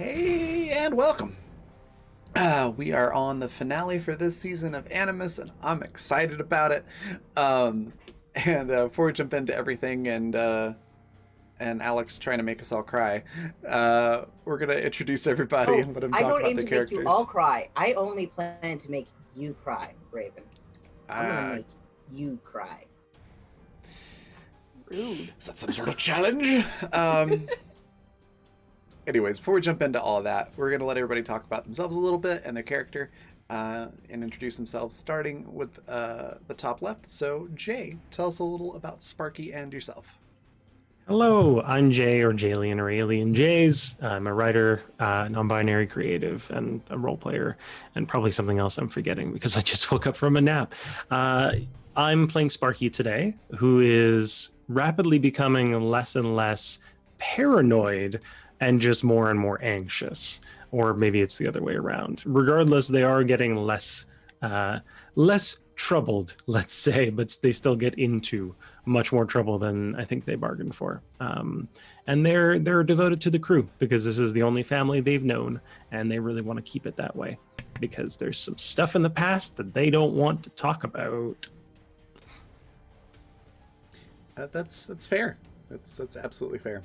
Hey, and welcome. We are on the finale for this season of Animus, and I'm excited about it. Um, before we jump into everything and Alex trying to make us all cry, we're gonna introduce everybody Oh, and let them I talk don't about aim the to make you all characters. cry. I only plan to make you cry, Raven. I'm gonna Uh, make you cry. Rude. is that some sort of challenge? Um, Anyways, before we jump into all of that, we're gonna let everybody talk about themselves a little bit and their character, and introduce themselves, starting with the top left. So, Jay, tell us a little about Sparky and yourself. Hello, I'm Jay, or Jalian, or Alien Jays. I'm a writer, non-binary creative, and a role player, and probably something else I'm forgetting because I just woke up from a nap. I'm playing Sparky today, who is rapidly becoming less and less paranoid and just more and more anxious. Or maybe it's the other way around. Regardless, they are getting less troubled, let's say, but they still get into much more trouble than I think they bargained for. And they're devoted to the crew because this is the only family they've known, and they really want to keep it that way because there's some stuff in the past that they don't want to talk about. That's fair. That's absolutely fair.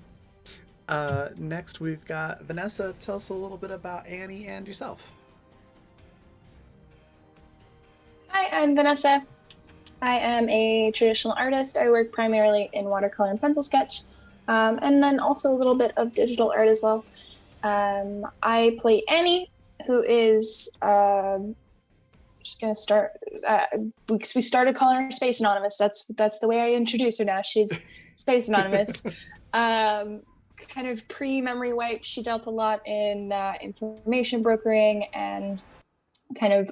Next, we've got Vanessa. Tell us a little bit about Annie and yourself. Hi, I'm Vanessa. I am a traditional artist. I work primarily in watercolor and pencil sketch, and then also a little bit of digital art as well. I play Annie, who is just gonna start. We started calling her Space Anonymous. That's the way I introduce her now. She's Space Anonymous. Kind of pre-memory wipe. She dealt a lot in information brokering and kind of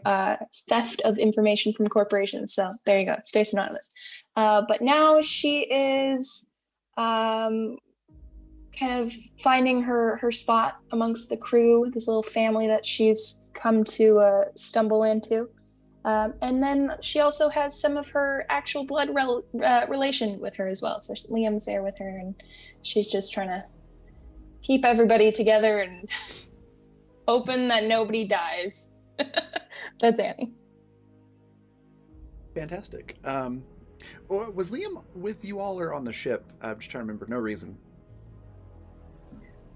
theft of information from corporations. So there you go, Space Anonymous. But now she is kind of finding her spot amongst the crew, this little family that she's come to stumble into. And then she also has some of her actual blood relation with her as well. So Liam's there with her, and she's just trying to keep everybody together and hoping that nobody dies. That's Annie. Fantastic. Was Liam with you all or on the ship? I'm just trying to remember. No reason.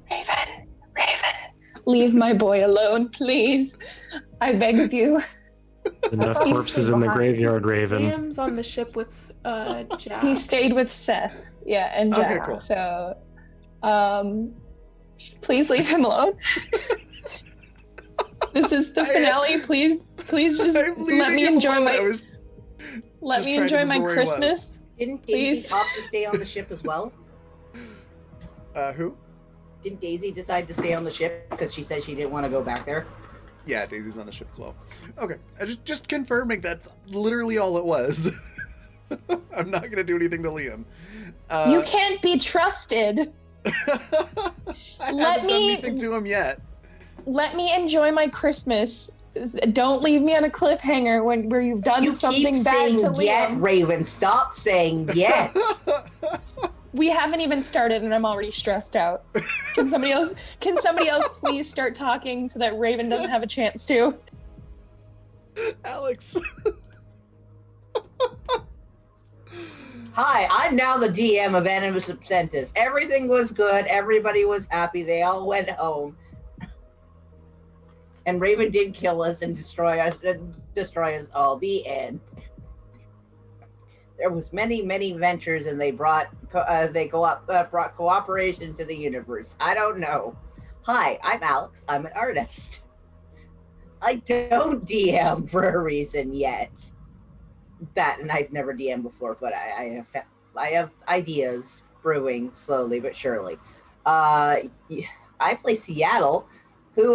Raven, leave my boy alone, please. I beg of you. Enough corpses in the graveyard, Raven. Liam's on the ship with Jack. He stayed with Seth, yeah, and Jack. Okay, cool. So, please leave him alone. This is the finale. Please just let me enjoy my Christmas. Didn't Please. Daisy opt to stay on the ship as well? Who? Didn't Daisy decide to stay on the ship because she said she didn't want to go back there? Yeah, Daisy's on the ship as well. Okay, just confirming that's literally all it was. I'm not gonna do anything to Liam. You can't be trusted. I haven't done anything to him yet. Let me enjoy my Christmas. Don't leave me on a cliffhanger where you've done something bad to Liam. Yet, Raven. Stop saying yet. We haven't even started and I'm already stressed out. Can somebody else please start talking so that Raven doesn't have a chance to? Alex. Hi, I'm now the DM of Animus Absentis. Everything was good. Everybody was happy. They all went home. And Raven did kill us and destroy us all. The end. There was many ventures, and they brought cooperation to the universe. I don't know. Hi, I'm Alex. I'm an artist. I don't DM for a reason yet. That, and I've never DM'd before, but I have ideas brewing slowly but surely. I play Seattle, who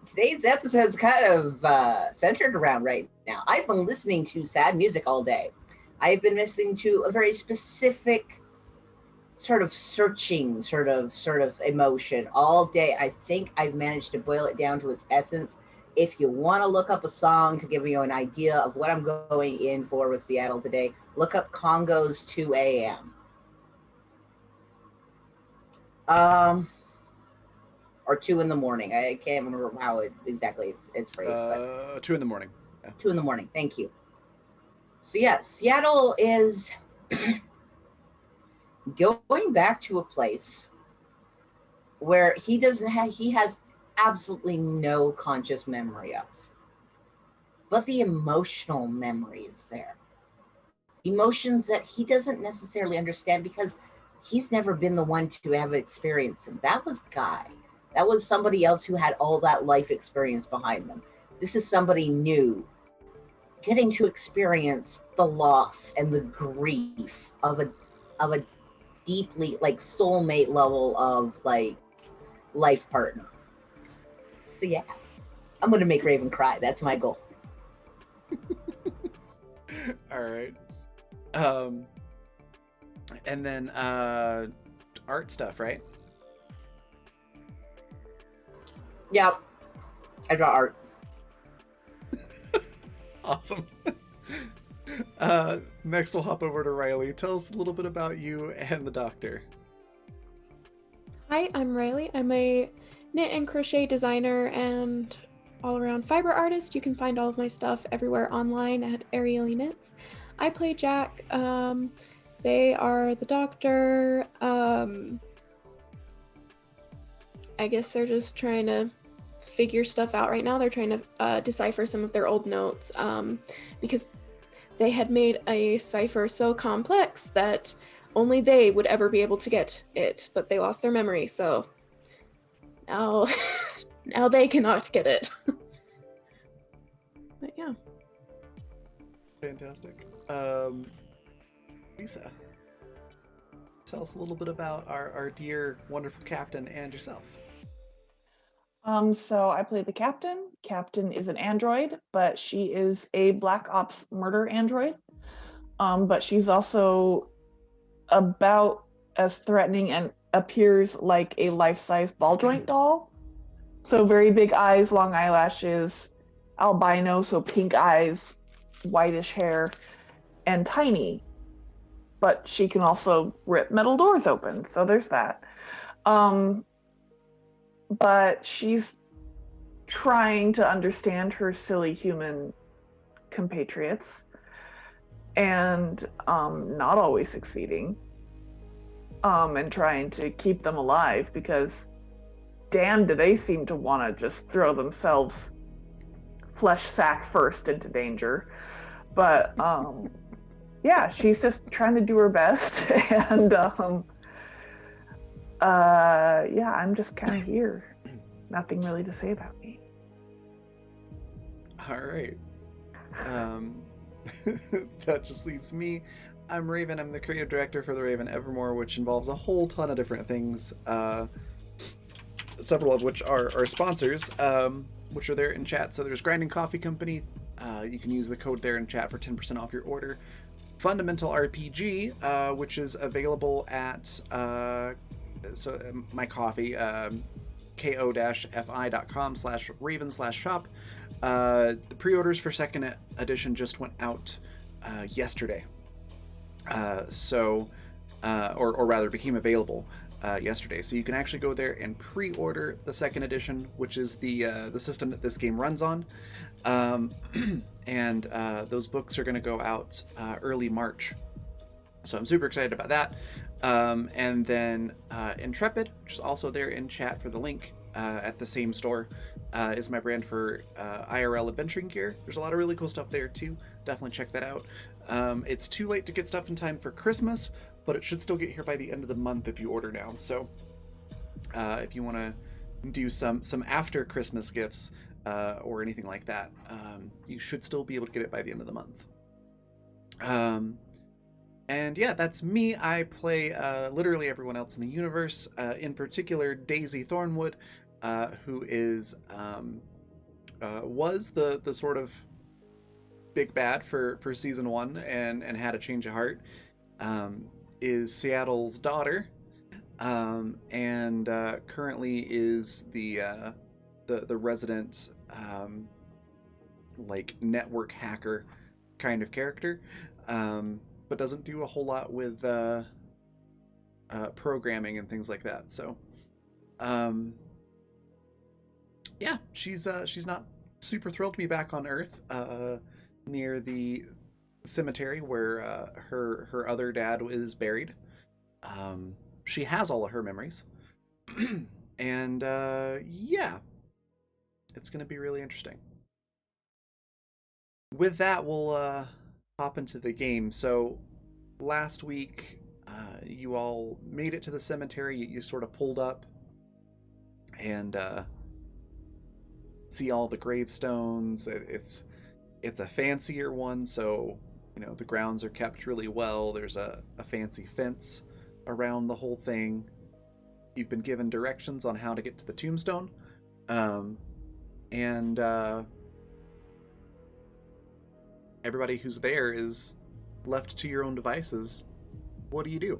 today's episode is kind of centered around right now. I've been listening to sad music all day. I've been listening to a very specific sort of searching sort of emotion all day. I think I've managed to boil it down to its essence. If you want to look up a song to give you an idea of what I'm going in for with Seattle today, look up Congo's 2 a.m. or 2 in the morning. I can't remember how exactly it's phrased, but 2 in the morning. Yeah. 2 in the morning. Thank you. So yeah, Seattle is going back to a place where he has absolutely no conscious memory of, but the emotional memory is there. Emotions that he doesn't necessarily understand because he's never been the one to have experienced them. That was Guy. That was somebody else who had all that life experience behind them. This is somebody new getting to experience the loss and the grief of a deeply like soulmate level of like life partner. So yeah, I'm gonna make Raven cry. That's my goal. All right. And then art stuff, right? Yep, I draw art. Awesome. Next we'll hop over to Riley. Tell us a little bit about you and the doctor. Hi, I'm Riley. I'm a knit and crochet designer and all-around fiber artist. You can find all of my stuff everywhere online at Ariely Knits. I play Jack. They are the doctor. I guess they're just trying to figure stuff out right now. They're trying to decipher some of their old notes because they had made a cipher so complex that only they would ever be able to get it, but they lost their memory, so now now they cannot get it. But yeah. Fantastic. Lisa, tell us a little bit about our dear, wonderful captain and yourself. So I play the captain. Captain is an android, but she is a Black Ops murder android. But she's also about as threatening and appears like a life-size ball joint doll. So very big eyes, long eyelashes, albino, so pink eyes, whitish hair, and tiny. But she can also rip metal doors open, so there's that. But she's trying to understand her silly human compatriots and not always succeeding, and trying to keep them alive because damn do they seem to want to just throw themselves flesh sack first into danger. But yeah, she's just trying to do her best. And yeah, I'm just kind of here. Nothing really to say about me. All right. That just leaves me. I'm Raven. I'm the creative director for the Raven Evermore, which involves a whole ton of different things, several of which are sponsors, which are there in chat. So there's Grinding Coffee Company. You can use the code there in chat for 10% off your order. Fundamental RPG, which is available at my coffee, ko-fi.com/raven/shop. The pre-orders for second edition just went out yesterday. Or rather became available yesterday. So you can actually go there and pre-order the second edition, which is the system that this game runs on. And those books are going to go out early March. So I'm super excited about that. And then Intrepid, which is also there in chat for the link at the same store, is my brand for IRL adventuring gear. There's a lot of really cool stuff there too. Definitely check that out. It's too late to get stuff in time for Christmas, but it should still get here by the end of the month if you order now. So if you want to do some after Christmas gifts or anything like that, you should still be able to get it by the end of the month. And yeah, that's me. I play literally everyone else in the universe, in particular Daisy Thornwood, who is was the sort of big bad for season 1 and had a change of heart, is Seattle's daughter, and currently is the resident like network hacker kind of character, but doesn't do a whole lot with programming and things like that. So yeah, she's not super thrilled to be back on Earth, near the cemetery where her other dad is buried. She has all of her memories, and yeah, it's going to be really interesting. With that, we'll hop into the game. So last week, you all made it to the cemetery. You sort of pulled up and see all the gravestones. It's a fancier one, so the grounds are kept really well. There's a fancy fence around the whole thing. You've been given directions on how to get to the tombstone, and everybody who's there is left to your own devices. What do you do?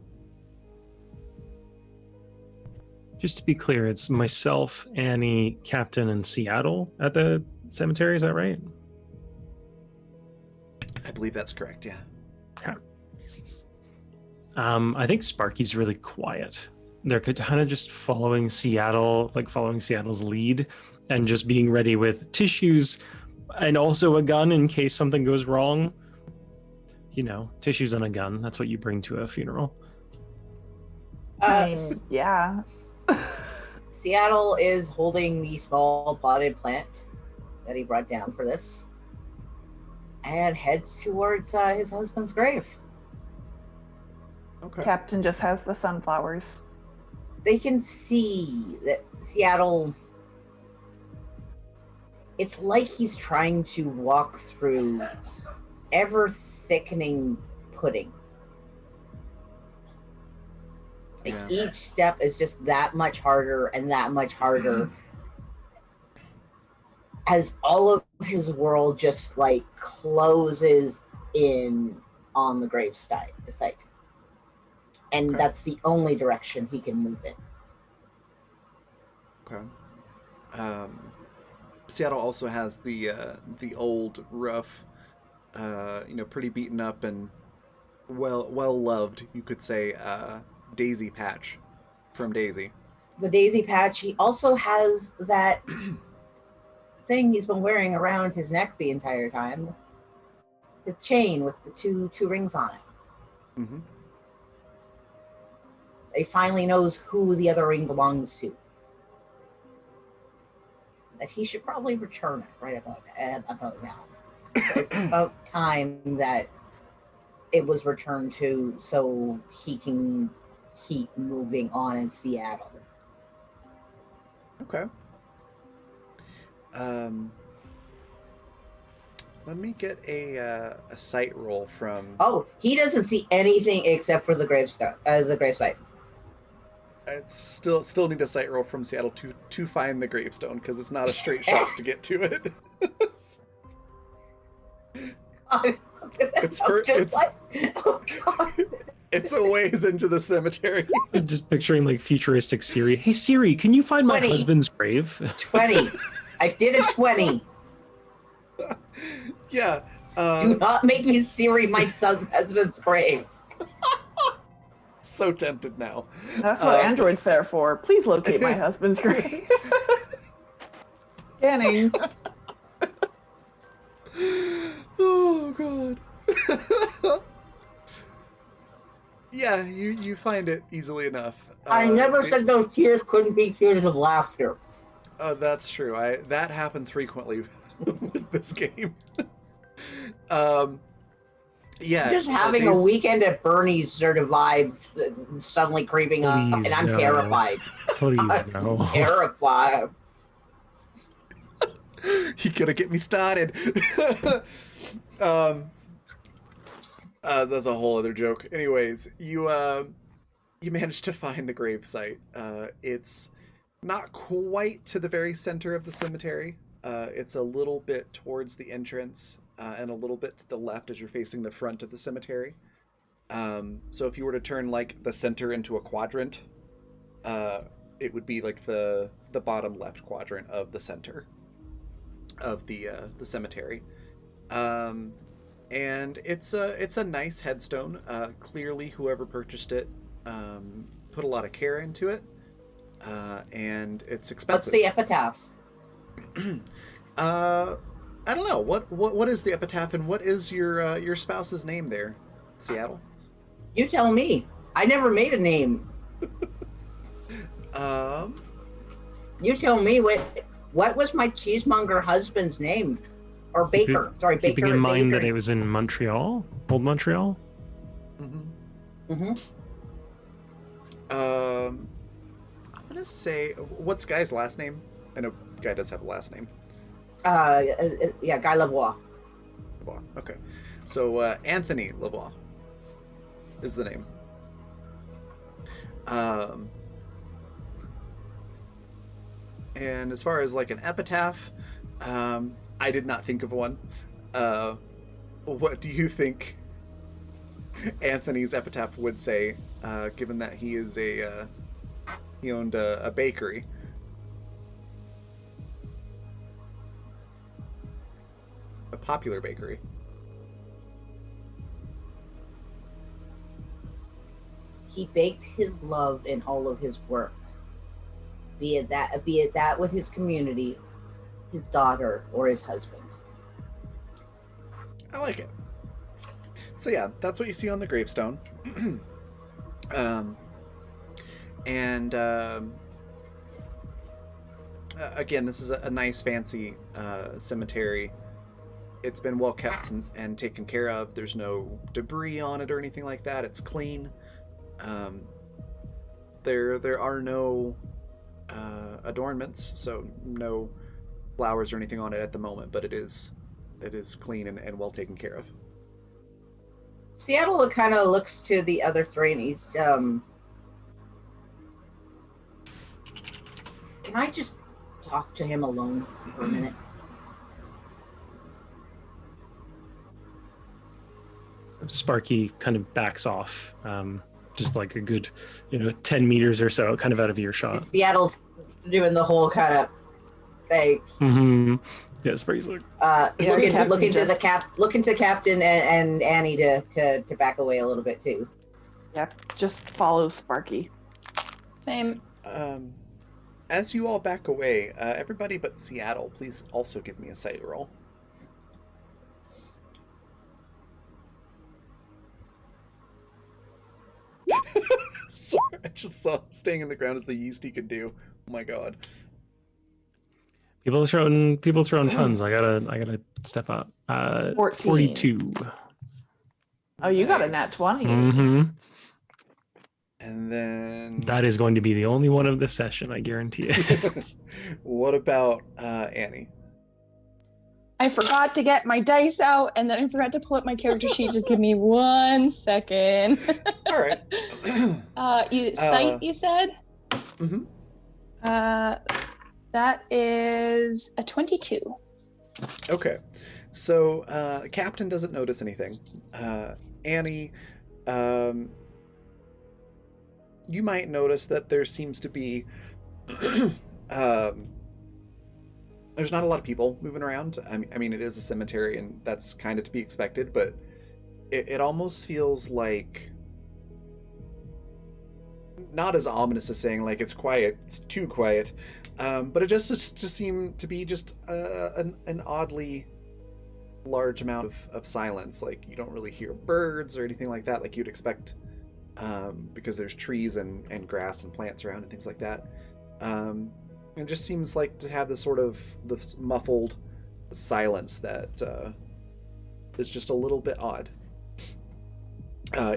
Just to be clear, it's myself, Annie, Captain, and Seattle at the cemetery. Is that right? I believe that's correct, yeah. Okay. I think Sparky's really quiet. They're kind of just following Seattle's lead, and just being ready with tissues and also a gun in case something goes wrong. Tissues and a gun. That's what you bring to a funeral. Yeah. Seattle is holding the small potted plant that he brought down for this and heads towards his husband's grave. Okay. Captain just has the sunflowers. They can see that Seattle, it's like he's trying to walk through ever-thickening pudding. Like each step is just that much harder and that much harder as all of his world just like closes in on the grave site. And that's the only direction he can move in. Okay. Seattle also has the old, rough, pretty beaten up and well loved, you could say, Daisy patch from Daisy. The Daisy patch. He also has that thing he's been wearing around his neck the entire time. His chain with the two rings on it. Mm-hmm. He finally knows who the other ring belongs to. That he should probably return it right about now. It's about time that it was returned to, so he can keep moving on in Seattle. Okay. Let me get a sight roll from. Oh, he doesn't see anything except for the gravestone, the gravesite. It's still need a sight roll from Seattle to find the gravestone, because it's not a straight shot to get to it. It's a ways into the cemetery. I'm just picturing like futuristic Siri. Hey Siri, can you find 20. my husband's grave? 20. I did a 20. Yeah. Do not make me Siri my son's husband's grave. So tempted now. That's what Android's there for. Please locate my husband's grave. Scanning. Oh god. Yeah, you find it easily enough. I never said those tears couldn't be tears of laughter. Oh, that's true. That happens frequently with this game. Yeah. Just having a weekend at Bernie's sort of vibe suddenly creeping up, and I'm terrified. Please I'm no. terrified. He gonna get me started. That's a whole other joke. Anyways, you managed to find the gravesite. It's not quite to the very center of the cemetery. It's a little bit towards the entrance, and a little bit to the left as you're facing the front of the cemetery. So if you were to turn like the center into a quadrant, it would be like the bottom left quadrant of the center of the cemetery. And it's a nice headstone. Clearly, whoever purchased it put a lot of care into it, and it's expensive. What's the epitaph? I don't know. What is the epitaph, and what is your spouse's name there, Seattle? You tell me. I never made a name. Um, You tell me what was my cheesemonger husband's name? Or baker. Sorry, baker. Keeping in mind baker. that it was in Montreal, old Montreal. Mm-hmm. I'm gonna say, what's Guy's last name? I know Guy does have a last name. Yeah, Guy Lavoie. Lavoie. Okay, so Anthony Lavoie is the name. And as far as like an epitaph, I did not think of one. What do you think Anthony's epitaph would say, given that he is he owned a bakery? A popular bakery. He baked his love in all of his work. Be it that with his community, his daughter, or his husband. I like it. So yeah, that's what you see on the gravestone. Again, this is a nice, fancy cemetery. It's been well kept and taken care of. There's no debris on it or anything like that. It's clean. There are no adornments, so no flowers or anything on it at the moment, but it is clean and well taken care of. Seattle kind of looks to the other three, and he's can I just talk to him alone for a minute? Sparky kind of backs off, just like a good, 10 meters or so, kind of out of earshot. Seattle's doing the whole kind of thanks. Mm-hmm. Yeah, Sparky's like, looking to Captain and Annie to back away a little bit too. Yep, just follow Sparky. Same. As you all back away, everybody but Seattle, please also give me a sight roll. Sorry, I just saw staying in the ground as the yeast he could do. Oh my god. people throwing puns. I gotta step up. 14. 42. Oh, you got a nat Nice. 20. Mm-hmm. And then That is going to be the only one of this session, I guarantee it. what about Annie? I forgot to get my dice out, and then I forgot to pull up my character sheet. Just give me 1 second. All right. You said? Mhm. That is a 22. Okay. So Captain doesn't notice anything. Annie, you might notice that there seems to be there's not a lot of people moving around. I mean, it is a cemetery, and that's kind of to be expected, but it almost feels like, not as ominous as saying like it's quiet, it's too quiet, but it just seemed to be just an oddly large amount of silence. Like, you don't really hear birds or anything like that like you'd expect, because there's trees and grass and plants around and things like that. It just seems like to have this sort of this muffled silence that is just a little bit odd.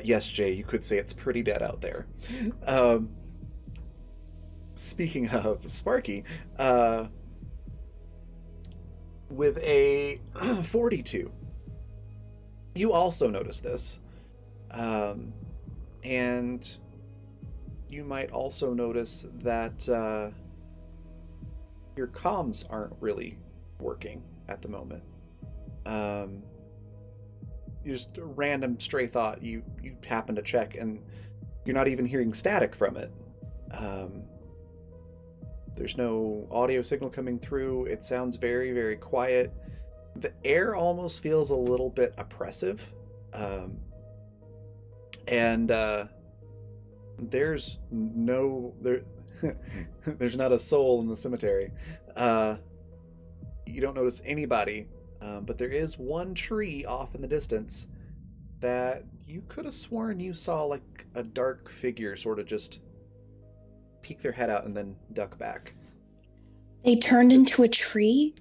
Yes, Jay, you could say it's pretty dead out there. Speaking of Sparky, with a 42, you also notice this. And you might also notice that your comms aren't really working at the moment. Just a random stray thought, you happen to check, and you're not even hearing static from it. There's no audio signal coming through. It sounds very, very quiet. The air almost feels a little bit oppressive. And there's there's not a soul in the cemetery. you don't notice anybody, but there is one tree off in the distance that you could have sworn you saw like a dark figure sort of just peek their head out and then duck back. They turned into a tree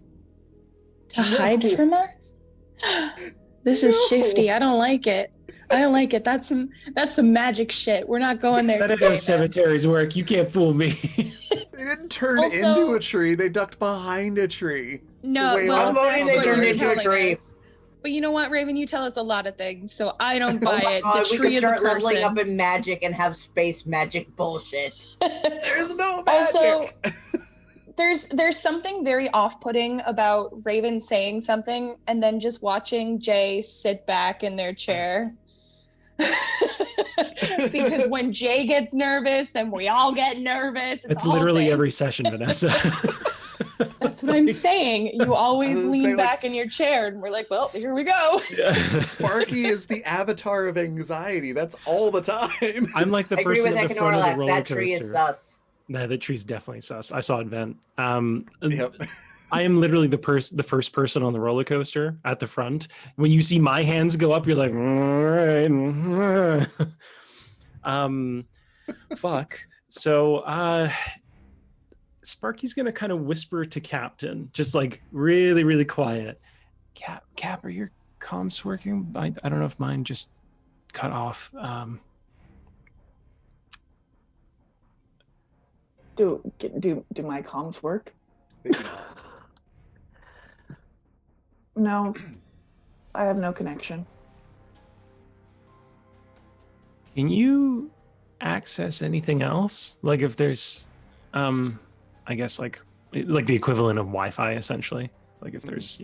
to hide from us? This is shifty. I don't like it. I don't like it. That's some magic shit. We're not going there That today. ain't how cemeteries work. You can't fool me. They didn't turn Also- into a tree. They ducked behind a tree. No, Way well, off. Voting that's they what turned you're into a telling tree. us. But you know what, Raven? You tell us a lot of things, so I don't Oh buy my it. God, The we tree could is a start leveling person. up in magic and have space magic bullshit. There's no magic. Also, there's something very off-putting about Raven saying something and then just watching Jay sit back in their chair. Because when Jay gets nervous, then we all get nervous. It's a whole literally thing. every session, Vanessa. That's what I'm saying. You always I was lean saying, like, back in your chair, and we're like, well, here we go. Sparky is the avatar of anxiety. That's all the time. I'm like the I agree person with at the front of the Econorlax. roller That tree is coaster. sus. Nah, that tree's definitely sus. I saw it vent. Yep. I am literally the first person on the roller coaster at the front. When you see my hands go up, you're like, all right. Fuck. So Sparky's gonna kind of whisper to Captain, just like really, really quiet. Cap, are your comms working? I don't know if mine just cut off. Do my comms work? They do not. No, I have no connection. Can you access anything else? Like if there's, I guess like the equivalent of Wi-Fi, essentially. Like if there's,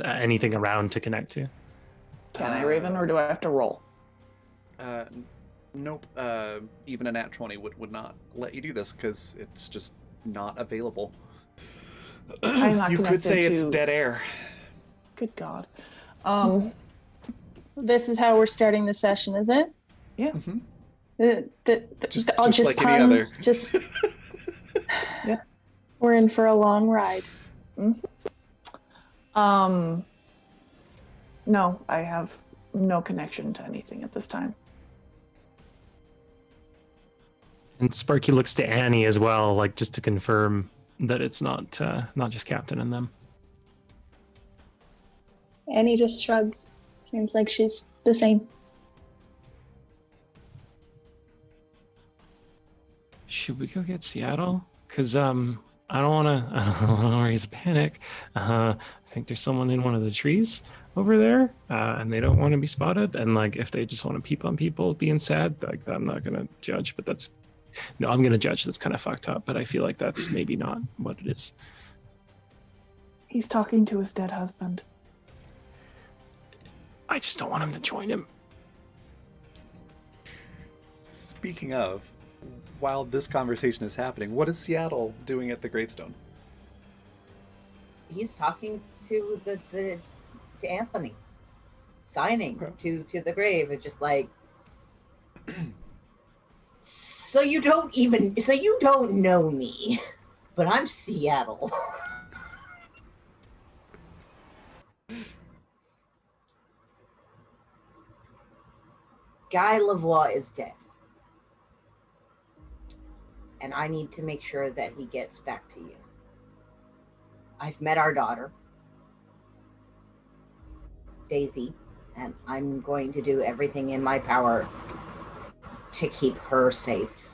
anything around to connect to. Can I, Raven, or do I have to roll? Nope. Even a nat 20 would not let you do this because it's just not available. I'm not You could say connected it's to- dead air. Good God. This is how we're starting the session, is it? Yeah. Just just like any other. puns, just Yeah. We're in for a long ride. No, I have no connection to anything at this time. And Sparky looks to Annie as well, like just to confirm that it's not just Captain and them. Annie just shrugs. Seems like she's the same. Should we go get Seattle? Because I don't want to raise a panic. I think there's someone in one of the trees over there, and they don't want to be spotted. And like, if they just want to peep on people being sad, like I'm not gonna judge. But I'm gonna judge. That's kind of fucked up. But I feel like that's maybe not what it is. He's talking to his dead husband. I just don't want him to join him. Speaking of, while this conversation is happening, what is Seattle doing at the gravestone? He's talking to to Anthony, signing to the grave. It's just like, so you don't know me, but I'm Seattle. Guy Lavoie is dead. And I need to make sure that he gets back to you. I've met our daughter, Daisy, and I'm going to do everything in my power to keep her safe.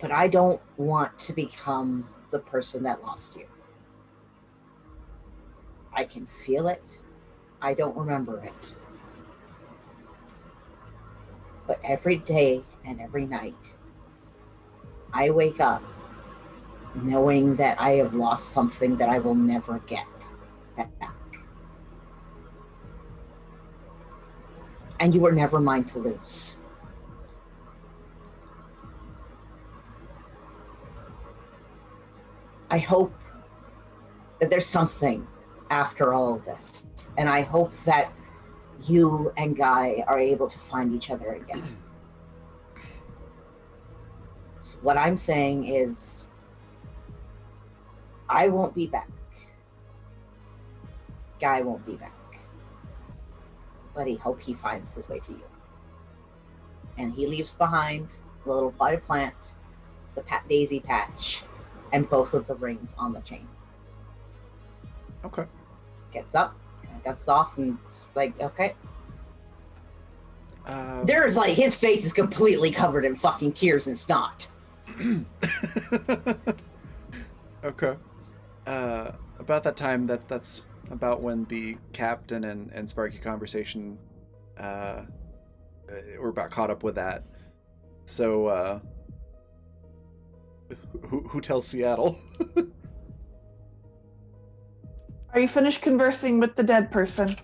But I don't want to become the person that lost you. I can feel it. I don't remember it. But every day and every night, I wake up knowing that I have lost something that I will never get back. And you were never mine to lose. I hope that there's something after all of this. And I hope that you and Guy are able to find each other again. So what I'm saying is, I won't be back. Guy won't be back. But I hope he finds his way to you. And he leaves behind the little potted plant, the daisy patch, and both of the rings on the chain. Okay. Gets up, dusts off, and it's like, okay. Uh, There's like, his face is completely covered in fucking tears and snot. Okay. About that time, that's about when the captain and Sparky conversation, we're about caught up with that. So, who tells Seattle? Are you finished conversing with the dead person?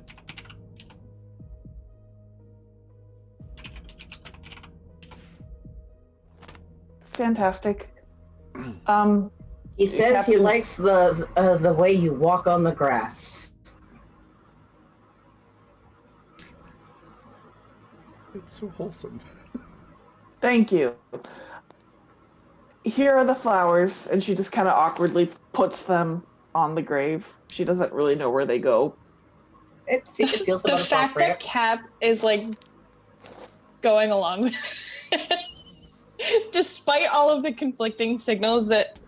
Fantastic. He says he Captain- likes the way you walk on the grass. It's so wholesome. Thank you. Here are the flowers, and she just kind of awkwardly puts them on the grave. She doesn't really know where they go. It feels The about fact appropriate. that Cap is like going along with despite all of the conflicting signals that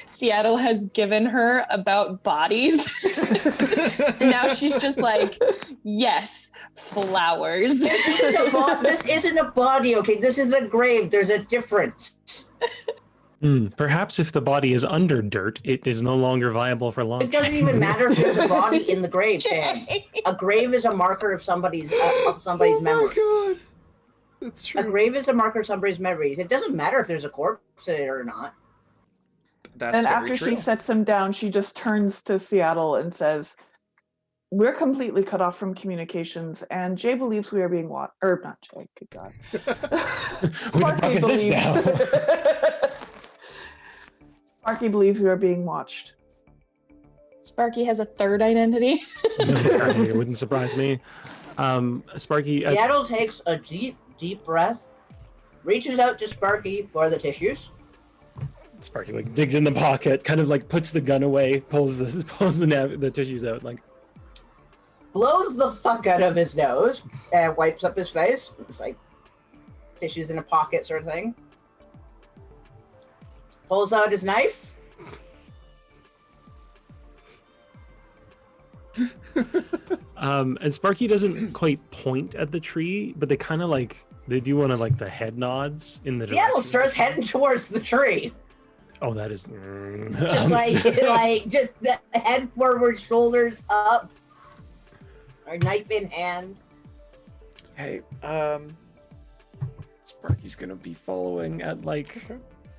Seattle has given her about bodies. And now she's just like, yes, flowers. This isn't a body, okay? This is a grave. There's a difference. Perhaps if the body is under dirt, it is no longer viable for long. It doesn't even matter if there's a body in the grave, Sam. A grave is a marker of somebody's Oh memory. my god! That's A true. grave is a marker of somebody's memories. It doesn't matter if there's a corpse in it or not. That's And very after true. she sets him down, she just turns to Seattle and says, "We're completely cut off from communications, and Jay believes we are being watched." Or not Jay, good God. Who the fuck is this now? Sparky believes we are being watched. Sparky has a third identity. It wouldn't surprise me. Sparky, Seattle takes a deep breath, reaches out to Sparky for the tissues. Sparky like digs in the pocket, kind of like puts the gun away, pulls the tissues out, like Blows the fuck out of his nose and wipes up his face. It's like tissues in a pocket sort of thing. Pulls out his knife. and Sparky doesn't quite point at the tree, but they kind of like they do one of like the head nods in the Seattle direction. starts heading towards the tree. Oh, that is Just like just the head forward, shoulders up, or knife in hand. Hey, Sparky's gonna be following at like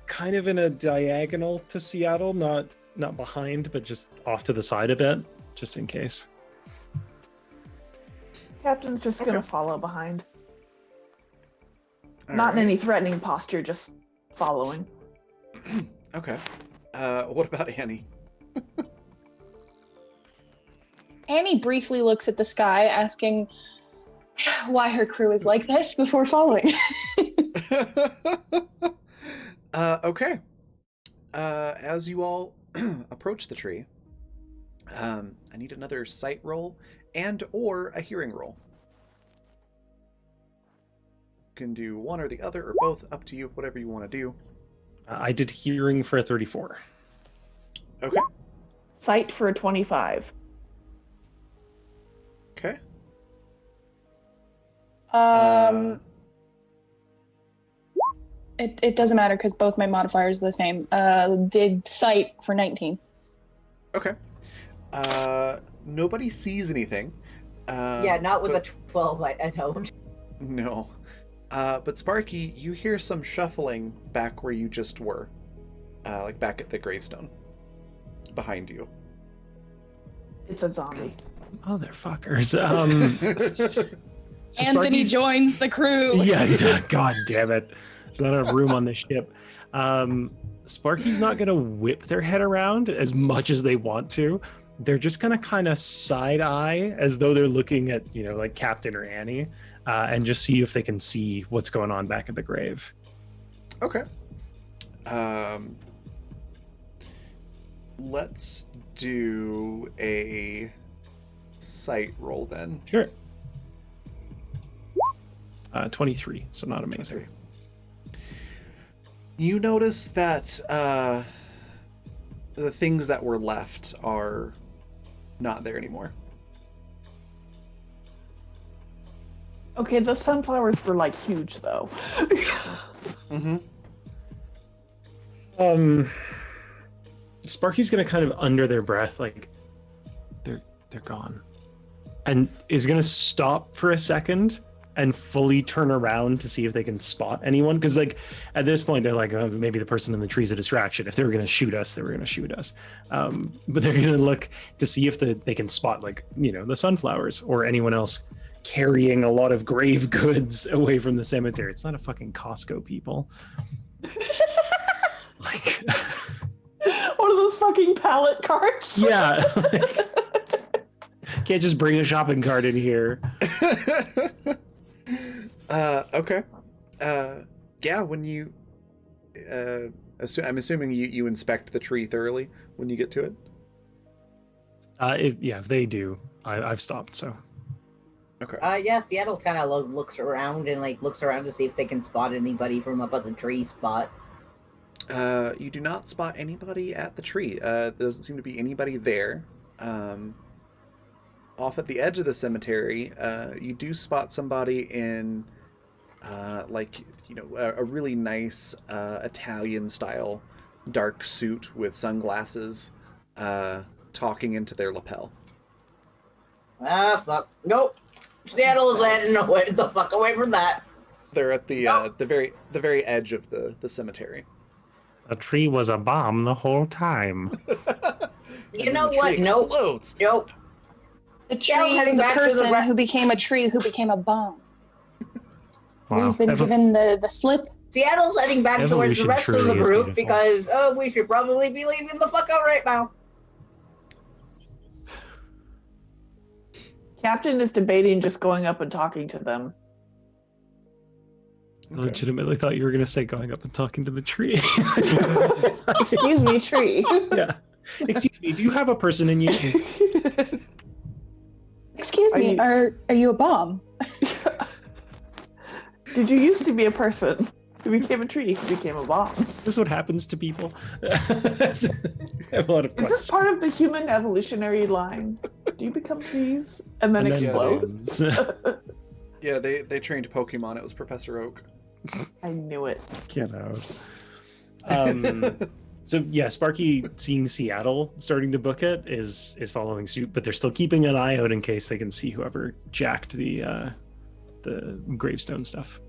kind of in a diagonal to Seattle, not behind, but just off to the side a bit, just in case. Captain's just Okay. gonna follow behind. all Not in right. any threatening posture, just following. Okay. What about Annie? Annie briefly looks at the sky, asking why her crew is like this before following. Okay. As you all approach the tree, I need another sight roll and or a hearing roll. You can do one or the other or both, up to you, whatever you want to do. I did hearing for a 34. Okay. Sight for a 25. Okay. It doesn't matter because both my modifiers are the same. Did sight for 19. Okay. Nobody sees anything. Yeah, not with but- a 12. I don't. No. But Sparky, you hear some shuffling back where you just were. Like back at the gravestone. Behind you. It's a zombie. Motherfuckers. So Anthony Sparky's- joins the crew. Yeah, exactly. God damn it. There's not enough room on this ship. Sparky's not going to whip their head around as much as they want to. They're just going to kind of side eye as though they're looking at, like Captain or Annie, and just see if they can see what's going on back at the grave. Okay. let's do a sight roll then. Sure. 23, so not amazing. You notice that the things that were left are not there anymore. Okay, the sunflowers were like huge though. Mm-hmm. Sparky's gonna kind of under their breath, like they're gone, and is gonna stop for a second and fully turn around to see if they can spot anyone. Because like at this point they're like, oh, maybe the person in the tree's a distraction. If they were gonna shoot us, they were gonna shoot us. But they're gonna look to see if they can spot, like, you know, the sunflowers or anyone else carrying a lot of grave goods away from the cemetery. It's not a fucking Costco, people. Like One of those fucking pallet carts. yeah. Can't just bring a shopping cart in here. Okay. Yeah, when you I'm assuming you inspect the tree thoroughly when you get to it. If they do, I've stopped. So Okay. Yeah, Seattle kind of looks around and looks around to see if they can spot anybody from up at the tree spot. You do not spot anybody at the tree. There doesn't seem to be anybody there. Off at the edge of the cemetery, you do spot somebody in, a really nice Italian-style dark suit with sunglasses, talking into their lapel. Ah, fuck. Nope. Seattle is heading away the fuck away from that. They're at the very edge of the cemetery. the tree was a bomb the whole time. You know what? Nope. Explodes. Nope. The Yeah, tree heading was a back to the person re- who became a tree who became a bomb. Wow. We've been given the slip. Seattle's heading back towards the Evolution rest of the truly is group beautiful. because we should probably be leaving the fuck out right now. Captain is debating just going up and talking to them. I legitimately thought you were going to say going up and talking to the tree. Excuse me, tree. Yeah. Excuse me, do you have a person in you? Excuse me, are you a bomb? Did you used to be a person who became a tree who became a bomb? This is what happens to people. I have a lot of Is questions. this part of the human evolutionary line? Do you become trees and then And explode? Yeah, they trained Pokemon. It was Professor Oak. I knew it. Get out. So yeah, Sparky, seeing Seattle starting to book it, is following suit, but they're still keeping an eye out in case they can see whoever jacked the gravestone stuff.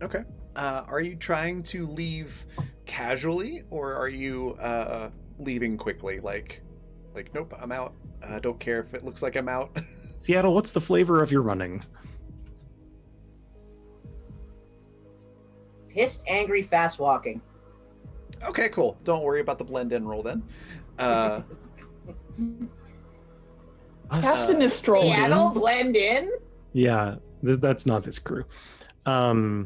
Okay. Are you trying to leave casually, or are you leaving quickly? Like, nope, I'm out. Don't care if it looks like I'm out. Seattle, what's the flavor of your running? Pissed, angry, fast walking. Okay, cool. Don't worry about the blend in roll then. Captain is strolling. Seattle, blend in. Yeah, that's not this crew. I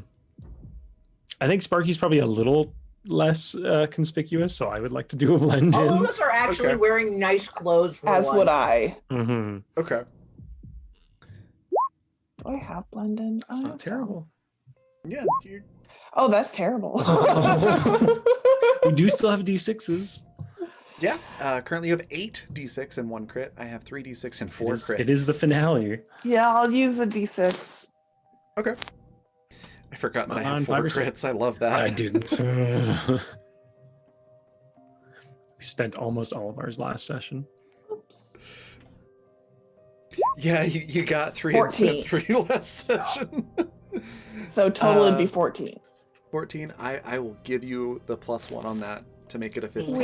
think Sparky's probably a little less conspicuous, so I would like to do a blend All of in. us are actually Okay. wearing nice clothes for As one. would I. Mm-hmm. Okay. Do I have blend in? That's I not have some. terrible. Yeah. You're... Oh, that's terrible. We do still have D6s. Yeah. Currently you have 8 d6 and 1 crit. I have 3 d6 and 4 crits. It is the finale. Yeah, I'll use a d6. Okay. I forgot that I On have 4 5 or crits. 6. I love that. I didn't. We spent almost all of ours last session. Yeah, you got 3 and 14. spent 3 last session. So total would be Uh, 14. 14. I will give you the +1 on that to make it a 15.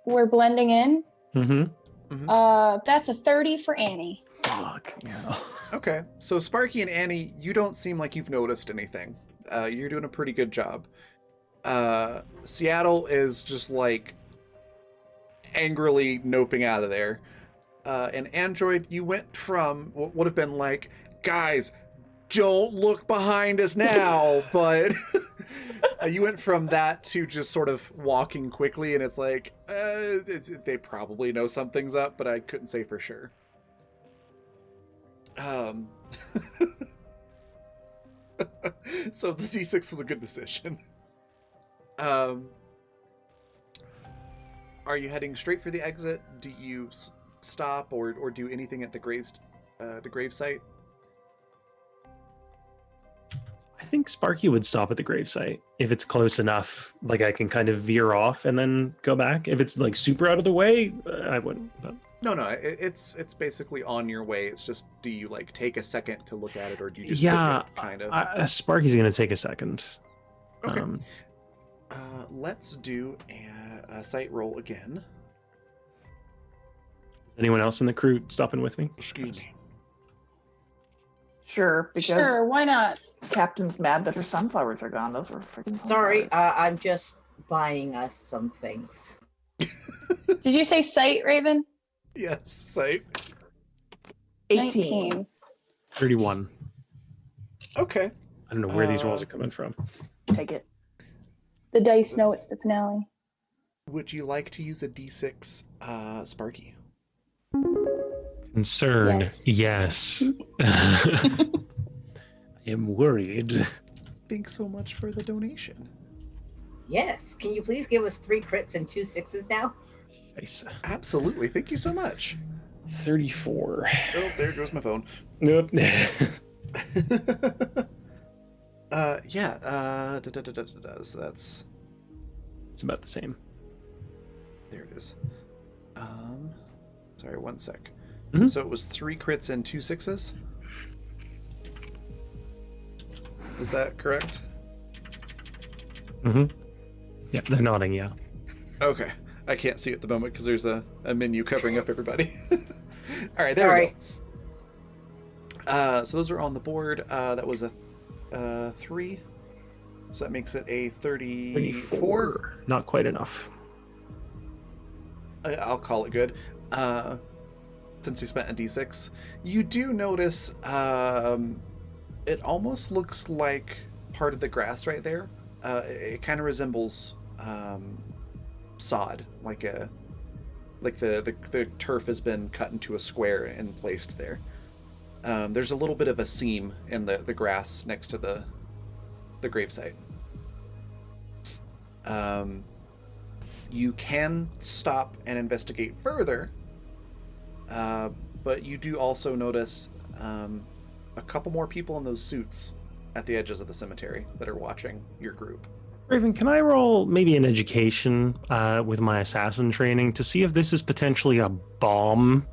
We're blending in. Mm-hmm. That's a 30 for Annie. Fuck, yeah. Okay, so Sparky and Annie, you don't seem like you've noticed anything. You're doing a pretty good job. Seattle is just like angrily noping out of there. And Android, you went from what would have been like, guys, don't look behind us now, but You went from that to just sort of walking quickly, and it's like, they probably know something's up, but I couldn't say for sure. So the D6 was a good decision. Are you heading straight for the exit? Do you stop or do anything at the grave site? I think Sparky would stop at the gravesite if it's close enough. Like I can kind of veer off and then go back. If it's like super out of the way, I wouldn't. But No, it's basically on your way. It's just, do you like take a second to look at it, or do you just yeah, look at it, kind of? Sparky's gonna take a second. Okay. Let's do a sight roll again. Anyone else in the crew stopping with me? Excuse me. Sure, because Sure, why not? Captain's mad that her sunflowers are gone. Those were freaking sunflowers. Sorry, I'm just buying us some things. Did you say sight, Raven? Yes, sight. 18. 31. Okay. I don't know where these rolls are coming from. Take it. The dice know it's the finale. Would you like to use a D6, Sparky? Concern, yes. I am worried. Thanks so much for the donation. Yes, can you please give us 3 crits and 2 6s now? Nice. Absolutely. Thank you so much. 34. Oh, there goes my phone. Nope. So that's... It's about the same. There it is. Sorry, one sec. Mhm. So it was 3 crits and 2 6s? Is that correct? Mm-hmm. Yeah, they're nodding, yeah. Okay. I can't see at the moment because there's a menu covering up everybody. All right, there we go. So those are on the board. That was a 3. So that makes it a 34. Not quite enough. I'll call it good. Since you spent a D6. You do notice it almost looks like part of the grass right there. It kind of resembles sod, like the turf has been cut into a square and placed there. There's a little bit of a seam in the grass next to the gravesite. You can stop and investigate further, but you do also notice a couple more people in those suits at the edges of the cemetery that are watching your group. Raven, can I roll maybe an education with my assassin training to see if this is potentially a bomb?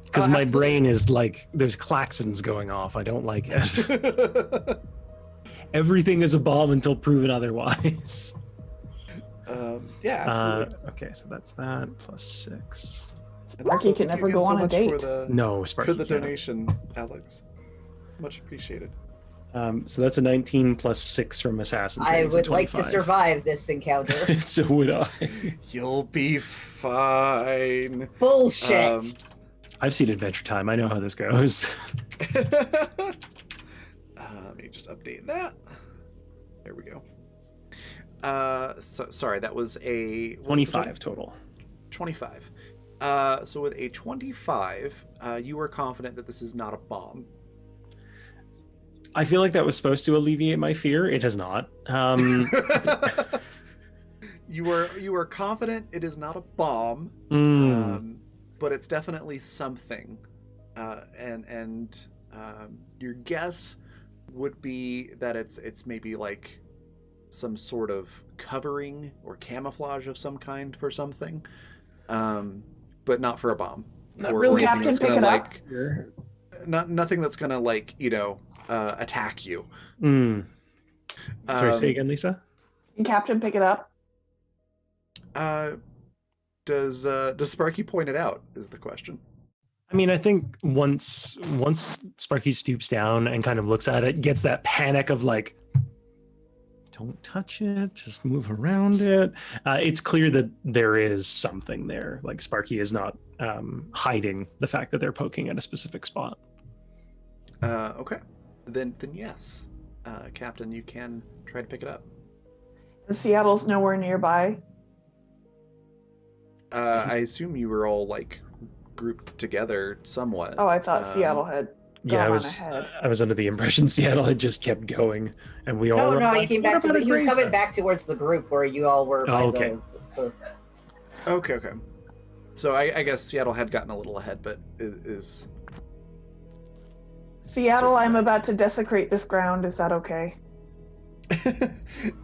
Because my brain is like, there's klaxons going off. I don't like it. Everything is a bomb until proven otherwise. Yeah, absolutely. Okay, so that's that plus 6. Sparky can never go on a date. No, Sparky for the can't. donation, Alex. Much appreciated. So that's a 19 plus 6 from assassin. I training, so would like to 25. survive this encounter. So would I. You'll be fine. Bullshit. I've seen Adventure Time. I know how this goes. Let me just update that. There we go. Sorry, that was a 25 total. 25. So with a 25, you are confident that this is not a bomb. I feel like that was supposed to alleviate my fear. It has not. You are confident it is not a bomb, but it's definitely something. And your guess would be that it's maybe like some sort of covering or camouflage of some kind for something, but not for a bomb. Not or really. anything that's Captain, gonna, pick it like, nothing that's gonna like attack you. Sorry, say again, Lisa. Can Captain pick it up? Does Sparky point it out is the question. I mean, I think once Sparky stoops down and kind of looks at it, gets that panic of like, don't touch it, just move around it. It's clear that there is something there. Like Sparky is not hiding the fact that they're poking at a specific spot. Okay. Then yes. Captain, you can try to pick it up. Seattle's nowhere nearby. I assume you were all like grouped together somewhat. Oh, I thought Seattle had Yeah, gone on ahead. I was under the impression Seattle had just kept going, and we all. No, were he like, came "What back to about the. a He was grave?" coming back towards the group where you all were by okay. the Okay. So I guess Seattle had gotten a little ahead, but is Seattle, I'm about to desecrate this ground. Is that okay?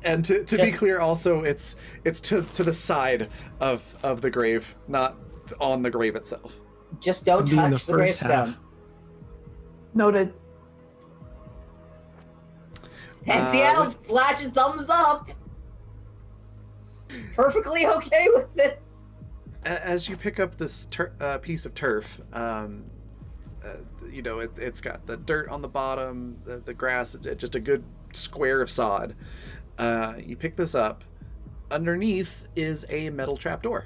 and to be clear, also it's to the side of the grave, not on the grave itself. Just don't Be in touch the first gravestone. half. Noted. And Seattle flashes thumbs up. Perfectly okay with this. As you pick up this piece of turf, it's got the dirt on the bottom, the grass. It's just a good square of sod. You pick this up. Underneath is a metal trapdoor.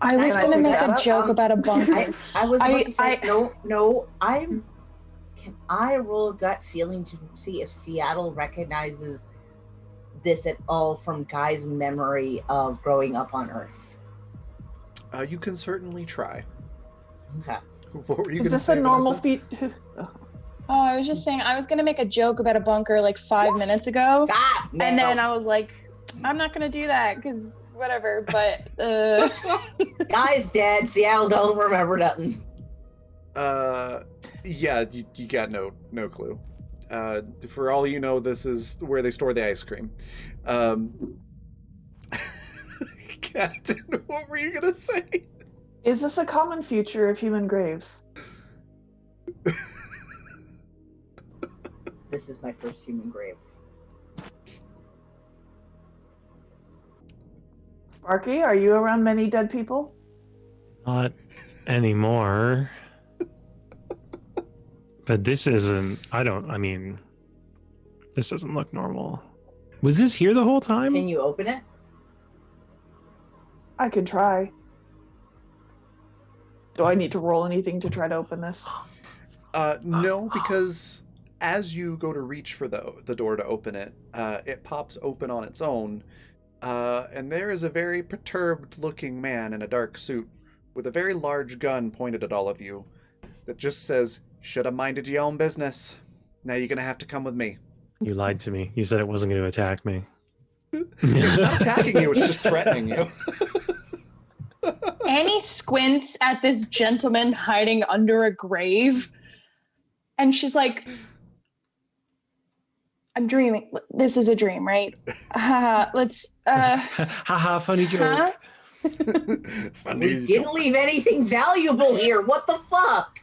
I was Can I gonna pick make that a up? joke about a bunker. I was about to say I- no. Can I roll a gut feeling to see if Seattle recognizes this at all from Guy's memory of growing up on Earth? You can certainly try. Okay. What were you Is going to this say, a normal Vanessa? feat? Oh, I was just saying, I was gonna make a joke about a bunker like 5 minutes ago, Ah, no. and then I was like, I'm not gonna do that because whatever. But Guy's dead. Seattle don't remember nothing. Yeah, you got no clue. For all you know, this is where they store the ice cream. Captain, what were you gonna say? Is this a common feature of human graves? This is my first human grave. Sparky, are you around many dead people? Not anymore. But this isn't. This doesn't look normal. Was this here the whole time? Can you open it? I can try. Do I need to roll anything to try to open this? No, because as you go to reach for the door to open it, it pops open on its own, and there is a very perturbed-looking man in a dark suit with a very large gun pointed at all of you that just says, "Should have minded your own business. Now you're gonna have to come with me." You lied to me. You said it wasn't going to attack me. It's not attacking you, it's just threatening you. Annie squints at this gentleman hiding under a grave, and she's like, I'm dreaming. This is a dream, right? Let's Haha, funny joke. huh? Funny We didn't leave anything valuable here. What the fuck?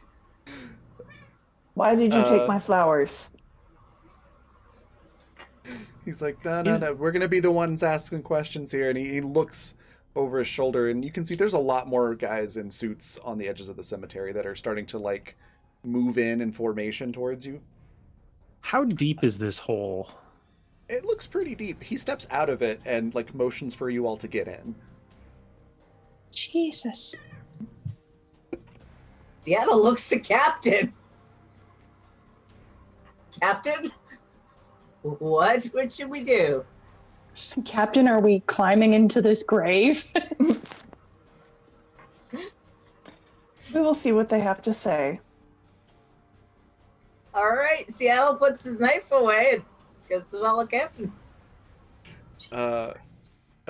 Why did you take my flowers? He's like, no, we're gonna be the ones asking questions here, and he looks over his shoulder, and you can see there's a lot more guys in suits on the edges of the cemetery that are starting to like move in formation towards you. How deep is this hole? It looks pretty deep. He steps out of it and like motions for you all to get in. Jesus. Seattle looks to Captain. Captain? What should we do? Captain, are we climbing into this grave? We will see what they have to say. All right, Seattle puts his knife away and goes to follow Captain. A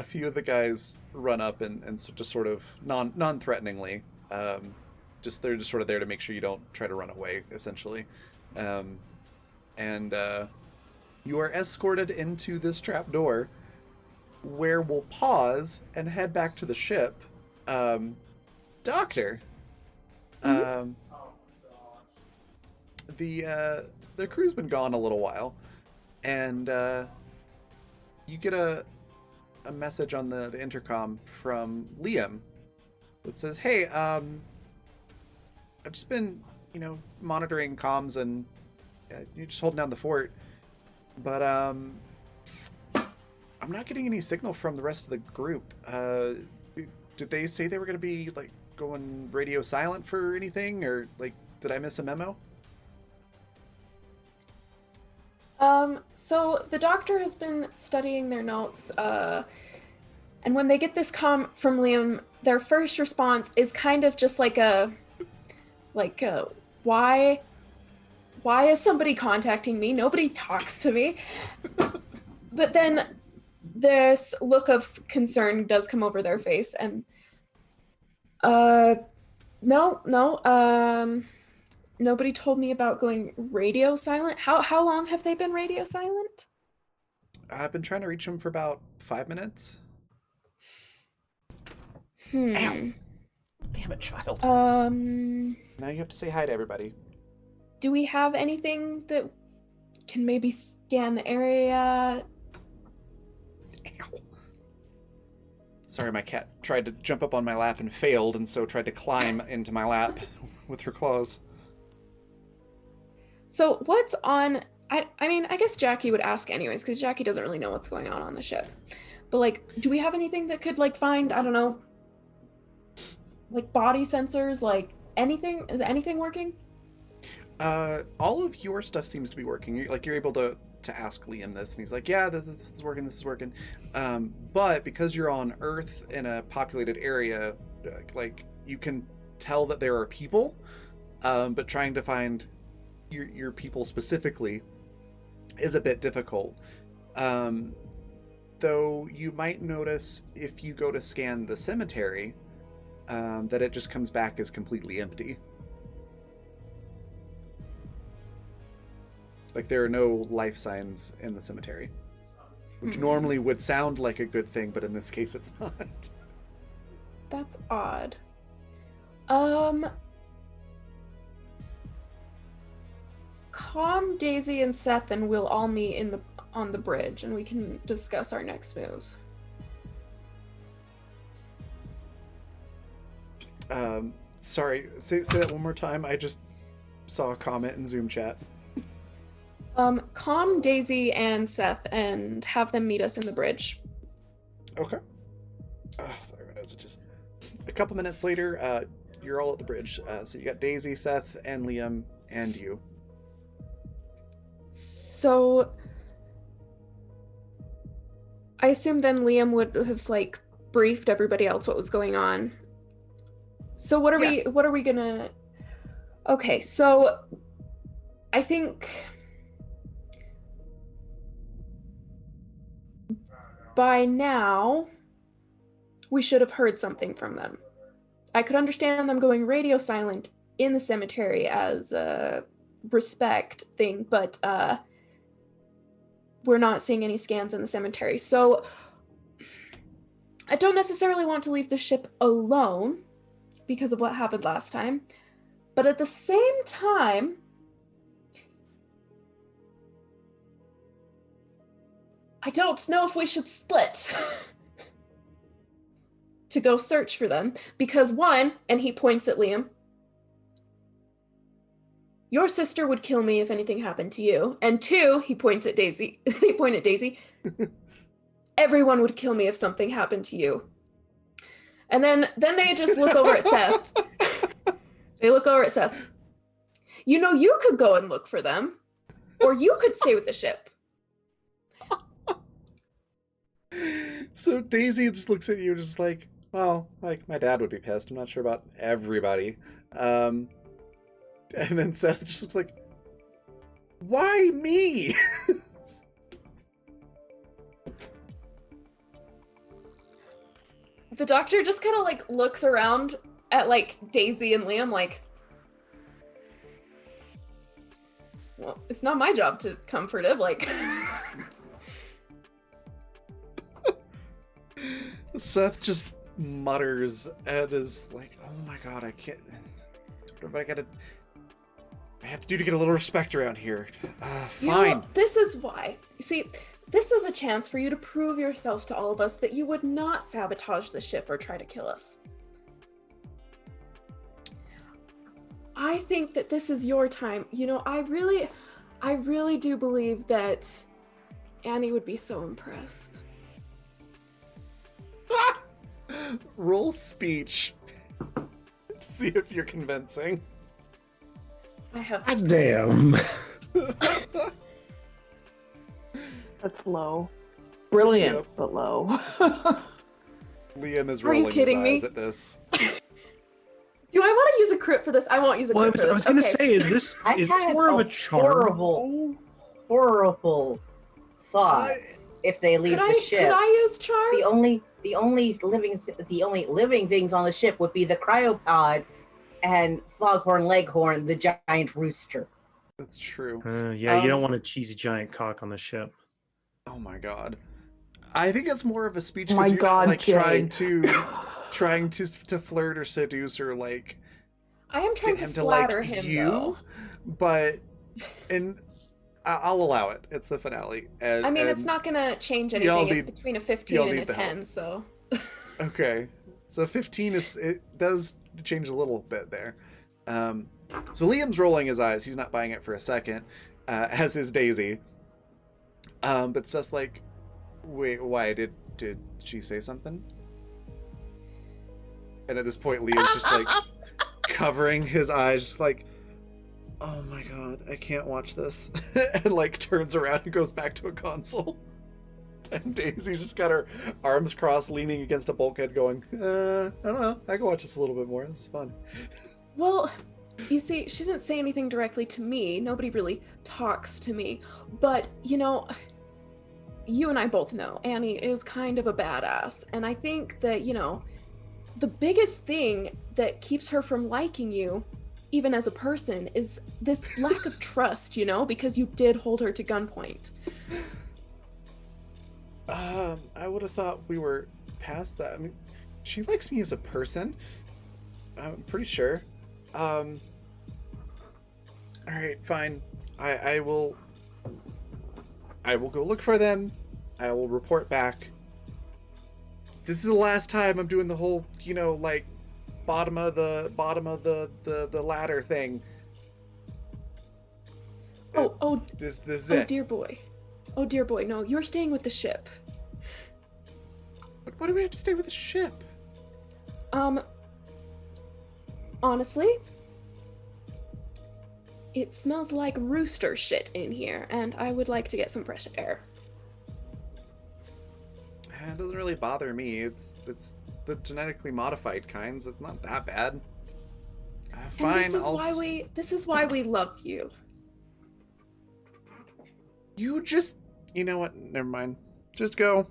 few of the guys run up and so just sort of non-threateningly, they're just sort of there to make sure you don't try to run away, essentially, and you are escorted into this trap door, where we'll pause and head back to the ship. Doctor, the crew's been gone a little while, and you get a message on the intercom from Liam that says, "Hey, I've just been, monitoring comms, and you're just holding down the fort, but I'm not getting any signal from the rest of the group. Did they say they were going to be like going radio silent for anything, or like did I miss a memo?" So the doctor has been studying their notes, and when they get this comm from Liam, their first response is kind of just like why is somebody contacting me? Nobody talks to me. But then this look of concern does come over their face, and no, nobody told me about going radio silent. How long have they been radio silent? I've been trying to reach him for about 5 minutes. Ow. Damn it, child. Now you have to say hi to everybody. Do we have anything that can maybe scan the area? Ow. Sorry, my cat tried to jump up on my lap and failed, and so tried to climb into my lap with her claws. So what's on... I mean, I guess Jackie would ask anyways, because Jackie doesn't really know what's going on the ship. But, like, do we have anything that could, like, find, I don't know, like, body sensors, like, anything? Is anything working? All of your stuff seems to be working. You're able to ask Liam this, and he's like, yeah, this is working, this is working. But because you're on Earth in a populated area, like, you can tell that there are people, but trying to find your people specifically is a bit difficult. Though you might notice if you go to scan the cemetery, that it just comes back as completely empty. Like, there are no life signs in the cemetery, which normally would sound like a good thing, but in this case it's not. That's odd. Calm Daisy and Seth, and we'll all meet on the bridge, and we can discuss our next moves. Sorry, say that one more time. I just saw a comment in Zoom chat. Calm Daisy and Seth and have them meet us in the bridge. Okay. Sorry, what was it? Just a couple minutes later, you're all at the bridge. So you got Daisy, Seth, and Liam, and you. So I assume then Liam would have, like, briefed everybody else what was going on. So what are we gonna... Okay, so I think by now we should have heard something from them. I could understand them going radio silent in the cemetery as a respect thing, but we're not seeing any scans in the cemetery. So I don't necessarily want to leave the ship alone because of what happened last time, but at the same time, I don't know if we should split to go search for them, because one, and he points at Liam, your sister would kill me if anything happened to you, and two, he points at Daisy, everyone would kill me if something happened to you. And then they just look over at Seth. They look over at Seth. You know, you could go and look for them, or you could stay with the ship. So Daisy just looks at you just like, well, like, my dad would be pissed. I'm not sure about everybody. And then Seth just looks like, why me? The doctor just kind of, like, looks around at, like, Daisy and Liam like, well, it's not my job to comfort him, like... Seth just mutters and is like, oh my god, I can't... What do I have to do to get a little respect around here? Fine. You know, this is why. You see, this is a chance for you to prove yourself to all of us that you would not sabotage the ship or try to kill us. I think that this is your time. You know, I really do believe that Annie would be so impressed. Roll speech. See if you're convincing. I have... God damn. That's low. Brilliant, Yep. but low. Liam is Are you rolling his kidding me? eyes at this. Do I want to use a crit for this? I won't use a Well, crit for I this. was going to Okay. say, is this had more of a a charm? horrible thought. If they leave Could the ship, I use charm? the only living things on the ship would be the cryopod and Foghorn Leghorn, the giant rooster. That's true. Yeah, you don't want a cheesy giant cock on the ship. Oh my god. I think it's more of a speech My because you're God, not like Jay. trying to flirt or seduce or like I am trying get to him to flatter like him, you, though. but and I'll allow it. It's the finale. And, I mean, it's and- not gonna change y'all anything. It's need- between a y'all 15 and need a the help. 10, so. Okay, so 15 it does change a little bit there. So Liam's rolling his eyes. He's not buying it for a second, as is Daisy. But it's just like, wait, why did she say something? And at this point, Liam's just like covering his eyes, just like, oh my god, I can't watch this, and like turns around and goes back to a console. And Daisy's just got her arms crossed, leaning against a bulkhead, going, I don't know. I can watch this a little bit more. This is fun. Well, you see, she didn't say anything directly to me. Nobody really talks to me. But, you know, you and I both know Annie is kind of a badass. And I think that, you know, the biggest thing that keeps her from liking you, even as a person, is this lack of trust, you know, because you did hold her to gunpoint. I would have thought we were past that. I mean, she likes me as a person. I'm pretty sure. All right, fine. I will go look for them. I will report back. This is the last time I'm doing the whole, you know, like bottom of the ladder thing. This is Oh it. dear boy. Oh dear boy, no, you're staying with the ship. But why do we have to stay with the ship? Honestly, it smells like rooster shit in here, and I would like to get some fresh air. It doesn't really bother me. It's the genetically modified kinds. It's not that bad. Fine. And this is why we love you. You just. You know what? Never mind. Just go,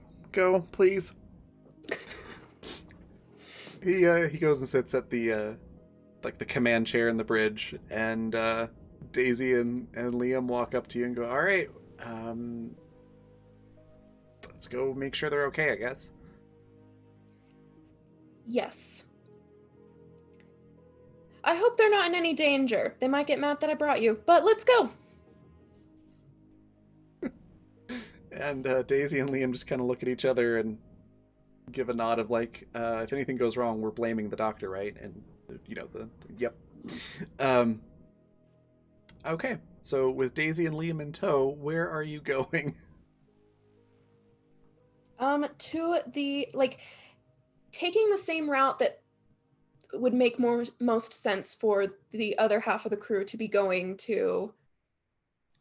please. He goes and sits at the like the command chair in the bridge, and Daisy and Liam walk up to you and go, "All right, let's go make sure they're okay, I guess." Yes. I hope they're not in any danger. They might get mad that I brought you, but let's go. And Daisy and Liam just kind of look at each other and give a nod of like, if anything goes wrong, we're blaming the doctor, right? And you know yep. Okay, so with Daisy and Liam in tow, where are you going? To the taking the same route that would make most sense for the other half of the crew to be going to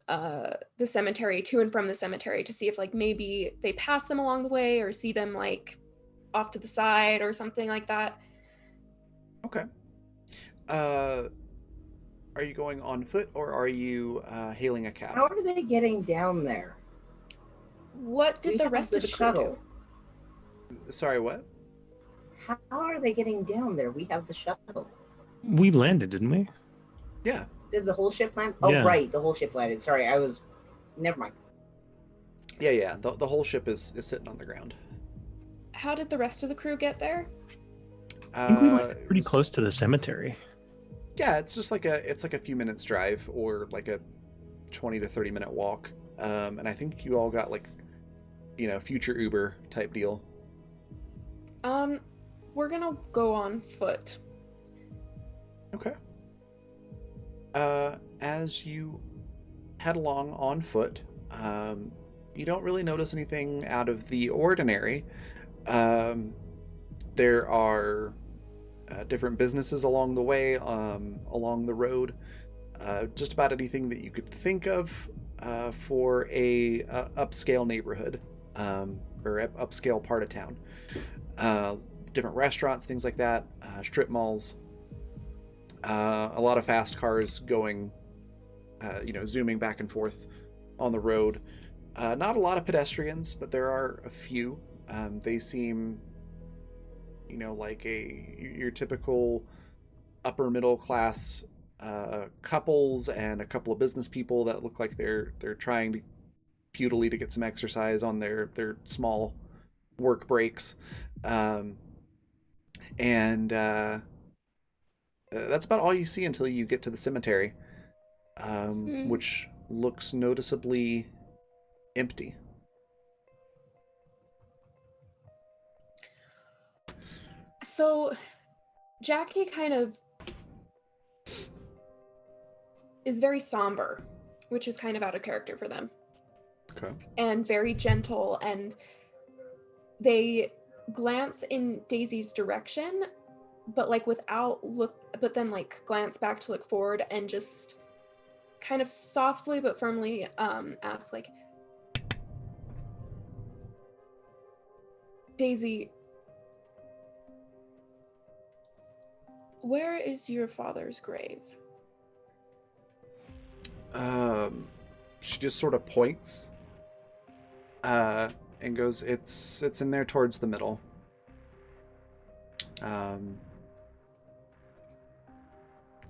the cemetery, to and from the cemetery, to see if maybe they pass them along the way or see them off to the side or something like that. Okay. Are you going on foot or are you hailing a cab? How are they getting down there? What did We the have rest the of the crew shuttle. do? Sorry, what? How are they getting down there? We have the shuttle. We landed, didn't we? Yeah. Did the whole ship land? Oh, Yeah. right, the whole ship landed. Sorry, never mind. Yeah. The whole ship is sitting on the ground. How did the rest of the crew get there? I think we it landed pretty was- close to the cemetery. Yeah, it's just like a few minutes drive or like a 20 to 30 minute walk. And I think you all got future Uber type deal. We're gonna go on foot. Okay. As you head along on foot, you don't really notice anything out of the ordinary. There are different businesses along the way, along the road. Just about anything that you could think of for a upscale neighborhood, or upscale part of town. Different restaurants, things like that, strip malls, a lot of fast cars going, zooming back and forth on the road. Not a lot of pedestrians, but there are a few. They seem, like your typical upper middle class couples and a couple of business people that look like they're trying to futilely to get some exercise on their small work breaks. And that's about all you see until you get to the cemetery, which looks noticeably empty. So Jackie kind of is very somber, which is kind of out of character for them. Okay. And very gentle, and they glance in Daisy's direction, but like without but then like glance back to look forward and just kind of softly but firmly ask, like, Daisy, where is your father's grave? She just sort of points and goes, it's in there towards the middle.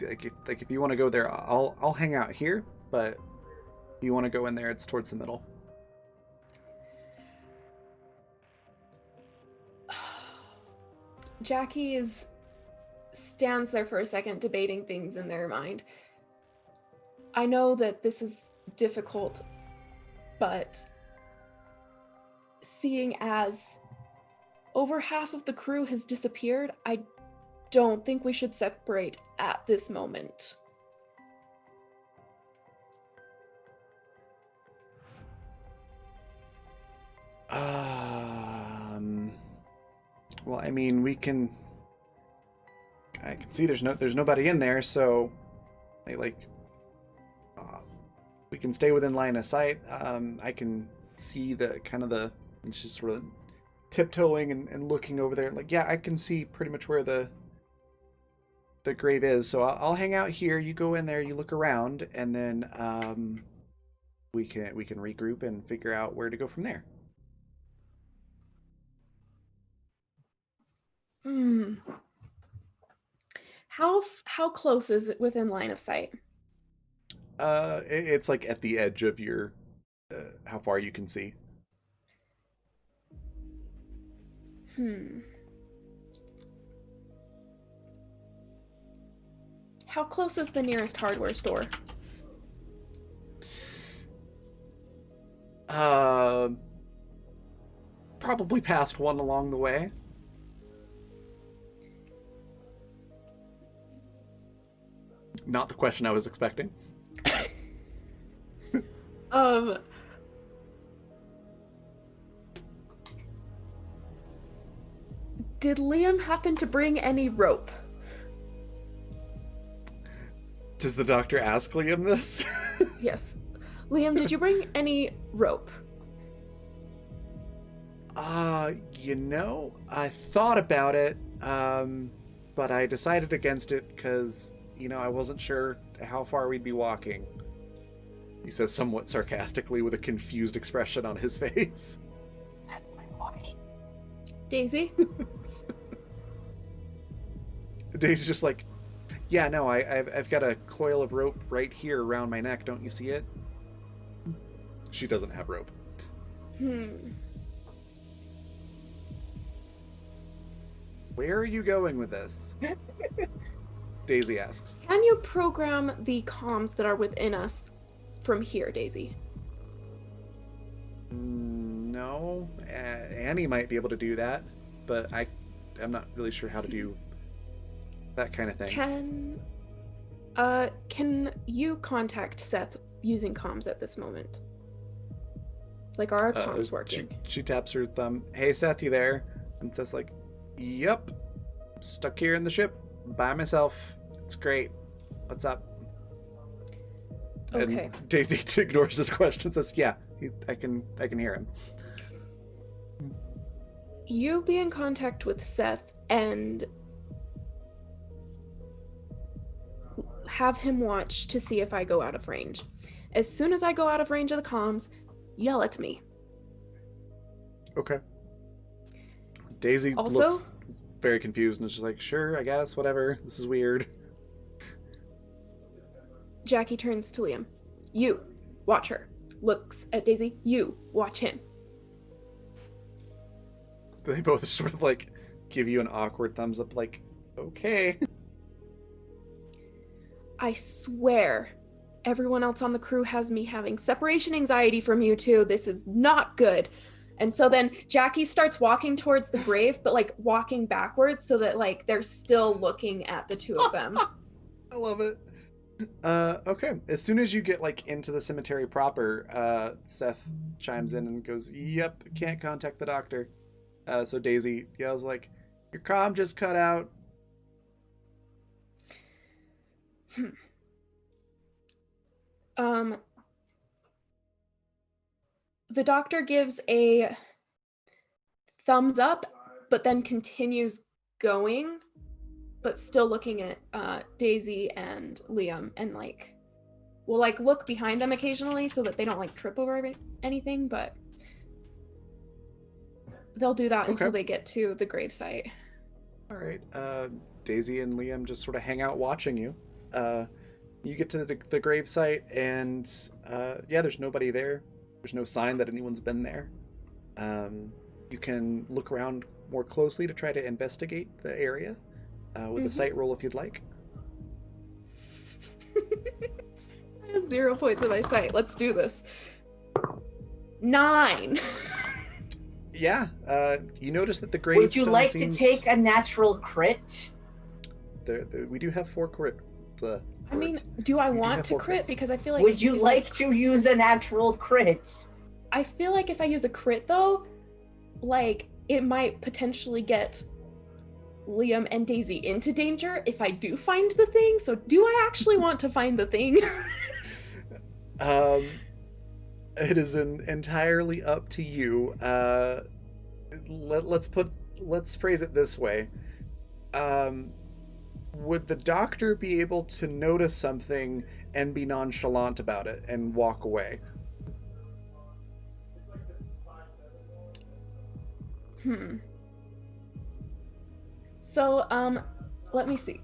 Like if you want to go there, I'll hang out here, but if you want to go in there, it's towards the middle. Jackie stands there for a second, debating things in their mind. I know that this is difficult, but seeing as over half of the crew has disappeared, I don't think we should separate at this moment. Well, I mean, I can see there's nobody in there, so we can stay within line of sight. I can see it's just sort of tiptoeing and looking over there. Like, yeah, I can see pretty much where the grave is. So I'll hang out here. You go in there, you look around, and then we can regroup and figure out where to go from there. How close is it within line of sight? It's like at the edge of your how far you can see. How close is the nearest hardware store? Probably past one along the way. Not the question I was expecting. Did Liam happen to bring any rope? Does the doctor ask Liam this? Yes. Liam, did you bring any rope? I thought about it, but I decided against it because, I wasn't sure how far we'd be walking. He says somewhat sarcastically with a confused expression on his face. That's my boy. Daisy? Daisy's just like, yeah, no, I've got a coil of rope right here around my neck. Don't you see it? She doesn't have rope. Where are you going with this? Daisy asks. Can you program the comms that are within us from here, Daisy? No. Annie might be able to do that, but I'm not really sure how to do that kind of thing. Can you contact Seth using comms at this moment? Like, are our comms working? She taps her thumb. Hey, Seth, you there? And Seth's like, yep. Stuck here in the ship by myself. It's great. What's up? Okay. And Daisy ignores his question. Says, "Yeah, I can hear him." You be in contact with Seth and have him watch to see if I go out of range. As soon as I go out of range of the comms, yell at me. Okay. Daisy Also- looks very confused and is just like, "Sure, I guess, whatever. This is weird." Jackie turns to Liam. You, watch her. Looks at Daisy. You, watch him. They both sort of like give you an awkward thumbs up, like, "Okay." I swear, everyone else on the crew has me having separation anxiety from you two. This is not good. And so then Jackie starts walking towards the grave, but like walking backwards so that like they're still looking at the two of them. I love it. Okay. As soon as you get like into the cemetery proper, Seth chimes in and goes, "Yep, can't contact the doctor." So Daisy yells like, "Your comm just cut out." The doctor gives a thumbs up, but then continues going, but still looking at Daisy and Liam, and like will like look behind them occasionally so that they don't like trip over anything, but they'll do that until they get to the gravesite. All right. Daisy and Liam just sort of hang out watching you. You get to the gravesite, and yeah, there's nobody there. There's no sign that anyone's been there. You can look around more closely to try to investigate the area with a sight roll if you'd like. I have 0 points in my sight. Let's do this. 9. Yeah. You notice that the gravestone Would you like seems... to take a natural crit? We do have 4 crit. I mean, do I want to 4 crit? crits. Because I feel like... Would you like to use a natural crit? I feel like if I use a crit, though, like, it might potentially get Liam and Daisy into danger if I do find the thing. So do I actually want to find the thing? It is entirely up to you. Let's phrase it this way. Would the doctor be able to notice something and be nonchalant about it and walk away? So, let me see.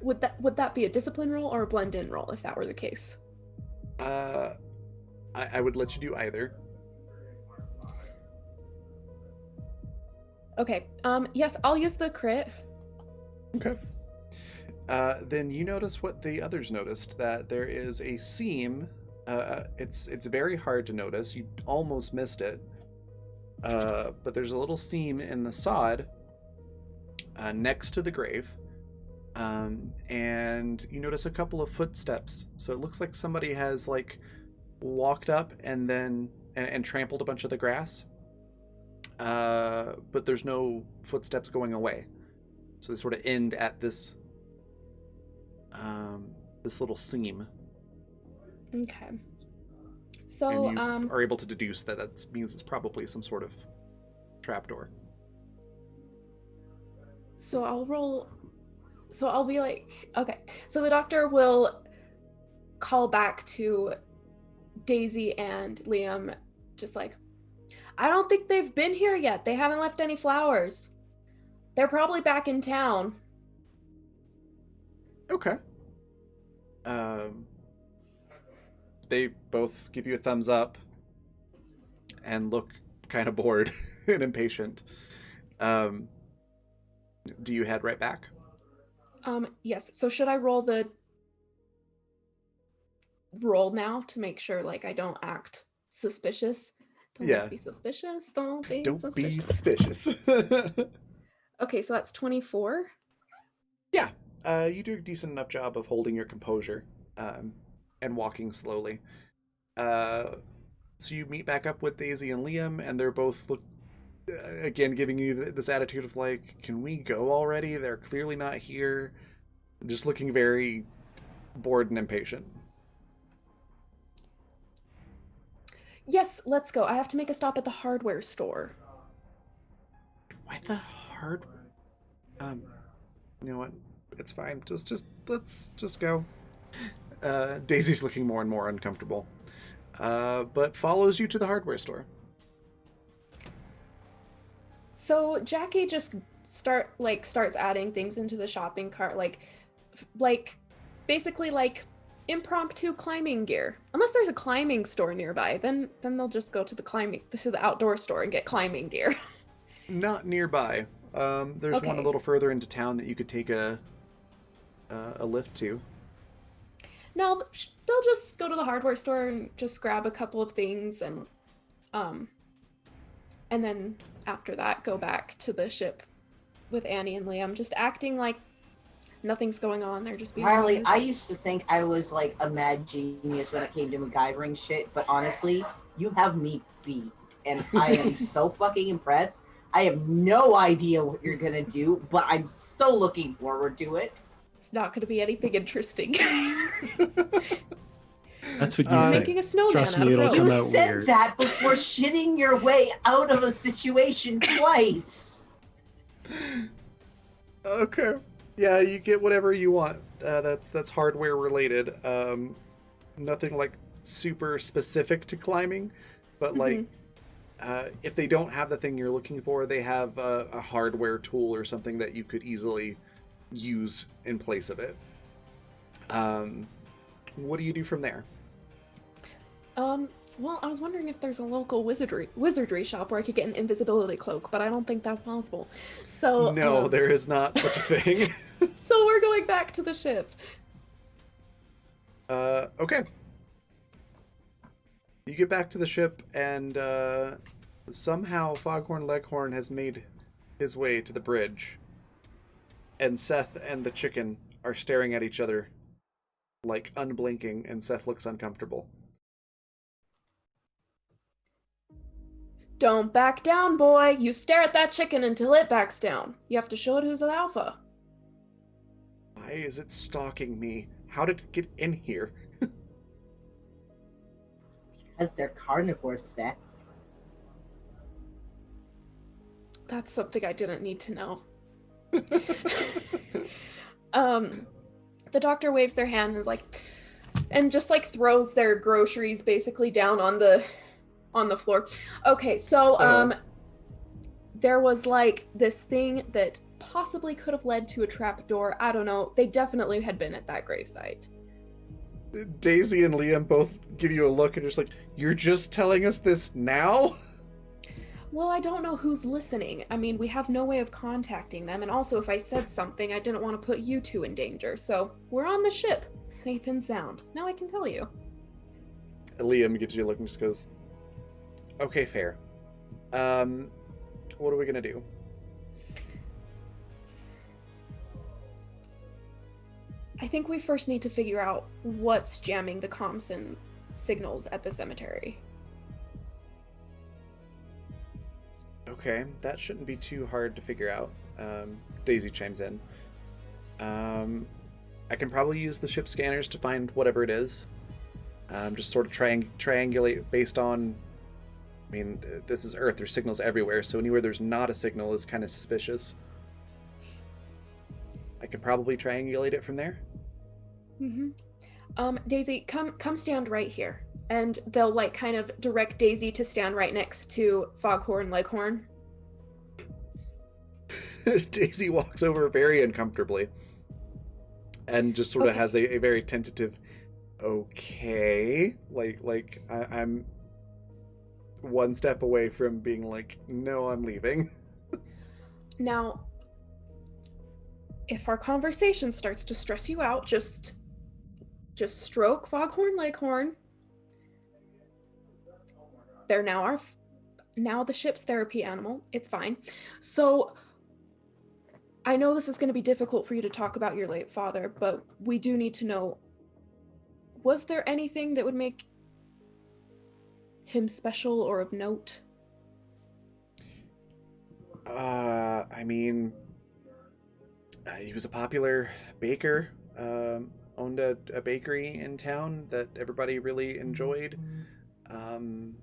Would that be a discipline roll or a blend in roll if that were the case? I would let you do either. Okay. Yes, I'll use the crit. Okay. Then you notice what the others noticed, that there is a seam. It's very hard to notice. You almost missed it. But there's a little seam in the sod next to the grave. And you notice a couple of footsteps. So it looks like somebody has like walked up and then and trampled a bunch of the grass. But there's no footsteps going away. So they sort of end at this this little seam. Okay. So, and you are able to deduce that means it's probably some sort of trapdoor. So I'll be like, okay. So the doctor will call back to Daisy and Liam, just like, I don't think they've been here yet. They haven't left any flowers. They're probably back in town. Okay. They both give you a thumbs up and look kind of bored and impatient. Do you head right back? Yes. So should I roll the roll now to make sure like I don't act suspicious? Don't be suspicious. Don't be suspicious. Okay, so that's 24. Yeah. You do a decent enough job of holding your composure and walking slowly. So you meet back up with Daisy and Liam, and they're both again, giving you this attitude of like, can we go already? They're clearly not here. Just looking very bored and impatient. Yes, let's go. I have to make a stop at the hardware store. Why the hard? You know what? It's fine. Let's just go. Daisy's looking more and more uncomfortable, but follows you to the hardware store. So Jackie just starts adding things into the shopping cart, basically like impromptu climbing gear. Unless there's a climbing store nearby, then they'll just go to the outdoor store and get climbing gear. Not nearby. There's one a Okay. little further into town that you could take a lift to. No, they'll just go to the hardware store and just grab a couple of things and then after that go back to the ship with Annie and Liam, just acting like nothing's going on. They're just being Riley, weird. I used to think I was like a mad genius when it came to MacGyvering shit, but honestly, you have me beat, and I am so fucking impressed. I have no idea what you're gonna do, but I'm so looking forward to it. It's not going to be anything interesting. That's what you Uh, say. Making a snowman Trust out me, of it'll rope. come You out said weird. that before shitting your way out of a situation twice. Okay. Yeah, you get whatever you want. That's hardware related. Nothing like super specific to climbing, but like if they don't have the thing you're looking for, they have a hardware tool or something that you could easily use in place of it. What do you do from there? Well, I was wondering if there's a local wizardry shop where I could get an invisibility cloak, but I don't think that's possible. So No, there is not such a thing. So we're going back to the ship. Okay. You get back to the ship, and somehow Foghorn Leghorn has made his way to the bridge. And Seth and the chicken are staring at each other, like unblinking, and Seth looks uncomfortable. Don't back down, boy. You stare at that chicken until it backs down. You have to show it who's the alpha. Why is it stalking me? How did it get in here? Because they're carnivores, Seth. That's something I didn't need to know. The doctor waves their hand and is like, and just like throws their groceries basically down on the floor. Okay, so there was like this thing that possibly could have led to a trapdoor. I don't know. They definitely had been at that gravesite. Daisy and Liam both give you a look and just like, you're just telling us this now? Well, I don't know who's listening. I mean, we have no way of contacting them, and also if I said something, I didn't want to put you two in danger. So we're on the ship, safe and sound. Now I can tell you. Liam gives you a look and just goes, okay, fair. What are we gonna do? I think we first need to figure out what's jamming the comms and signals at the cemetery. Okay, that shouldn't be too hard to figure out. Daisy chimes in. I can probably use the ship scanners to find whatever it is. Just sort of triangulate based on... I mean, this is Earth, there's signals everywhere, so anywhere there's not a signal is kind of suspicious. I could probably triangulate it from there. Daisy, come stand right here. And they'll like kind of direct Daisy to stand right next to Foghorn Leghorn. Daisy walks over very uncomfortably and just sort of Okay. has a very tentative okay, I'm one step away from being like, no, I'm leaving. Now, if our conversation starts to stress you out, just stroke Foghorn Leghorn. They're now the ship's therapy animal. It's fine. So I know this is going to be difficult for you to talk about your late father, but we do need to know, was there anything that would make him special or of note? I mean, he was a popular baker. Owned a bakery in town that everybody really enjoyed. Um,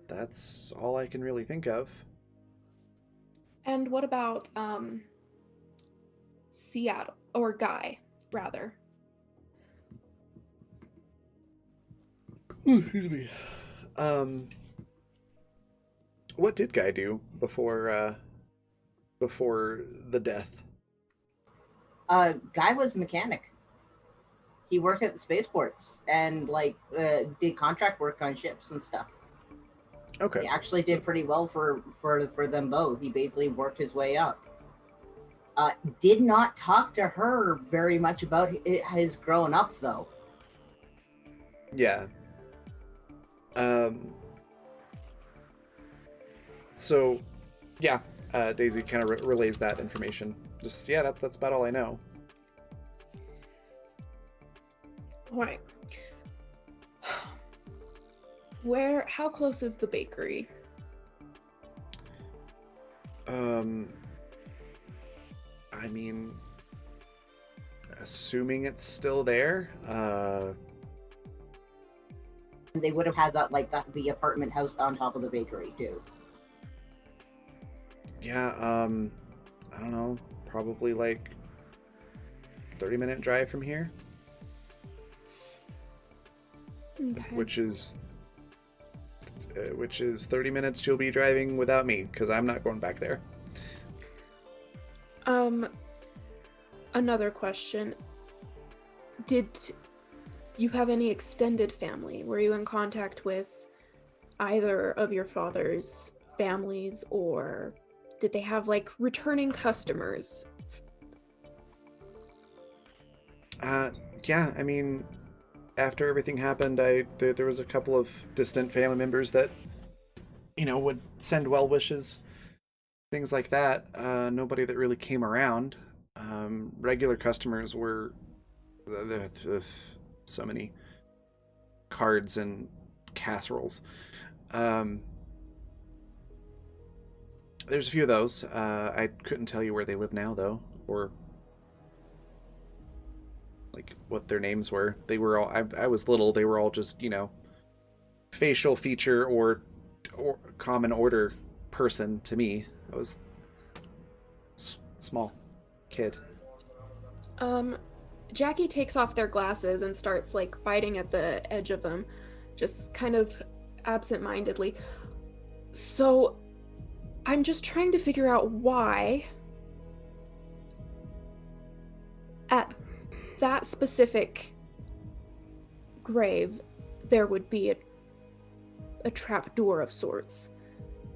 that's all I can really think of. And what about Seattle, or Guy, rather? Excuse me. Um, what did Guy do before the death? Guy was a mechanic. He worked at the spaceports and did contract work on ships and stuff. Okay. He actually did pretty well for them both. He basically worked his way up. Did not talk to her very much about his growing up, though. Yeah. So, yeah, Daisy kind of relays that information. Just, yeah, that's about all I know. All right. How close is the bakery? I mean, assuming it's still there, They would have had the apartment house on top of the bakery too. yeah, I don't know, probably like 30-minute drive from here, Okay. which is 30 minutes you'll be driving without me, because I'm not going back there. Another question. Did you have any extended family? Were you in contact with either of your father's families, or did they have returning customers? Yeah, I mean, after everything happened, there was a couple of distant family members that, would send well wishes, things like that. Nobody that really came around. Regular customers were so many cards and casseroles. There's a few of those. I couldn't tell you where they live now, though, or what their names were. They were all, I was little, they were all just, facial feature or common order person to me. I was small kid. Jackie takes off their glasses and starts biting at the edge of them, just kind of absent-mindedly. So I'm just trying to figure out why at that specific grave there would be a trap door of sorts.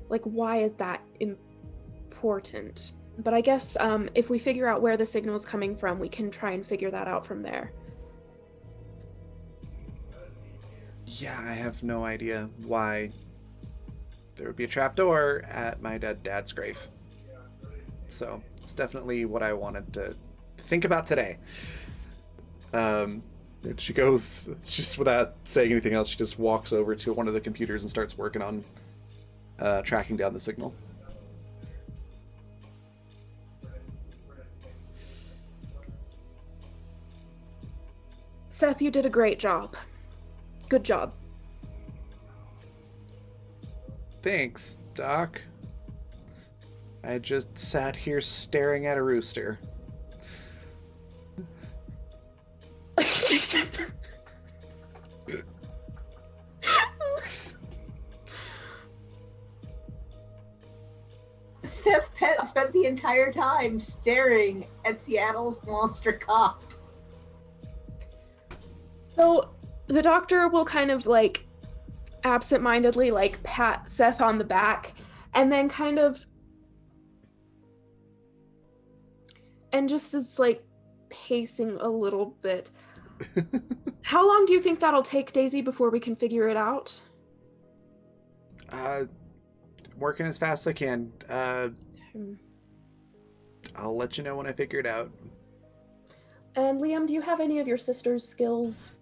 Why is that important? But I guess if we figure out where the signal is coming from, we can try and figure that out from there. Yeah, I have no idea why there would be a trapdoor at my dad's grave. So it's definitely what I wanted to think about today. And she goes, just without saying anything else, she just walks over to one of the computers and starts working on tracking down the signal. Seth, you did a great job. Good job. Thanks, Doc. I just sat here staring at a rooster. Seth Pett spent the entire time staring at Seattle's monster cop. So the doctor will kind of absent-mindedly pat Seth on the back, and then kind of, and just is pacing a little bit. How long do you think that'll take, Daisy, before we can figure it out? Working as fast as I can. I'll let you know when I figure it out. And Liam, do you have any of your sister's skills?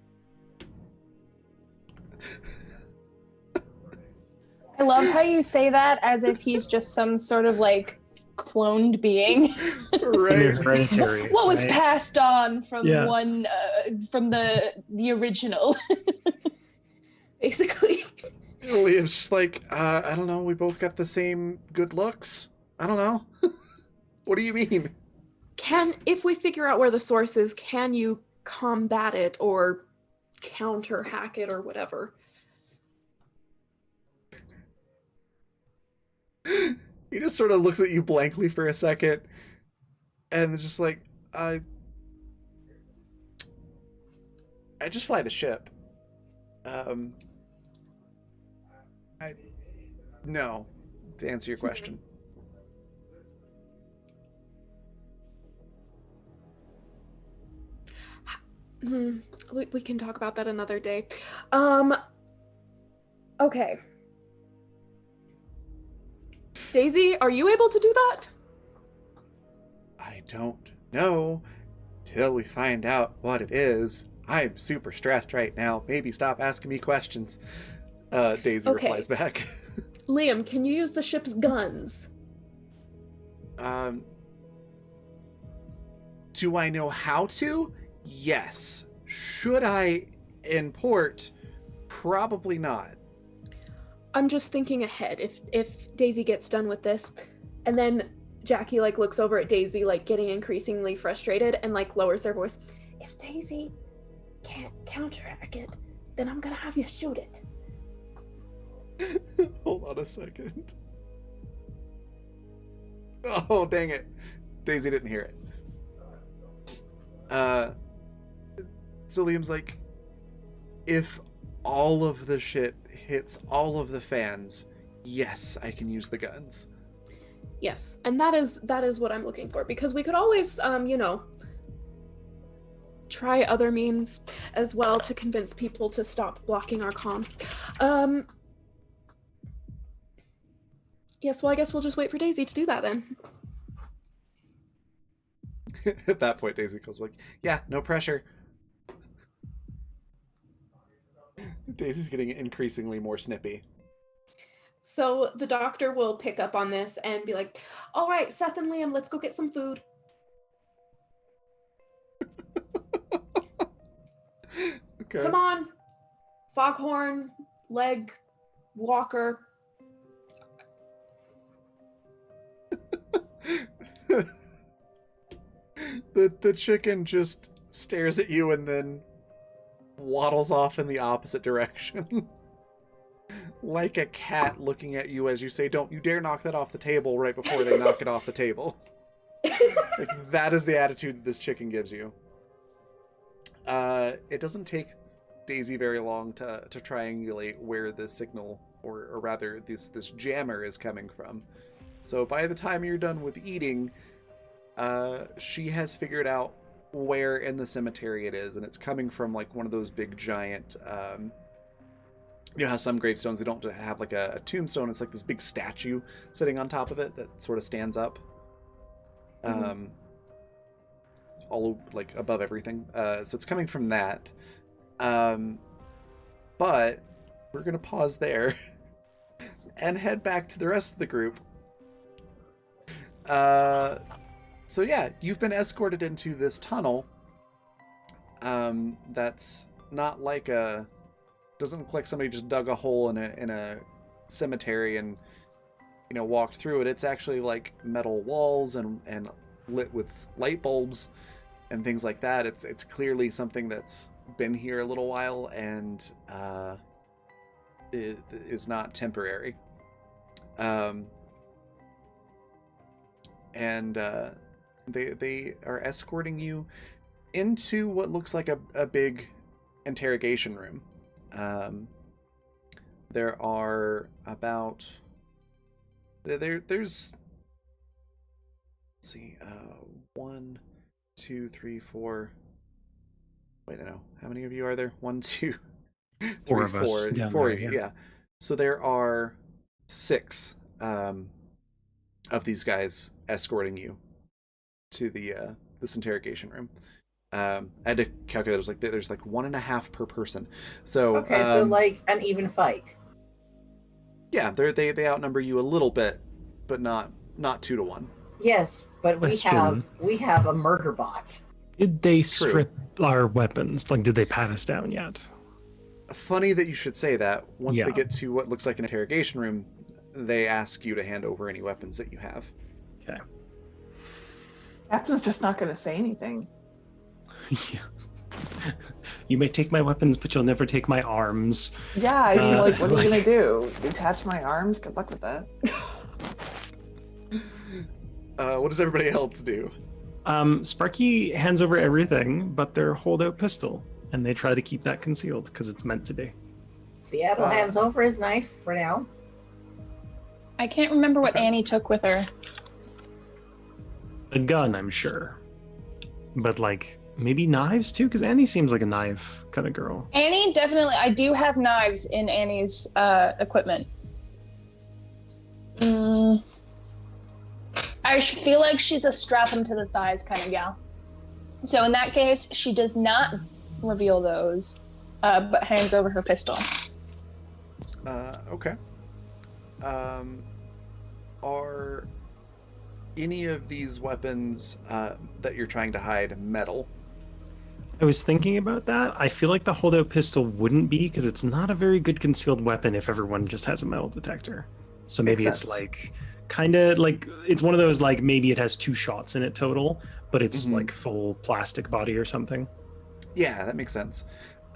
I love how you say that as if he's just some sort of like cloned being. Right. Hereditary. What was right? passed on from Yeah. from the original. Basically. Liam's just like, I don't know, we both got the same good looks. I don't know. What do you mean? If we figure out where the source is, can you combat it or counter hack it or whatever? He just sort of looks at you blankly for a second, and is just like, I just fly the ship. No, to answer your question. We can talk about that another day. Okay. Daisy, are you able to do that? I don't know till we find out what it is. I'm super stressed right now. Maybe stop asking me questions. Daisy Okay. replies back. Liam, can you use the ship's guns? Do I know how to? Yes. Should I in port? Probably not. I'm just thinking ahead. If Daisy gets done with this, and then Jackie like looks over at Daisy, like getting increasingly frustrated, and like lowers their voice. If Daisy can't counteract it, then I'm gonna have you shoot it. Hold on a second. Oh, dang it. Daisy didn't hear it. So Liam's like, if all of the shit hits all of the fans, yes, I can use the guns. Yes, and that is what I'm looking for, because we could always try other means as well to convince people to stop blocking our comms. Yes, well, I guess we'll just wait for Daisy to do that then. At that point, Daisy goes like, yeah, no pressure. Daisy's getting increasingly more snippy. So the doctor will pick up on this and be like, all right, Seth and Liam, let's go get some food. Okay. Come on. Foghorn, leg, walker. The chicken just stares at you and then waddles off in the opposite direction. Like a cat looking at you as you say, don't you dare knock that off the table, right before they knock it off the table. Like, that is the attitude this chicken gives you. It doesn't take Daisy very long to triangulate where the signal, or rather this jammer is coming from. So by the time you're done with eating, she has figured out where in the cemetery it is, and it's coming from like one of those big giant, you know how some gravestones, they don't have like a tombstone, it's like this big statue sitting on top of it that sort of stands up, all like above everything. So it's coming from that. But we're gonna pause there and head back to the rest of the group. So yeah, you've been escorted into this tunnel. That's not like doesn't look like somebody just dug a hole in a cemetery and, you know, walked through it. It's actually like metal walls and lit with light bulbs and things like that. It's clearly something that's been here a little while and it is not temporary. They are escorting you into what looks like a big interrogation room. There are about there's let's see, 1, 2, 3, 4. Wait, no, how many of you are there? 1, 2, 3, 4 of us four. down Four there, of you, yeah. yeah. So there are 6 of these guys escorting you to the this interrogation room. I had to calculate. It was like there's like 1.5 per person. So Okay, so like an even fight. Yeah, they outnumber you a little bit, but not 2-1. Yes, but Question. we have a murder bot. Did they True. strip our weapons? Like, did they pat us down yet? Funny that you should say that. Once they Yeah. get to what looks like an interrogation room, they ask you to hand over any weapons that you have. Okay. Captain's just not going to say anything. Yeah. You may take my weapons, but you'll never take my arms. Yeah, I mean, like, what are you like- going to do? Detach my arms? Good luck with that. What does everybody else do? Sparky hands over everything but their holdout pistol, and they try to keep that concealed because it's meant to be. Seattle hands over his knife for now. I can't remember what Okay. Annie took with her. A gun, I'm sure. But, like, maybe knives too? Because Annie seems like a knife kind of girl. Annie, definitely. I do have knives in Annie's equipment. I feel like she's a strap 'em to the thighs kind of gal. So in that case, she does not reveal those, but hands over her pistol. Okay. Are any of these weapons that you're trying to hide metal? I was thinking about that. I feel like the holdout pistol wouldn't be because it's not a very good concealed weapon if everyone just has a metal detector. So maybe Makes it's sense. like kind of like it's one of those like maybe it has 2 shots in it total, but it's Mhm. like full plastic body or something. Yeah, that makes sense.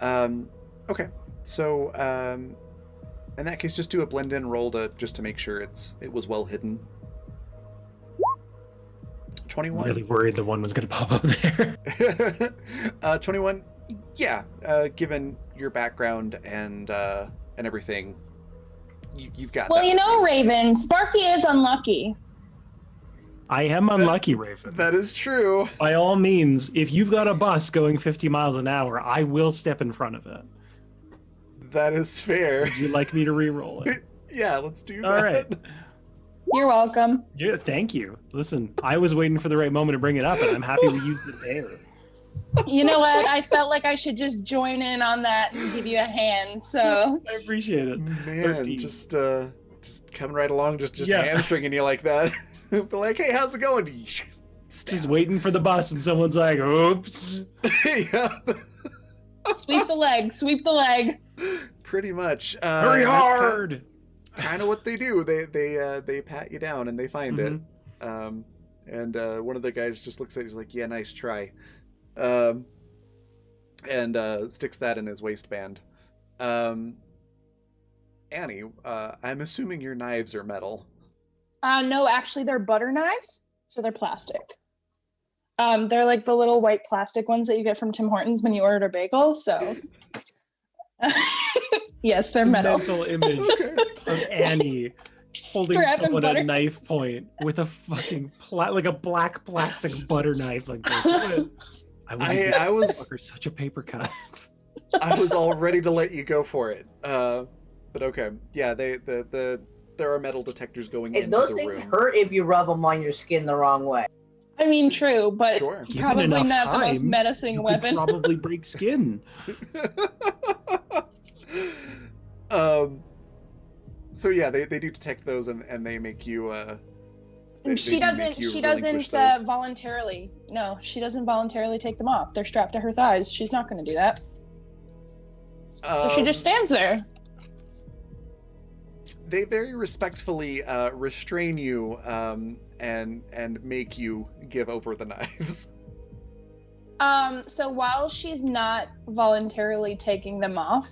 Okay, so in that case, just do a blend-in roll just to make sure it was well hidden. 21. Really worried the one was going to pop up there. 21. Yeah, given your background and everything, you've got. Well, that. you know, Raven, Sparky is unlucky. I am unlucky, Raven. That is true. By all means, if you've got a bus going 50 miles an hour, I will step in front of it. That is fair. Would you like me to re-roll it? Yeah, let's do that. All right. You're welcome. Yeah, thank you. Listen, I was waiting for the right moment to bring it up, and I'm happy we used it there. You know what? I felt like I should just join in on that and give you a hand. So I appreciate it. Man, 13. just coming right along, just Yeah. hamstringing you like that. But like, hey, how's it going? Just waiting for the bus, and someone's like, "Oops." Yeah, sweep the leg, sweep the leg. pretty much. Very hard. Kind of what they do. They pat you down and they find it. Mhm. And one of the guys just looks at you, he's like, "Yeah, nice try," and sticks that in his waistband. Annie, I'm assuming your knives are metal. No, actually, they're butter knives, so they're plastic. They're like the little white plastic ones that you get from Tim Hortons when you order a bagel. So, yes, they're metal. Mental image Okay. of Annie holding Strapping someone butter. at knife point with a fucking like a black plastic butter knife. Like this. I would give I this was fucker such a paper cut. I was all ready to let you go for it. But okay, yeah, there are metal detectors going And into those the things room. hurt if you rub them on your skin the wrong way. I mean, true, but Sure. Given probably enough not the most time, menacing You weapon. could probably break skin. So yeah, they do detect those and they make you. They she do doesn't. make you She relinquish doesn't those. voluntarily. No, she doesn't voluntarily take them off. They're strapped to her thighs. She's not going to do that. So she just stands there. They very respectfully restrain you and make you give over the knives. So while she's not voluntarily taking them off,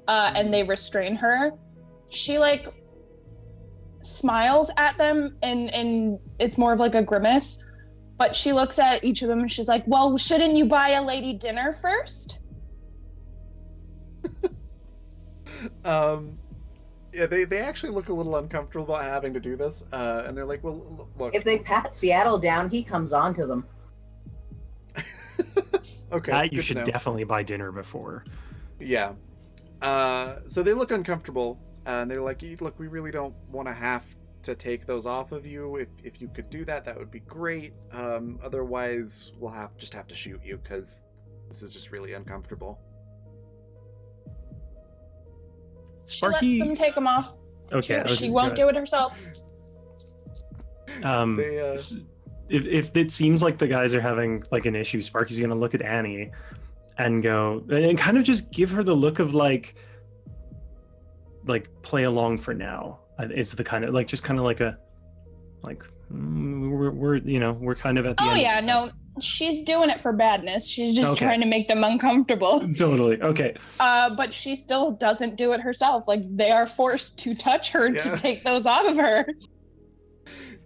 and they restrain her, she like smiles at them and it's more of like a grimace, but she looks at each of them and she's like, well, shouldn't you buy a lady dinner first? Yeah, they actually look a little uncomfortable about having to do this, and they're like, well, look. If they pat Seattle down, he comes on to them. Okay, That you good to should know. definitely buy dinner before. Yeah. So they look uncomfortable, and they're like, look, we really don't want to have to take those off of you. If you could do that, that would be great. Otherwise, we'll just have to shoot you, because this is just really uncomfortable. She lets Sparky, them take them off. Okay, I was She just won't gonna- do it herself. They, if it seems like the guys are having like an issue, Sparky's gonna look at Annie and go and kind of just give her the look of like play along for now. It's the kind of like just kind of like a like we're we're kind of at the Oh end. yeah, no, she's doing it for badness. She's just Okay. trying to make them uncomfortable. Totally. Okay. But she still doesn't do it herself. Like they are forced to touch her Yeah. to take those off of her.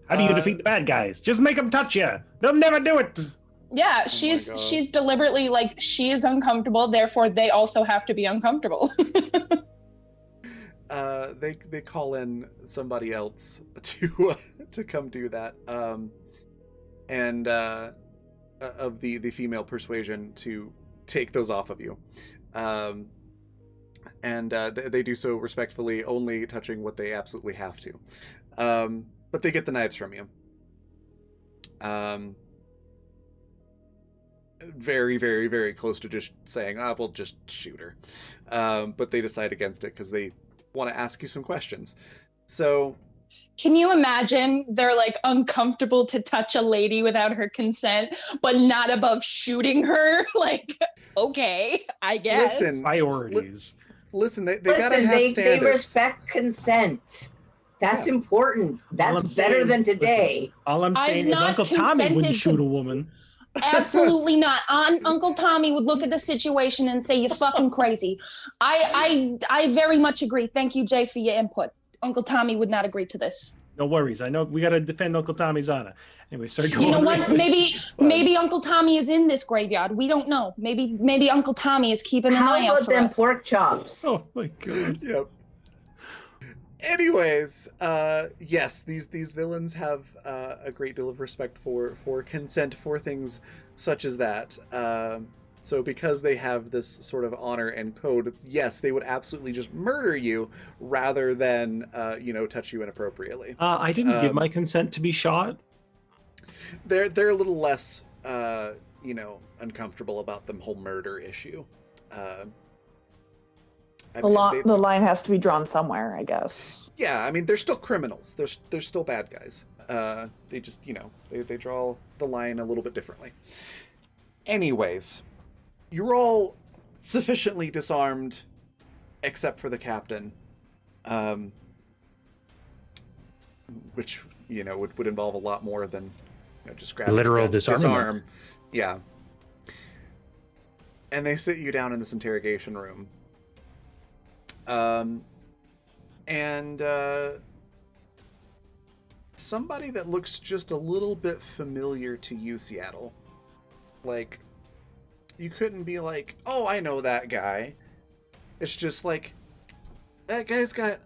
How do you defeat the bad guys? Just make them touch you. They'll never do it. Yeah, God. she's deliberately like she is uncomfortable, therefore they also have to be uncomfortable. They call in somebody else to come do that, and of the female persuasion to take those off of you, and they do so respectfully, only touching what they absolutely have to, but they get the knives from you. Very, very, very close to just saying, we'll just shoot her. But they decide against it because they want to ask you some questions. So Can you imagine they're like uncomfortable to touch a lady without her consent, but not above shooting her? Like, okay, I guess. Listen, Priorities. listen, they gotta have they standards. respect consent. That's important. I'm That's better saying- than today. All I'm I've saying is not Uncle Tommy wouldn't consented shoot to- a woman. Absolutely not. Uncle Tommy would look at the situation and say, "You're fucking crazy." I very much agree. Thank you, Jay, for your input. Uncle Tommy would not agree to this. No worries. I know we got to defend Uncle Tommy's honor. Anyway, start going. You know what? Maybe fine. maybe Uncle Tommy is in this graveyard. We don't know. Maybe Uncle Tommy is keeping an How eye out about for them us. pork chops? Oh my god. Yep. Anyways, yes, these villains have a great deal of respect for consent for things such as that. So because they have this sort of honor and code, yes, they would absolutely just murder you rather than touch you inappropriately. I didn't give my consent to be shot. They're a little less uncomfortable about the whole murder issue. The line has to be drawn somewhere, I guess. Yeah, I mean, they're still criminals. They're still bad guys. They just, they draw the line a little bit differently. Anyways, you're all sufficiently disarmed, except for the captain, which, would involve a lot more than just grab Literal disarm. disarmament. Yeah. And they sit you down in this interrogation room. And somebody that looks just a little bit familiar to you, Seattle. Like, you couldn't be like, oh, I know that guy. It's just like, that guy's got...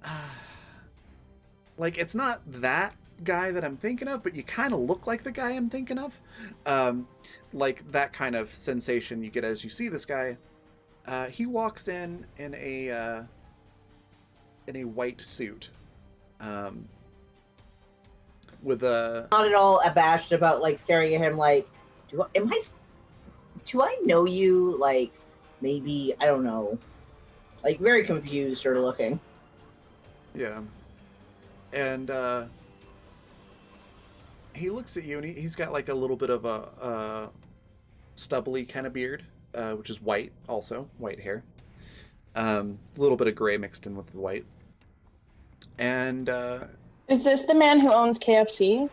like, it's not that guy that I'm thinking of, but you kind of look like the guy I'm thinking of. Like, that kind of sensation you get as you see this guy. He walks in a white suit, with a... Not at all abashed about like staring at him like, do I know you? Like, maybe, I don't know. Like, very confused sort of looking. Yeah. And he looks at you, and he's got like a little bit of a stubbly kind of beard, which is white also, white hair. A little bit of gray mixed in with the white. And Is this the man who owns KFC?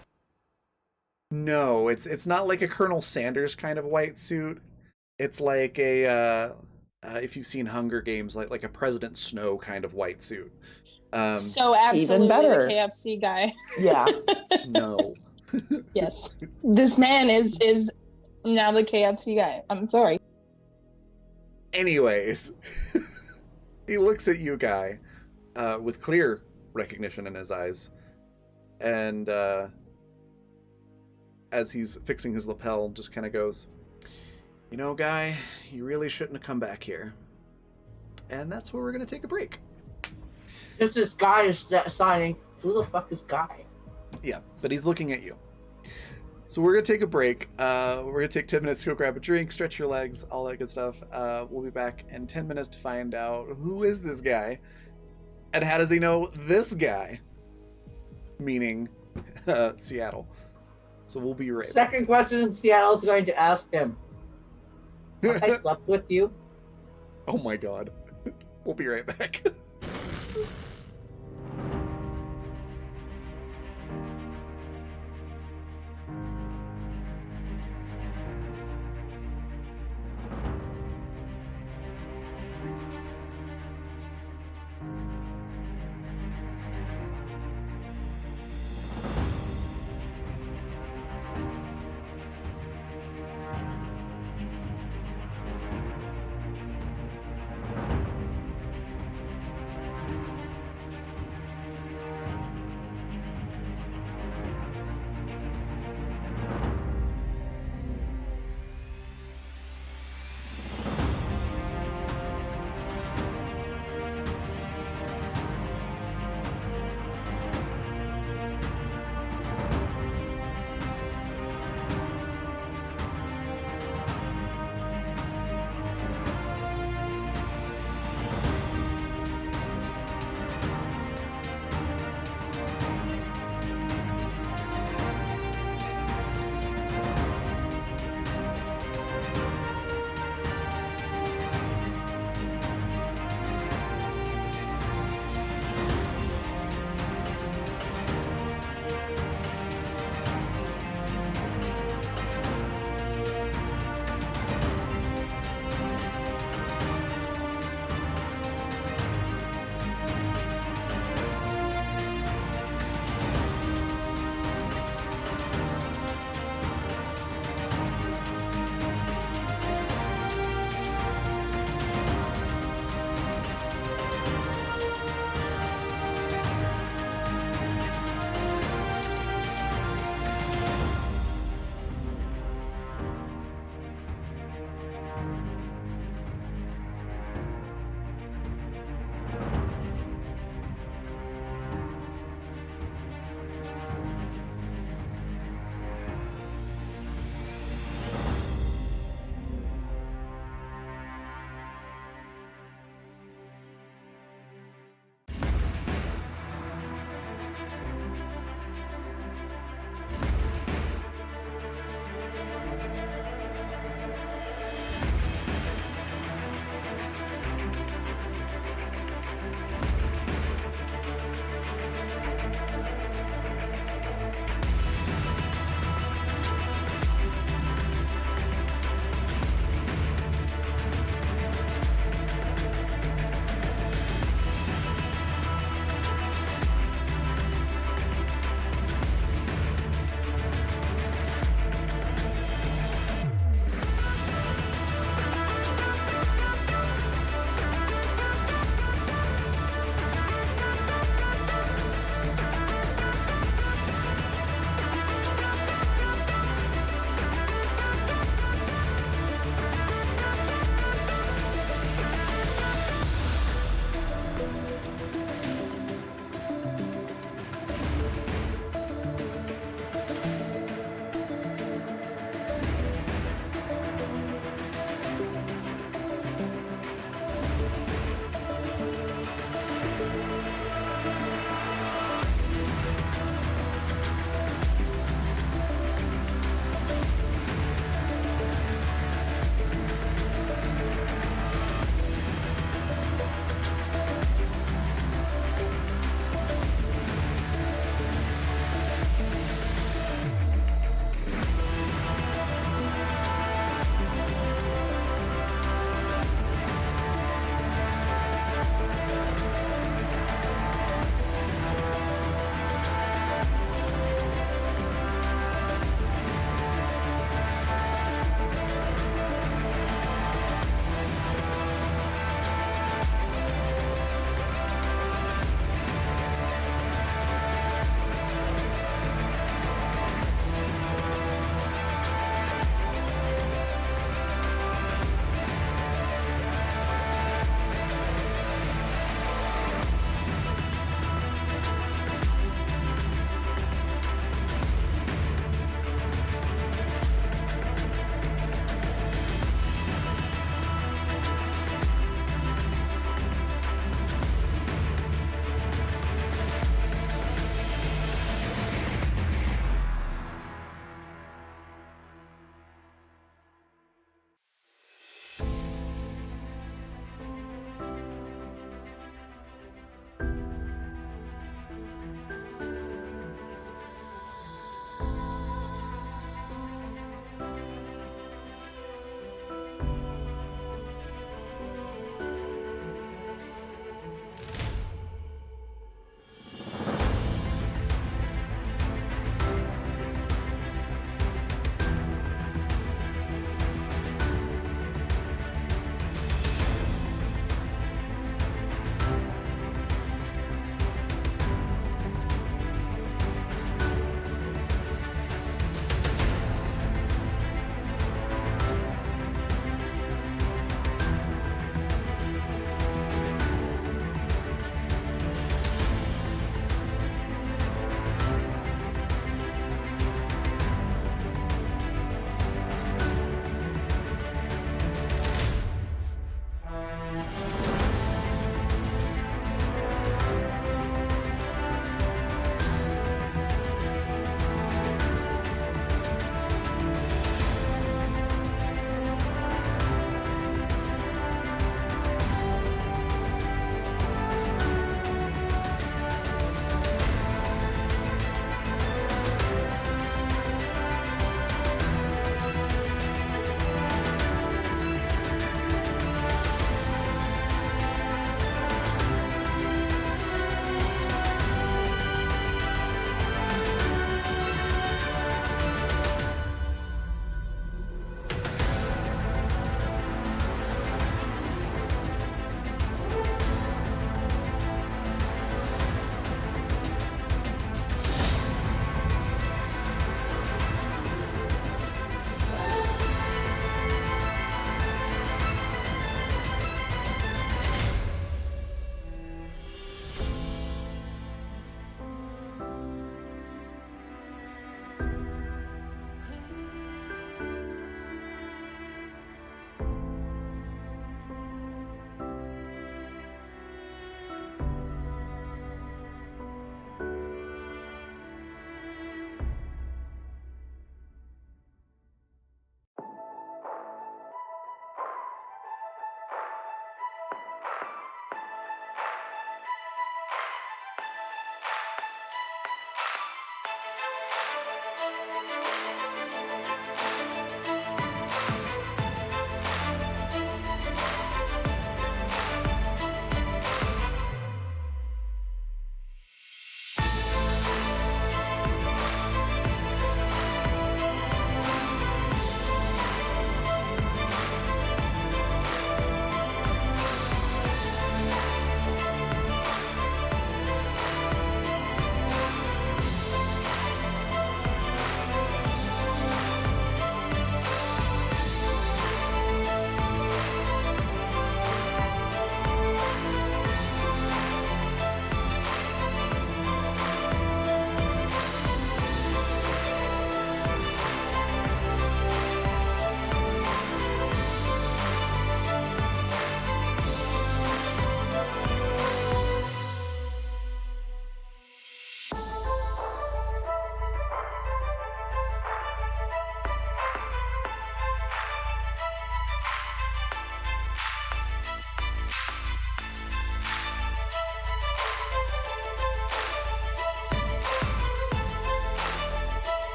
no, it's not like a Colonel Sanders kind of white suit. It's like a if you've seen Hunger Games, like a President Snow kind of white suit. So absolutely better. the KFC guy. Yeah. No. Yes. This man is now the KFC guy. I'm sorry. Anyways, he looks at you, guy, with clear recognition in his eyes, and as he's fixing his lapel, just kind of goes, guy, you really shouldn't have come back here. And that's where we're going to take a break. Just this guy is signing. Who the fuck is guy? Yeah, but he's looking at you. So we're going to take a break. We're going to take 10 minutes to go grab a drink, stretch your legs, all that good stuff. We'll be back in 10 minutes to find out who is this guy. And how does he know this guy? Meaning Seattle. So we'll be right back. Second question Seattle's going to ask him. Have I slept with you? Oh my god. We'll be right back.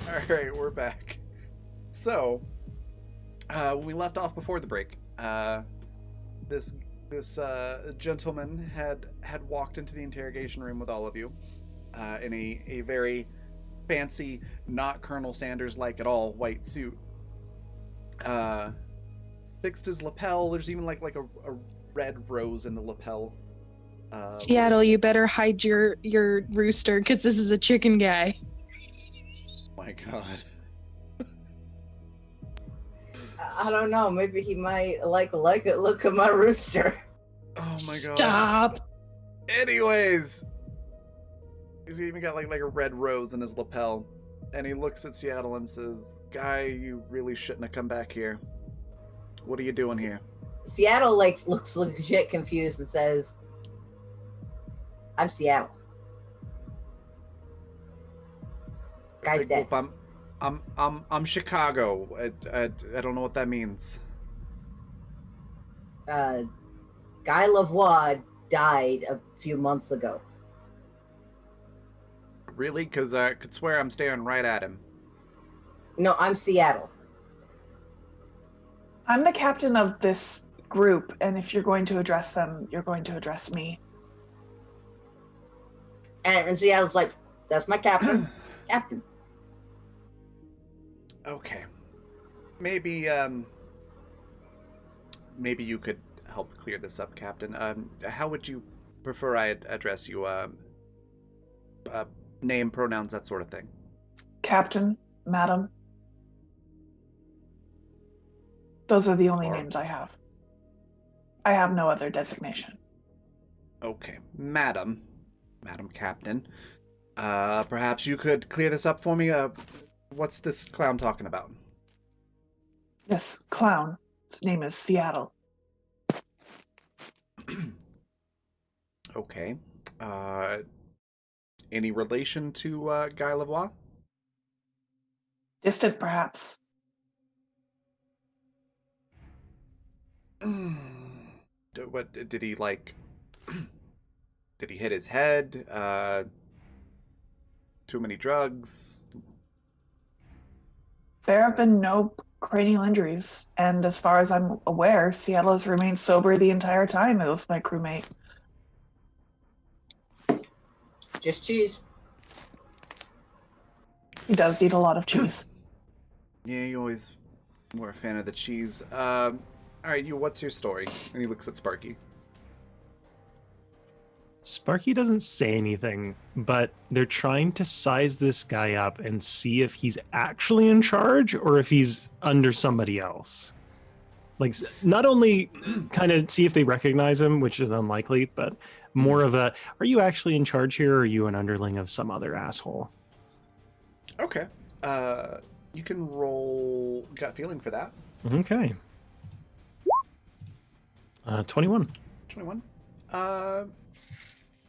All right, we're back. So, when we left off before the break, this gentleman had walked into the interrogation room with all of you in a very fancy, not Colonel Sanders like at all, white suit. Fixed his lapel. There's even like a red rose in the lapel. Seattle, you better hide your rooster because this is a chicken guy. My God. I don't know. Maybe he might like it. Look at my rooster. Oh my God. Stop. Anyways, he's even got like a red rose in his lapel, and he looks at Seattle and says, "Guy, you really shouldn't have come back here. What are you doing here?" Seattle looks legit confused and says, "I'm Seattle." Guy's Big dead. Wolf, I'm Chicago. I don't know what that means. Guy Lavoie died a few months ago. Really? Because I could swear I'm staring right at him. No, I'm Seattle. I'm the captain of this group, and if you're going to address them, you're going to address me. And Seattle's like, "That's my captain." Captain. Okay. Maybe you could help clear this up, Captain. How would you prefer I address you? Name, pronouns, that sort of thing. Captain, madam. Those are the only Or- names I have. I have no other designation. Okay, Madam Captain. Perhaps you could clear this up for me. What's this clown talking about? This clown, his name is Seattle. Okay. Any relation to Guy Lavoie? Distant, perhaps. What did he like? Did he hit his head? Too many drugs? There have been no cranial injuries, and as far as I'm aware, Seattle has remained sober the entire time. It was my crewmate. Just cheese. He does eat a lot of cheese. Yeah, you always were a fan of the cheese. All right, what's your story? And he looks at Sparky. Sparky doesn't say anything, but they're trying to size this guy up and see if he's actually in charge or if he's under somebody else. Like, not only kind of see if they recognize him, which is unlikely, but more of a, are you actually in charge here, or are you an underling of some other asshole? Okay. You can roll gut feeling for that. Okay. 21. 21.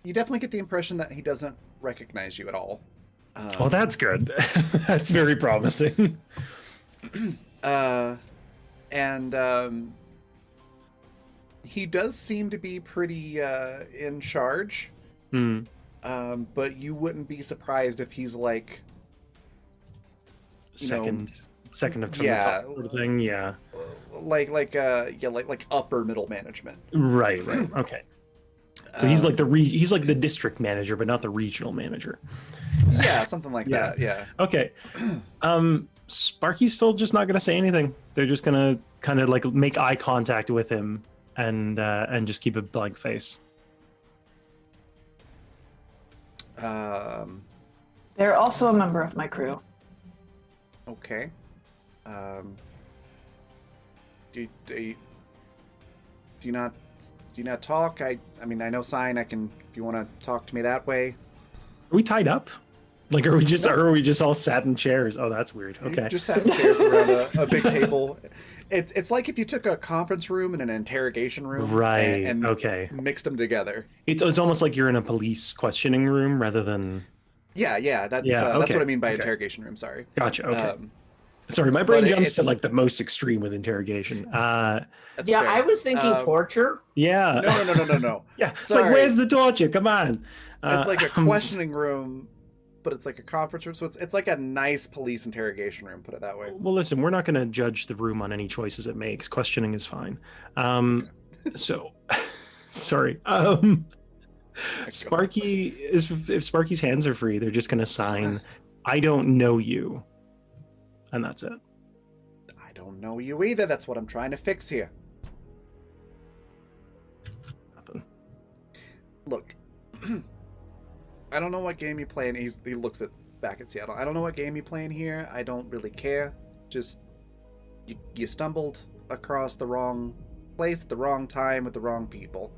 You definitely get the impression that he doesn't recognize you at all. Well, that's good. That's very promising. And he does seem to be pretty in charge. Hmm. But you wouldn't be surprised if he's like Second of from yeah. the top sort of thing. Yeah. like upper middle management. Right. Okay. So he's like he's like the district manager, but not the regional manager. Yeah, something like Yeah. that. Yeah. Okay. Sparky's still just not gonna say anything. They're just gonna kind of like make eye contact with him and just keep a blank face. They're also a member of my crew. Okay. Do you not talk? I mean, I know sign. I can, if you want to talk to me that way. Are we tied up? Like, are we just all sat in chairs? Oh, that's weird. Okay. You just sat in chairs around a big table. It's like if you took a conference room and an interrogation room, Right. and Okay. mixed them together. It's almost like you're in a police questioning room rather than. Yeah. That's okay, what I mean by okay. interrogation room. Sorry. Gotcha. Okay. Sorry, my brain but jumps it's- to like the most extreme with interrogation. That's Yeah, fair. I was thinking torture. Yeah. No. Yeah. Sorry. Like, where's the torture? Come on. It's like a questioning room, but it's like a conference room, so it's like a nice police interrogation room. Put it that way. Well, listen, we're not going to judge the room on any choices it makes. Questioning is fine. So, sorry. Sparky is if Sparky's hands are free, they're just going to sign, "I don't know you," and that's it. I don't know you either. That's what I'm trying to fix here. Nothing. Look, I don't know what game you play, and he looks back at Seattle. I don't know what game you playing here. I don't really care. Just you stumbled across the wrong place at the wrong time with the wrong people.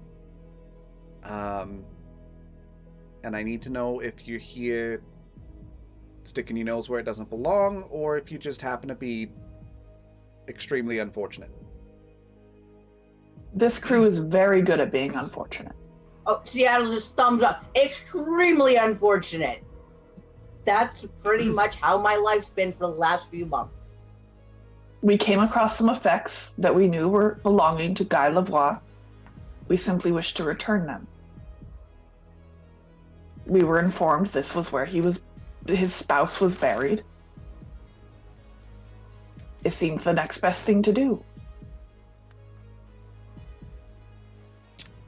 And I need to know if you're here sticking your nose where it doesn't belong, or if you just happen to be extremely unfortunate. This crew is very good at being unfortunate. Oh, Seattle just thumbs up. Extremely unfortunate. That's pretty much how my life's been for the last few months. We came across some effects that we knew were belonging to Guy Lavoie. We simply wished to return them. We were informed this was where his spouse was buried. It seemed the next best thing to do.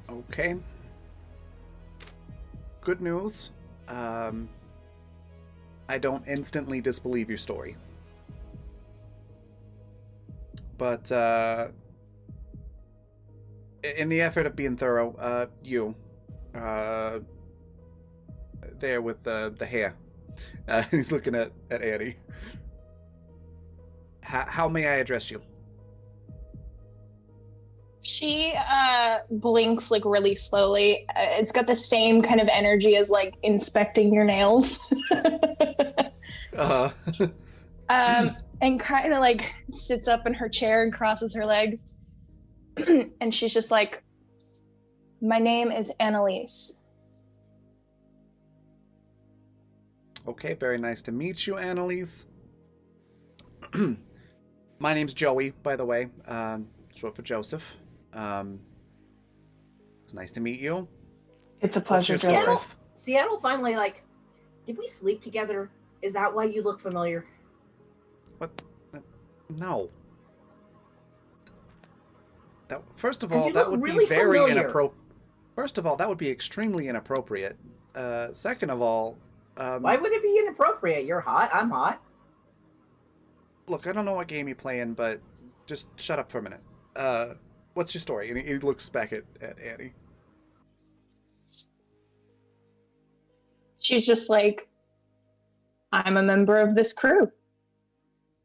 Okay. Good news. I don't instantly disbelieve your story. But, in the effort of being thorough, there with the hair. He's looking at Annie. How may I address you? She blinks like really slowly. It's got the same kind of energy as like inspecting your nails. And kind of like sits up in her chair and crosses her legs. And she's just like, "My name is Annalise." Okay, very nice to meet you, Annalise. My name's Joey, by the way. Short for Joseph. It's nice to meet you. It's a pleasure, What's your story? Joseph. Seattle finally did we sleep together? Is that why you look familiar? What? No. First of 'Cause all, you that look would really be very familiar. inappropriate. First of all, that would be extremely inappropriate. Second of all, Why would it be inappropriate? You're hot. I'm hot. look, I don't know what game you're playing, but just shut up for a minute. What's your story? And he looks back at Annie. She's just like, "I'm a member of this crew.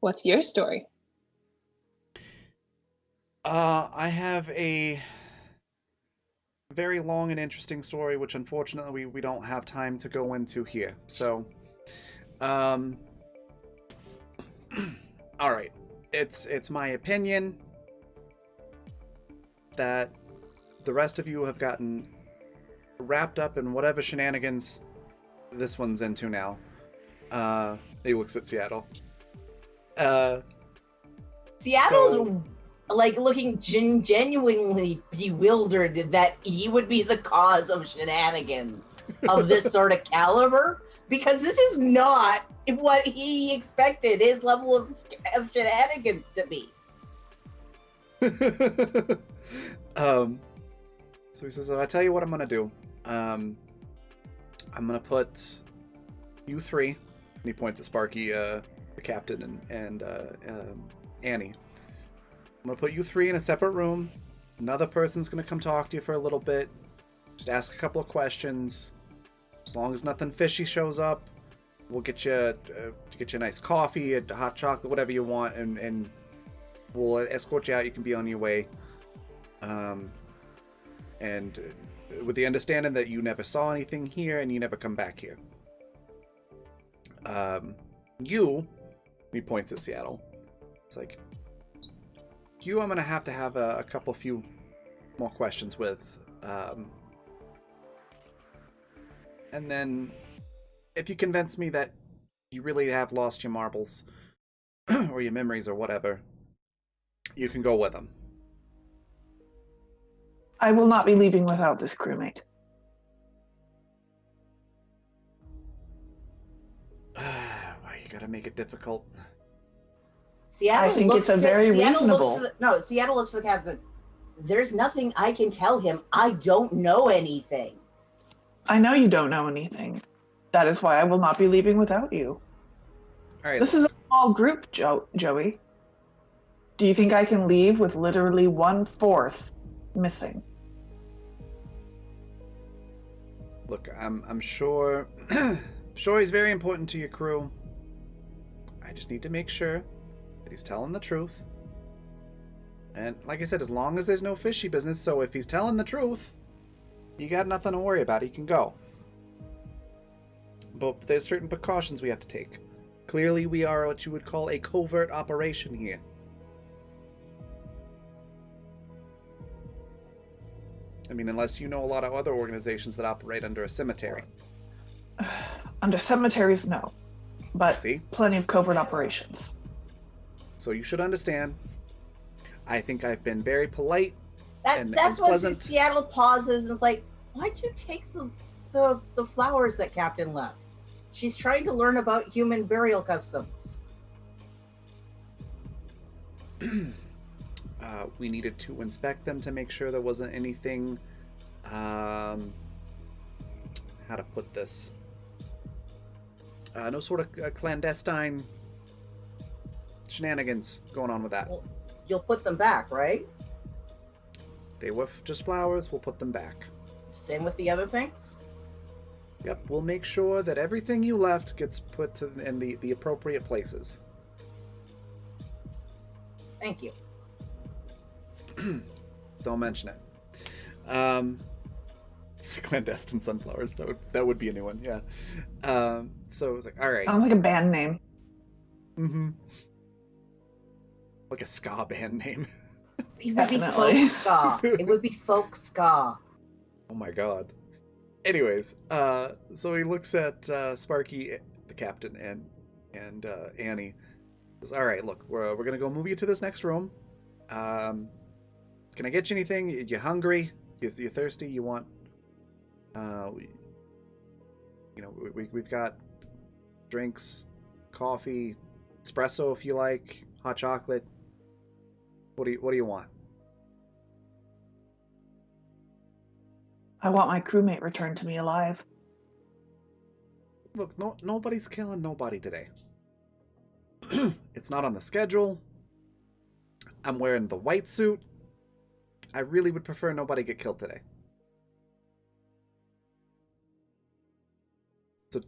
What's your story?" I have a very long and interesting story, which unfortunately we don't have time to go into here. So, all right. It's my opinion that the rest of you have gotten wrapped up in whatever shenanigans this one's into now. He looks at Seattle. Seattle's looking genuinely bewildered that he would be the cause of shenanigans of this sort of caliber, because this is not what he expected his level of shenanigans to be. So he says, "I'll tell you what I'm gonna do. I'm gonna put you three," and he points at Sparky, the captain, and Annie. "I'm gonna put you three in a separate room. Another person's gonna come talk to you for a little bit. Just ask a couple of questions. As long as nothing fishy shows up, we'll get you a nice coffee, a hot chocolate, whatever you want, and we'll escort you out. You can be on your way. And with the understanding that you never saw anything here and you never come back here. He points at Seattle. It's like, I'm gonna have to have a few more questions with. And then, if you convince me that you really have lost your marbles, or your memories or whatever, you can go with them." I will not be leaving without this crewmate. Why you gotta make it difficult? Seattle I think looks it's a very Seattle reasonable. Seattle looks to the captain. There's nothing I can tell him. I don't know anything. I know you don't know anything. That is why I will not be leaving without you. All right, This look. is a small group, Joey. Do you think I can leave with literally 1/4 missing? Look, I'm sure sure he's very important to your crew. I just need to make sure that he's telling the truth. And like I said, as long as there's no fishy business, so if he's telling the truth, you got nothing to worry about. He can go. But there's certain precautions we have to take. Clearly, we are what you would call a covert operation here. I mean, unless you know a lot of other organizations that operate under a cemetery. Under cemeteries, no. But See? plenty of covert operations. So you should understand. I think I've been very polite. That's and what pleasant. Seattle pauses and is like, why'd you take the flowers that Captain left? She's trying to learn about human burial customs. We needed to inspect them to make sure there wasn't anything, how to put this, no sort of clandestine shenanigans going on with that. Well, you'll put them back, right? They were just flowers, we'll put them back. Same with the other things? Yep, we'll make sure that everything you left gets put in the appropriate places. Thank you. Don't mention it. It's clandestine sunflowers. That would be a new one. Yeah. So it was like, all right. Sounds like a band name. Mm-hmm. Like a ska band name. It would be Definitely. folk ska. It would be folk ska. Oh my god. Anyways, so he looks at Sparky, the captain, and Annie. Says, all right, look, we're gonna go move you to this next room. Can I get you anything? You hungry? You thirsty? You want? We've got drinks, coffee, espresso if you like, hot chocolate. What do you want? I want my crewmate returned to me alive. Look, nobody's killing nobody today. It's not on the schedule. I'm wearing the white suit. I really would prefer nobody get killed today. So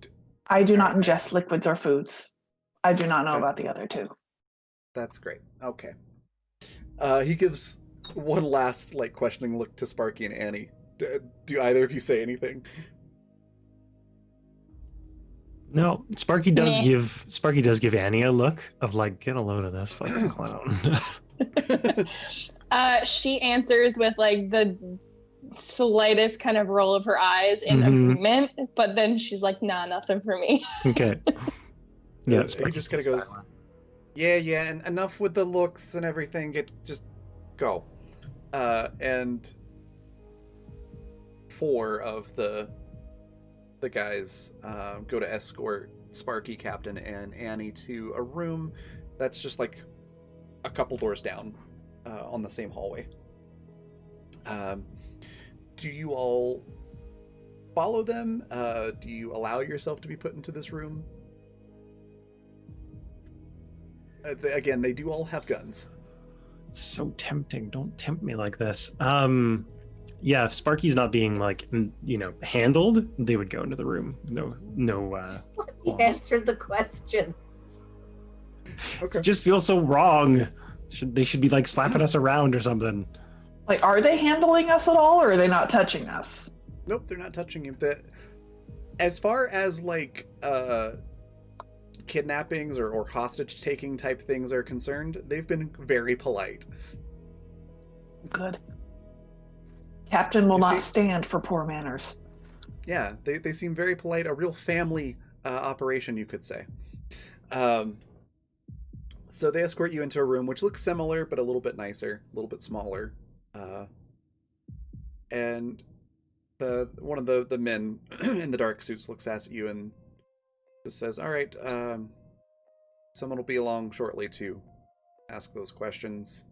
I do not ingest liquids or foods. I do not know Okay. about the other two. that's great. Okay. He gives one last questioning look to Sparky and Annie. Do either of you say anything? No, Sparky does Meh. give Annie a look of get a load of this fucking clown. She answers with the slightest kind of roll of her eyes in Mhm. agreement, but then she's like, nah, nothing for me. Okay. Yeah, He Sparky just kind of stays goes, silent. yeah, and enough with the looks and everything. Just go. And 4 of the guys go to escort Sparky, Captain, and Annie to a room that's just a couple doors down on the same hallway. Do you all follow them? Do you allow yourself to be put into this room? Again, they do all have guns. It's so tempting. Don't tempt me like this. Yeah, if Sparky's not being handled, they would go into the room. No. Just let me Pause. answer the questions. It just feels so wrong. They should be slapping us around or something. Are they handling us at all, or are they not touching us? Nope, they're not touching you. As far as kidnappings or hostage taking type things are concerned, they've been very polite. Good. Captain will You not see- stand for poor manners. Yeah, they seem very polite. A real family operation, you could say. So they escort you into a room which looks similar but a little bit nicer, a little bit smaller. And one of the men in the dark suits looks at you and Just says, all right, someone will be along shortly to ask those questions.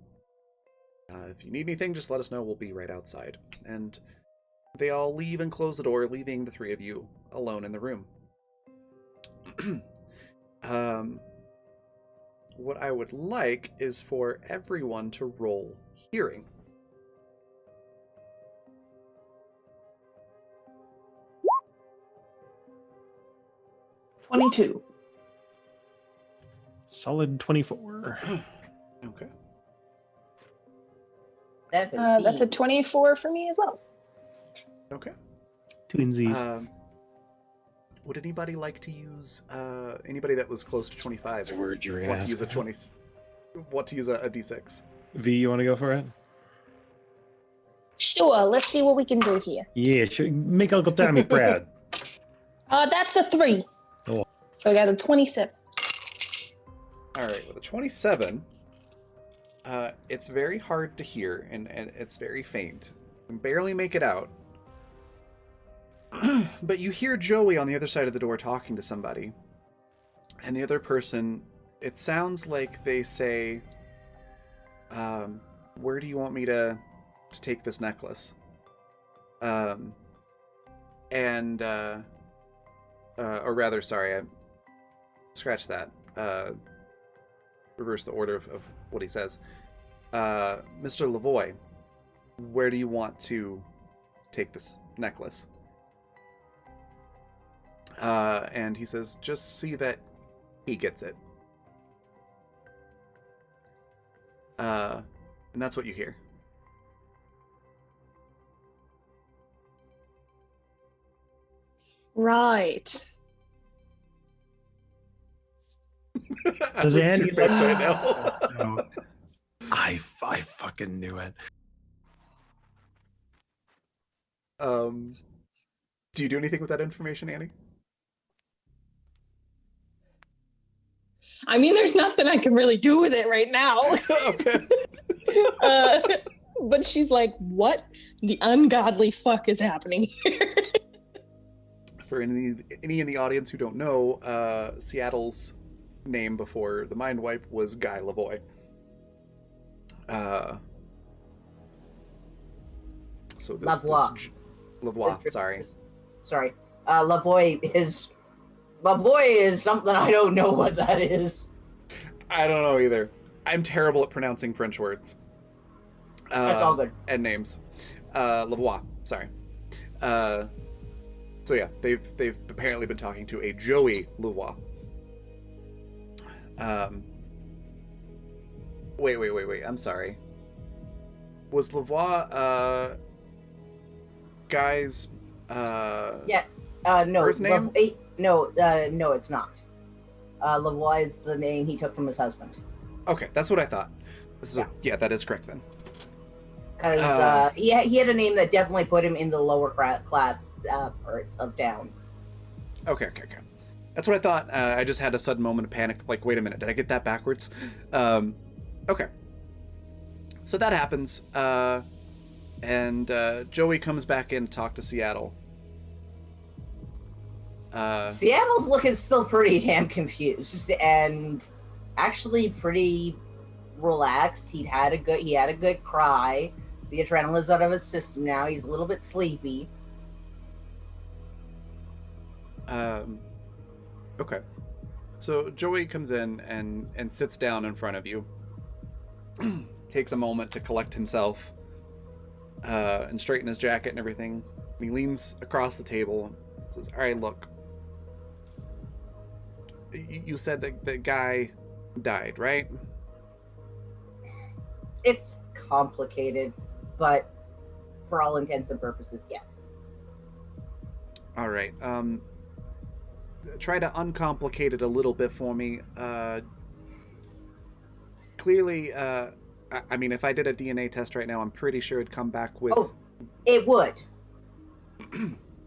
If you need anything, just let us know. We'll be right outside. And they all leave and close the door, leaving the three of you alone in the room. What I would like is for everyone to roll hearing. $22. Solid 24. Okay. That's a 24 for me as well. Okay. Twinsies. Would anybody like to use anybody that was close to 25? That's a word you were gonna Want to ask. use a 20? Want to use a d6? V, you want to go for it? Sure, let's see what we can do here. Yeah, sure. Make Uncle Tommy proud. That's a 3. Oh. So I got a 27. All right, with a 27, it's very hard to hear, and it's very faint. You can barely make it out. But you hear Joey on the other side of the door talking to somebody. And the other person, it sounds like they say, where do you want me to take this necklace? Or rather, sorry, I scratched that. Reverse the order of what he says. Mr. Lavoie, where do you want to take this necklace? And he says, just see that he gets it. And that's what you hear. Right. Does Andy face right now? No. I fucking knew it. Do you do anything with that information, Annie? I mean, there's nothing I can really do with it right now. Okay. But she's like, what the ungodly fuck is happening here? For any in the audience who don't know, Seattle's name before the mind wipe was Guy Lavoie. So this Lavoie. Lavoie, sorry. Sorry. Lavoie is something I don't know what that is. I don't know either. I'm terrible at pronouncing French words. That's all good. And names. Lavoie, sorry. So yeah, they've apparently been talking to a Joey Lavoie. Wait. I'm sorry. Was Lavoie Guy's No. birth name? No, it's not. Lavoie is the name he took from his husband. Okay, that's what I thought. So, yeah, that is correct then. Because he had a name that definitely put him in the lower class parts of town. Okay. That's what I thought. I just had a sudden moment of panic. Like, wait a minute, did I get that backwards? Okay. So that happens. And Joey comes back in to talk to Seattle. Seattle's looking still pretty damn confused and actually pretty relaxed. He had a good cry. The adrenaline's out of his system now. He's a little bit sleepy. Okay. So Joey comes in and sits down in front of you. Takes a moment to collect himself and straighten his jacket and everything. And he leans across the table and says, all right, look. You said that the guy died, right? It's complicated, but for all intents and purposes, yes. All right. Try to uncomplicate it a little bit for me. Clearly, I mean, if I did a DNA test right now, I'm pretty sure it'd come back with... Oh, it would.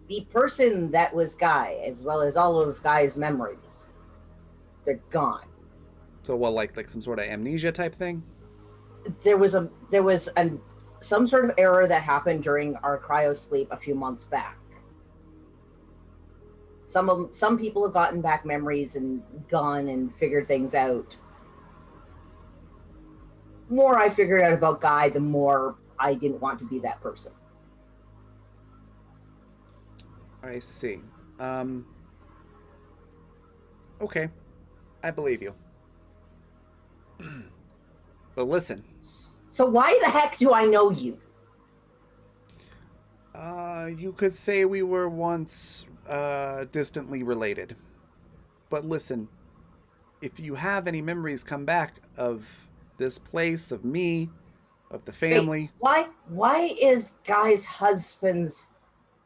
The person that was Guy, as well as all of Guy's memories, they're gone. So, well, like some sort of amnesia type thing? There was some sort of error that happened during our cryo sleep a few months back. Some people have gotten back memories and gone and figured things out. The more I figured out about Guy, the more I didn't want to be that person. I see. Okay. I believe you. But listen. So why the heck do I know you? You could say we were once distantly related. But listen, if you have any memories come back of this place, of me, of the family. Wait, why is Guy's husband's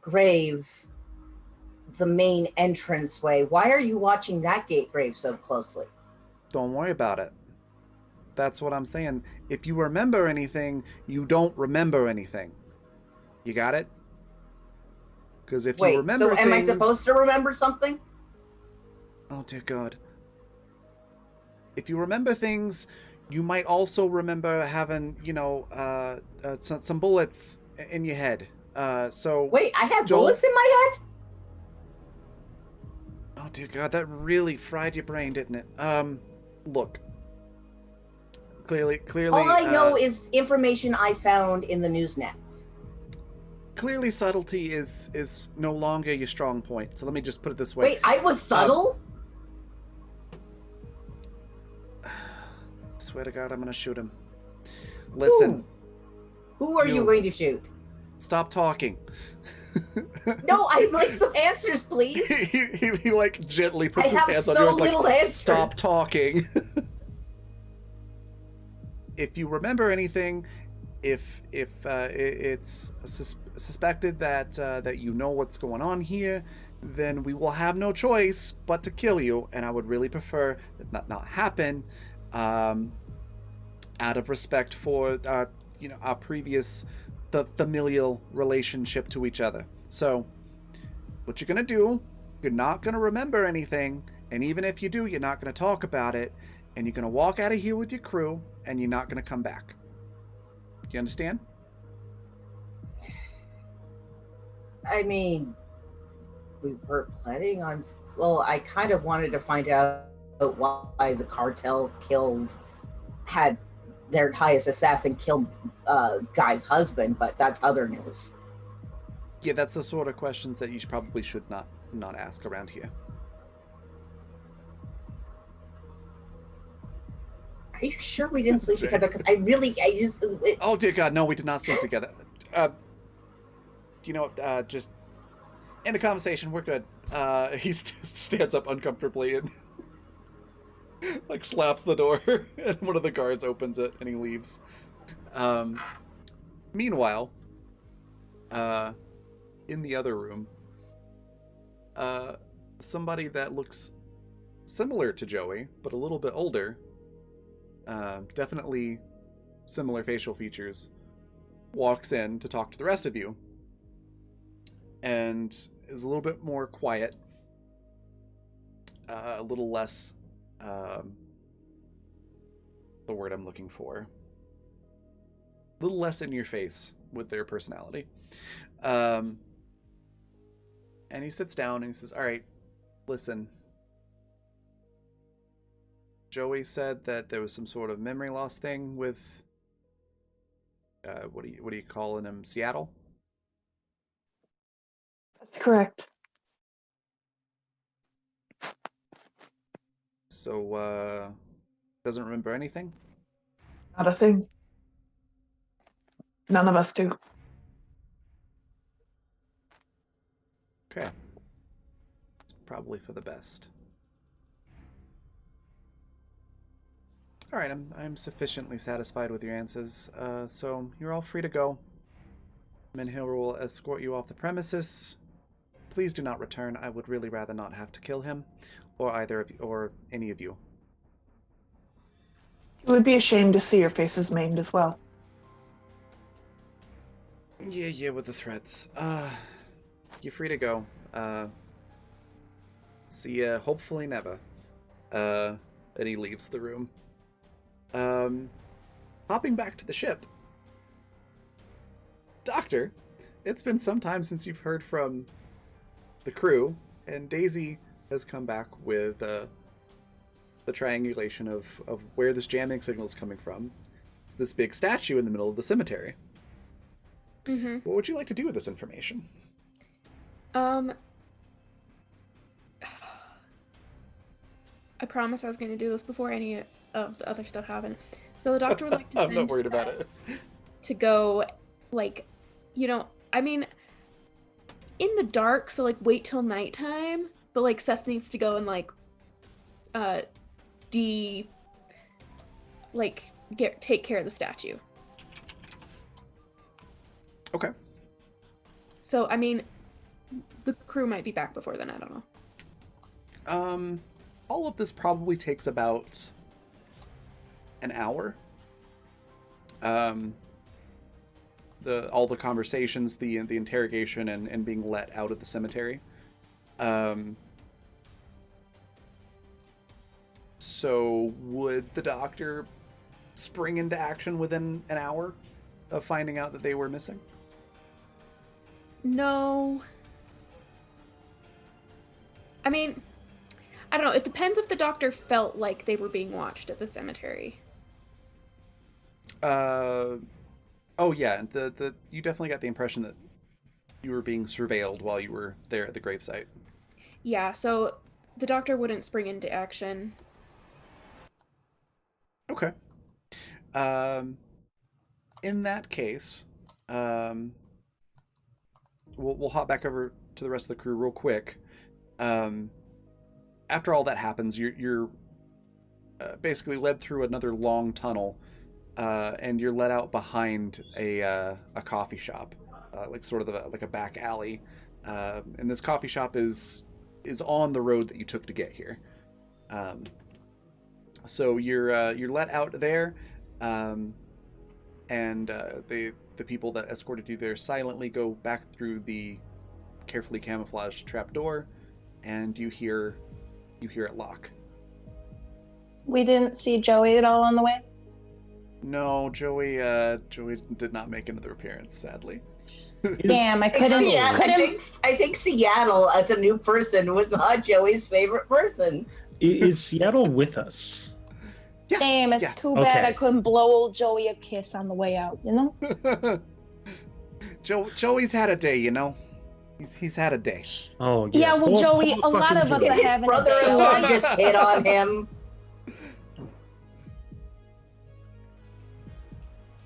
grave the main entranceway? Why are you watching that gate grave so closely? Don't worry about it. That's what I'm saying. If you remember anything, you don't remember anything. You got it? Because if you remember so am I supposed to remember something? Oh, dear God. If you remember things, you might also remember having, some bullets in your head. So wait, I had bullets in my head? Oh, dear God, that really fried your brain, didn't it? Look. Clearly. All I know is information I found in the news nets. Clearly, subtlety is no longer your strong point. So let me just put it this way. Wait, I was subtle? Swear to God, I'm gonna shoot him. Listen. Who are you going to shoot? Stop talking. No, I'd like some answers, please. he like gently puts his hands on so yours, little like, answers. Stop talking. If you remember anything, if it's suspected that you know what's going on here, then we will have no choice but to kill you. And I would really prefer that not happen, out of respect for our previous familial relationship to each other. So, what you're gonna do? You're not gonna remember anything, and even if you do, you're not gonna talk about it. And you're going to walk out of here with your crew, and you're not going to come back. You understand? I mean, we were planning on... Well, I kind of wanted to find out why the cartel had their highest assassin kill Guy's husband, but that's other news. Yeah, that's the sort of questions that you probably should not ask around here. Are you sure we didn't sleep together? Because Oh, dear God, no, we did not sleep together. Just end the conversation. We're good. He stands up uncomfortably and like slaps the door, and one of the guards opens it, and he leaves. Meanwhile, in the other room, somebody that looks similar to Joey, but a little bit older, definitely similar facial features, walks in to talk to the rest of you, and is a little bit more quiet, a little less, the word I'm looking for, a little less in your face with their personality. And he sits down and he says, all right, listen, Joey said that there was some sort of memory loss thing with, what are you calling him, Seattle? That's correct. So, doesn't remember anything? Not a thing. None of us do. Okay. It's probably for the best. All right, I'm sufficiently satisfied with your answers, so you're all free to go. Menhir will escort you off the premises. Please do not return. I would really rather not have to kill him, or either of you, or any of you. It would be a shame to see your faces maimed as well. Yeah, with the threats. You're free to go. See ya, hopefully never. And he leaves the room. Hopping back to the ship. Doctor, it's been some time since you've heard from the crew. and Daisy has come back with the triangulation of where this jamming signal is coming from. It's this big statue in the middle of the cemetery. Mm-hmm. What would you like to do with this information? I promise I was going to do this before any of the other stuff happened. So the doctor would like to I'm not send worried about Seth it. to go, like, I mean, in the dark, so, like, wait till nighttime, but, like, Seth needs to go and, like, take care of the statue. Okay. So, I mean, the crew might be back before then, I don't know. All of this probably takes about an hour. All the conversations, the interrogation, and being let out of the cemetery. So would the doctor spring into action within an hour of finding out that they were missing? No. I mean, I don't know. It depends if the doctor felt like they were being watched at the cemetery. Oh yeah, you definitely got the impression that you were being surveilled while you were there at the gravesite. Yeah, so the doctor wouldn't spring into action. Okay. In that case, we'll hop back over to the rest of the crew real quick. After all that happens, you're basically led through another long tunnel, and you're let out behind a coffee shop, like sort of like a back alley. And this coffee shop is on the road that you took to get here. So you're let out there, and the people that escorted you there silently go back through the carefully camouflaged trapdoor, and you hear it lock. We didn't see Joey at all on the way. No, Joey did not make another appearance, sadly. Damn, I couldn't. I think Seattle, as a new person, was not Joey's favorite person. Is Seattle with us? Yeah, Damn, it's too bad I couldn't blow old Joey a kiss on the way out, you know? Joey's had a day, you know? He's had a day. Oh, Yeah, well, Joey, a lot of us are His having a day. brother-in-law just hit on him.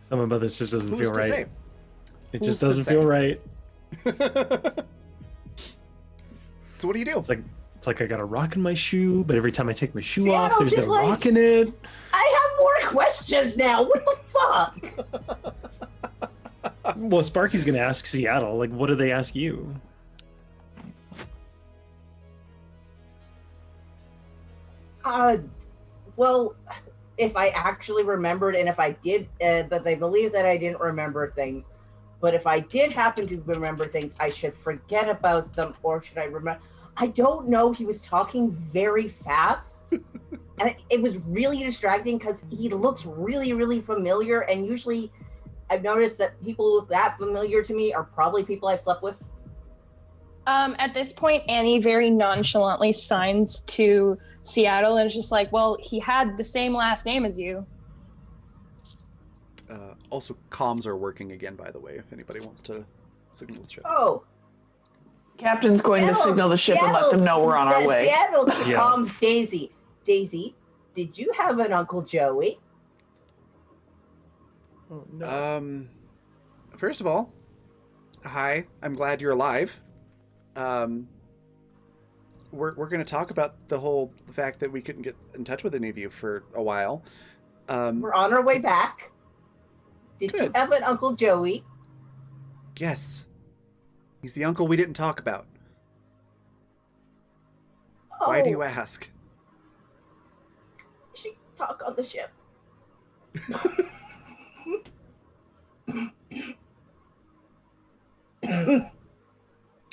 Something about this just doesn't feel Who's to right. say? It Who's just to doesn't say? feel right. So what do you do? It's like I got a rock in my shoe, but every time I take my shoe off, Seattle's there's just no like- rock in it. I have more questions now. What the fuck? Well, Sparky's gonna ask Seattle, like, what do they ask you? Well, if I actually remembered, and if I did, but they believe that I didn't remember things. But if I did happen to remember things, I should forget about them, or should I remember? I don't know. He was talking very fast, and it was really distracting because he looks really, really familiar. And usually, I've noticed that people who look that familiar to me are probably people I've slept with. At this point, Annie very nonchalantly signs to Seattle and is just like, well, he had the same last name as you. Also, comms are working again, by the way, if anybody wants to signal the ship. Oh, Captain's going to signal the ship and let them know we're on our way. Seattle Yeah. calms Daisy. Daisy, did you have an Uncle Joey? Oh, no. First of all, hi, I'm glad you're alive. We're going to talk about the fact that we couldn't get in touch with any of you for a while. We're on our way back. Did you Good. have an Uncle Joey? Yes. He's the uncle we didn't talk about. Why do you ask? She talk on the ship.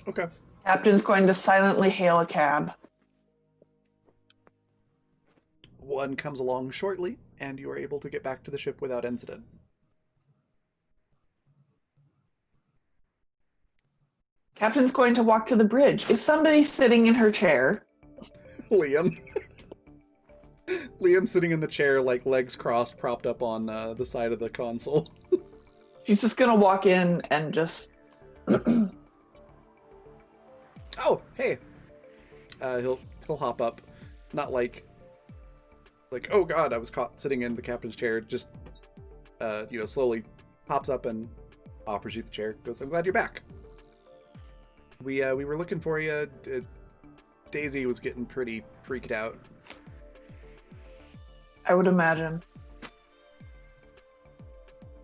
Okay. Captain's going to silently hail a cab. One comes along shortly, and you are able to get back to the ship without incident. Captain's going to walk to the bridge. Is somebody sitting in her chair? Liam. Liam sitting in the chair, like legs crossed, propped up on the side of the console. She's just gonna walk in and just. Oh, hey. He'll hop up, not like oh god, I was caught sitting in the captain's chair. Just slowly hops up and offers you the chair. Goes, I'm glad you're back. We were looking for you. Daisy was getting pretty freaked out. I would imagine.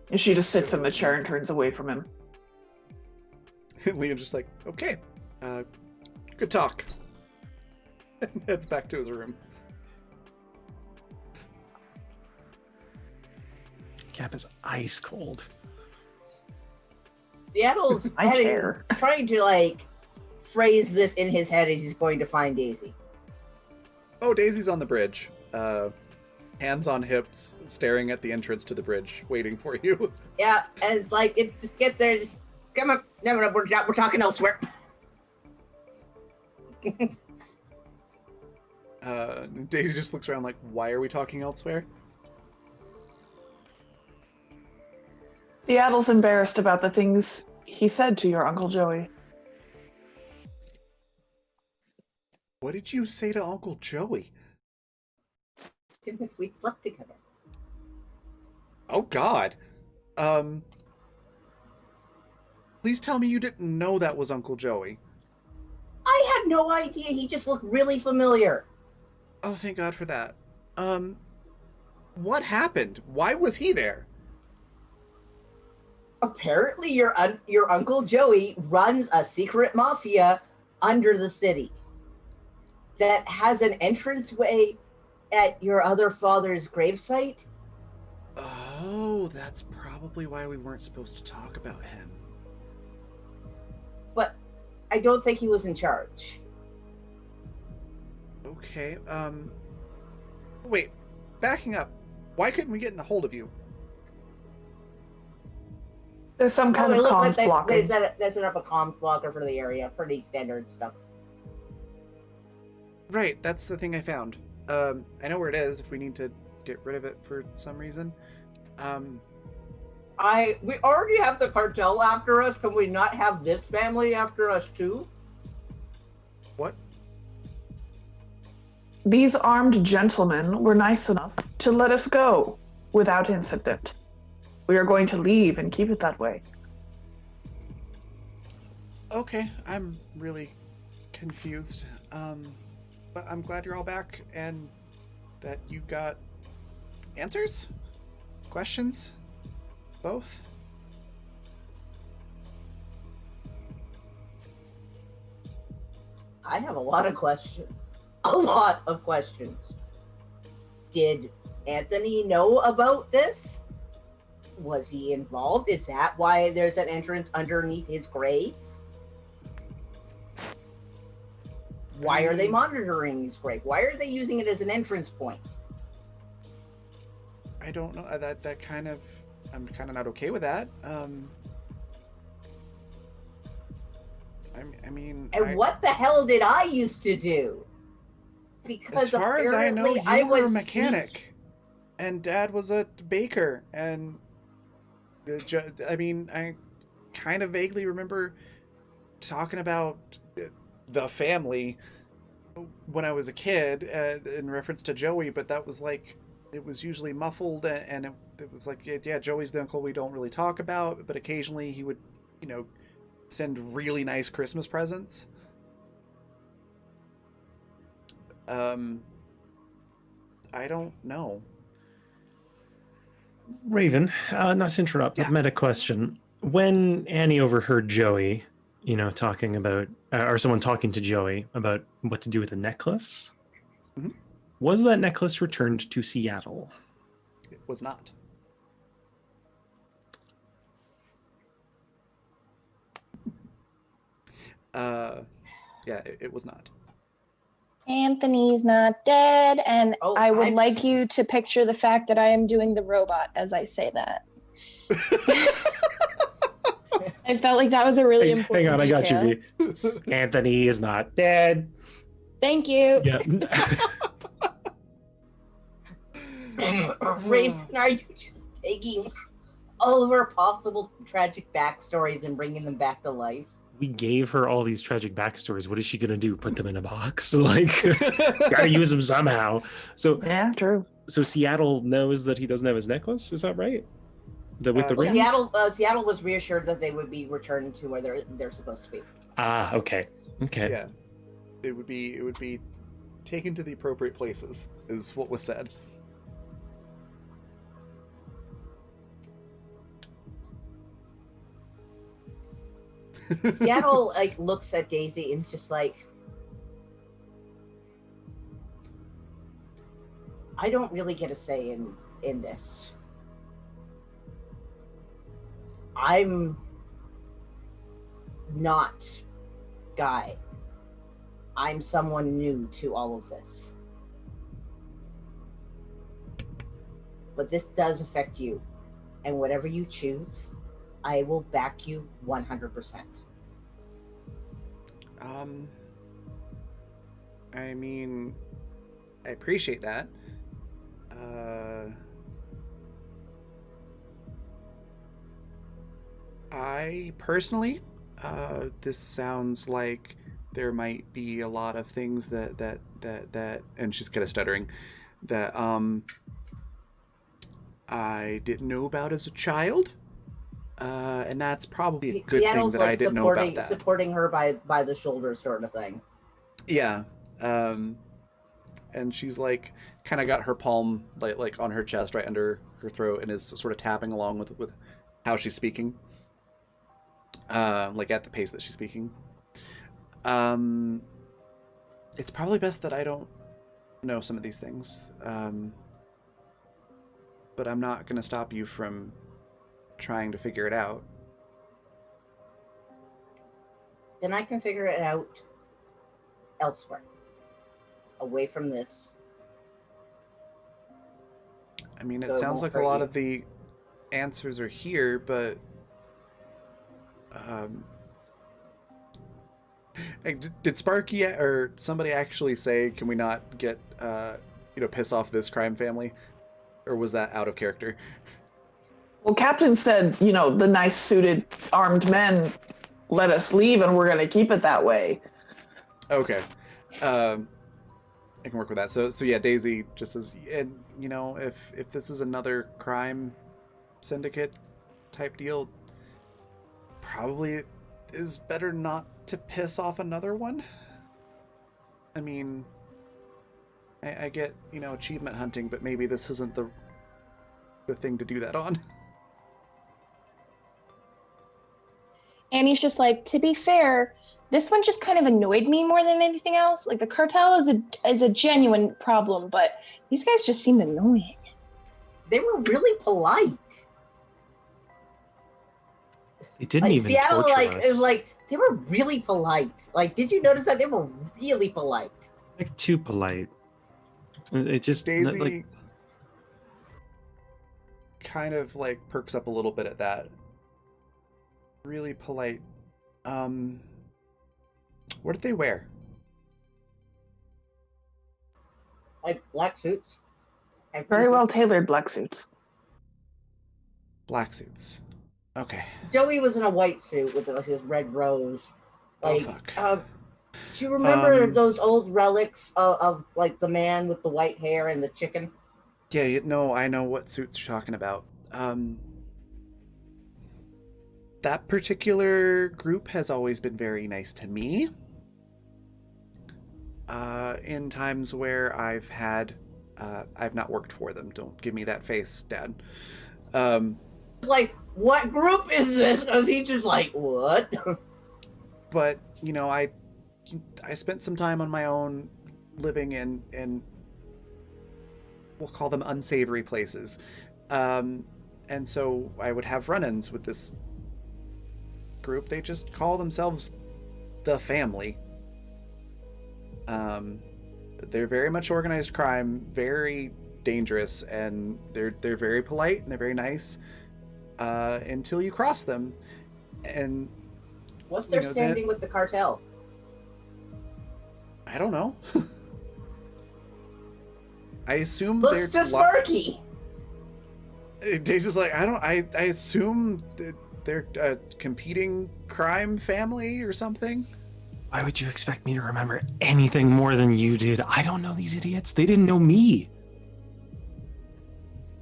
And she just sits in the chair and turns away from him. And Liam's just like, okay, good talk. And heads back to his room. Cap is ice cold. Seattle's My chair. trying to phrase this in his head as he's going to find Daisy. Oh, Daisy's on the bridge. Hands on hips, staring at the entrance to the bridge, waiting for you. Yeah, and it's like it just gets there, just come up. No, we're talking elsewhere. Daisy just looks around like, why are we talking elsewhere? Seattle's embarrassed about the things he said to your Uncle Joey. What did you say to Uncle Joey? If we slept together. Oh god. Please tell me you didn't know that was Uncle Joey. I had no idea. He just looked really familiar. Oh, thank God for that. What happened? Why was he there? Apparently, your Uncle Joey runs a secret mafia under the city that has an entranceway at your other father's gravesite. Oh, that's probably why we weren't supposed to talk about him. But I don't think he was in charge. Okay, wait, backing up. Why couldn't we get in a hold of you? There's some kind of comms blocking. They set up a comms blocker for the area. Pretty standard stuff. Right, that's the thing I found. I know where it is if we need to get rid of it for some reason. We already have the cartel after us. Can we not have this family after us too? What? These armed gentlemen were nice enough to let us go without incident. We are going to leave and keep it that way. Okay, I'm really confused. But I'm glad you're all back and that you got answers? Questions? Both? I have a lot of questions. A lot of questions. Did Anthony know about this? Was he involved? Is that why there's an entrance underneath his grave? Why are they monitoring his grave? Why are they using it as an entrance point? I don't know. That kind of... I'm kind of not okay with that. What the hell did I used to do? Because as far as I know, I you were a was mechanic, and Dad was a baker, and I kind of vaguely remember talking about the family when I was a kid in reference to Joey, but that was like, it was usually muffled, and it was like, yeah, Joey's the uncle we don't really talk about, but occasionally he would, send really nice Christmas presents. I don't know. Raven, not to interrupt, Yeah. but meta question. When Annie overheard Joey, talking about, or someone talking to Joey about what to do with the necklace, Mhm. was that necklace returned to Seattle? It was not. Yeah, it was not. Anthony's not dead, and Oh, I would like you to picture the fact that I am doing the robot as I say that. I felt like that was a really important Hang on, detail. I got you, V. Anthony is not dead. Thank you. Yeah. Raven, are you just taking all of our possible tragic backstories and bringing them back to life? We gave her all these tragic backstories. What is she gonna do? Put them in a box? Like, gotta use them somehow. So Yeah, true. So Seattle knows that he doesn't have his necklace. Is that right? With the Well, rings? Seattle was reassured that they would be returned to where they're supposed to be. Ah, okay. Yeah, it would be taken to the appropriate places, is what was said. Seattle like looks at Daisy and is just like, I don't really get a say in this. I'm not Guy. I'm someone new to all of this. But this does affect you. And whatever you choose, I will back you 100%. I mean, I appreciate that. I personally, this sounds like there might be a lot of things that, and she's kind of stuttering, that I didn't know about as a child. And that's probably a good Seattle's thing that I didn't know about that. Supporting her by the shoulder sort of thing. Yeah. And she's like kind of got her palm like on her chest right under her throat and is sort of tapping along with how she's speaking. Like at the pace that she's speaking. It's probably best that I don't know some of these things. But I'm not going to stop you from trying to figure it out. Then I can figure it out elsewhere. Away from this. I mean, So it it sounds won't like a hurt lot you. of the answers are here, but did Sparky or somebody actually say, can we not get piss off this crime family? Or was that out of character? Well, Captain said, the nice suited armed men let us leave and we're going to keep it that way. Okay. I can work with that. So yeah, Daisy just says, and if this is another crime syndicate type deal, probably it is better not to piss off another one. I mean, I get, achievement hunting, but maybe this isn't the thing to do that on. Annie's just like, to be fair, this one just kind of annoyed me more than anything else. Like the cartel is a genuine problem, but these guys just seemed annoying. They were really polite. It didn't Like even Seattle, torture us. they were really polite. Like, did you notice that they were really polite? Like too polite. It just Daisy like, kind of like perks up a little bit at that. Really polite. What did they wear? Like black suits. And Very well tailored black suits. Black suits. Okay. Joey was in a white suit with his red rose. Oh, Like, fuck. do you remember those old relics of like the man with the white hair and the chicken? Yeah, I know what suits you're talking about. That particular group has always been very nice to me. In times where I've not worked for them. Don't give me that face, Dad. Like, what group is this? Because he's just like, what? But, I spent some time on my own living in we'll call them unsavory places. And so I would have run-ins with this group. They just call themselves the Family. They're very much organized crime, very dangerous, and they're very polite and they're very nice until you cross them, And What's their You know, standing with the cartel? I don't know. I assume Looks to Sparky. Daisy's like, I assume they're a competing crime family or something. Why would you expect me to remember anything more than you did? I don't know these idiots. They didn't know me.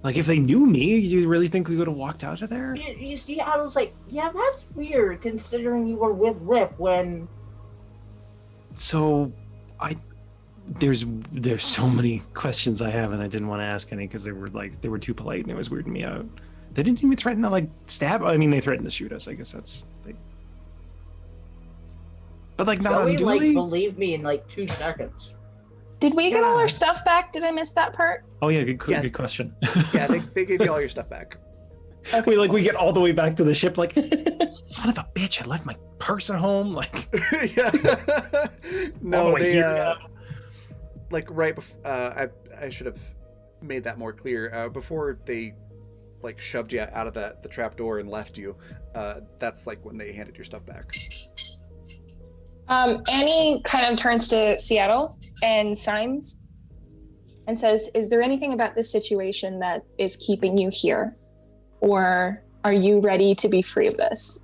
Like, if they knew me, you really think we would have walked out of there? You see, I was like, yeah, that's weird considering you were with Rip when. So, there's so many questions I have, and I didn't want to ask any because they were too polite and it was weirding me out. They didn't even threaten to like stab. I mean, they threatened to shoot us. I guess that's. But like, not Joey, like, unduly. believed me in like 2 seconds. Did we get all Yeah. our stuff back? Did I miss that part? Oh yeah, good Yeah. good question. Yeah, they gave you all your stuff back. we get all the way back to the ship like, son of a bitch, I left my purse at home. Like, Yeah. all No, the way they here. like right before. I should have made that more clear. Before they like shoved you out of the trap door and left you. That's like when they handed your stuff back. Annie kind of turns to Seattle and signs and says, "Is there anything about this situation that is keeping you here? Or are you ready to be free of this?"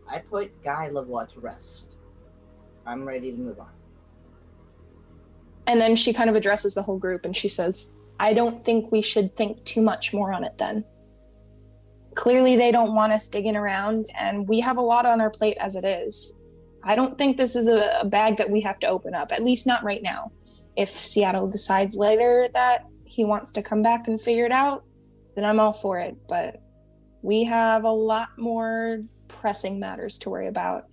I put Guy Lavoie to rest. I'm ready to move on. And then she kind of addresses the whole group and she says, "I don't think we should think too much more on it then. Clearly they don't want us digging around and we have a lot on our plate as it is. I don't think this is a bag that we have to open up, at least not right now. If Seattle decides later that he wants to come back and figure it out, then I'm all for it. But we have a lot more pressing matters to worry about."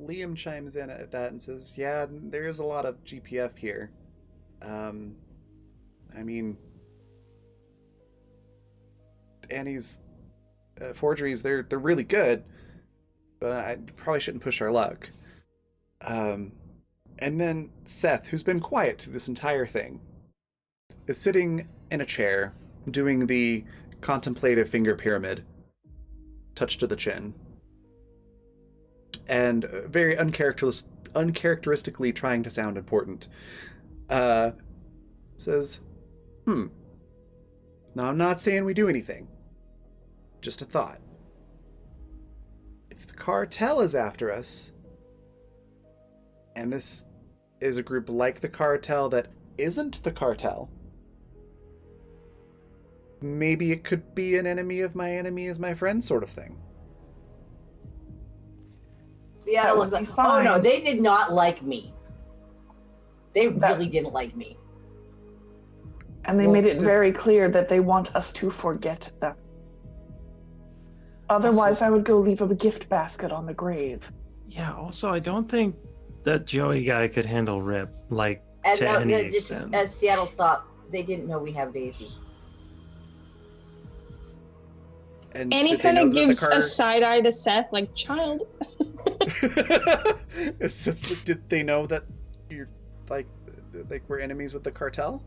Liam chimes in at that and says, "Yeah, there is a lot of GPF here. I mean, Annie's forgeries, they're really good, but I probably shouldn't push our luck." And then Seth, who's been quiet through this entire thing, is sitting in a chair doing the contemplative finger pyramid, touch to the chin, and very uncharacteristically trying to sound important. Says, Now I'm not saying we do anything. Just a thought. If the cartel is after us, and this is a group like the cartel that isn't the cartel, maybe it could be an enemy of my enemy is my friend sort of thing." Seattle looks like, oh no, they did not like me. They really didn't like me. And they made it very clear that they want us to forget them. Otherwise, I would go leave a gift basket on the grave. Yeah, also, I don't think that Joey guy could handle Rip, like, And to any extent. as Seattle stopped, they didn't know we have Daisy. And Annie did they kind know of that the gives car- a side eye to Seth, like, "Child." Did they know that you're like we're enemies with the cartel?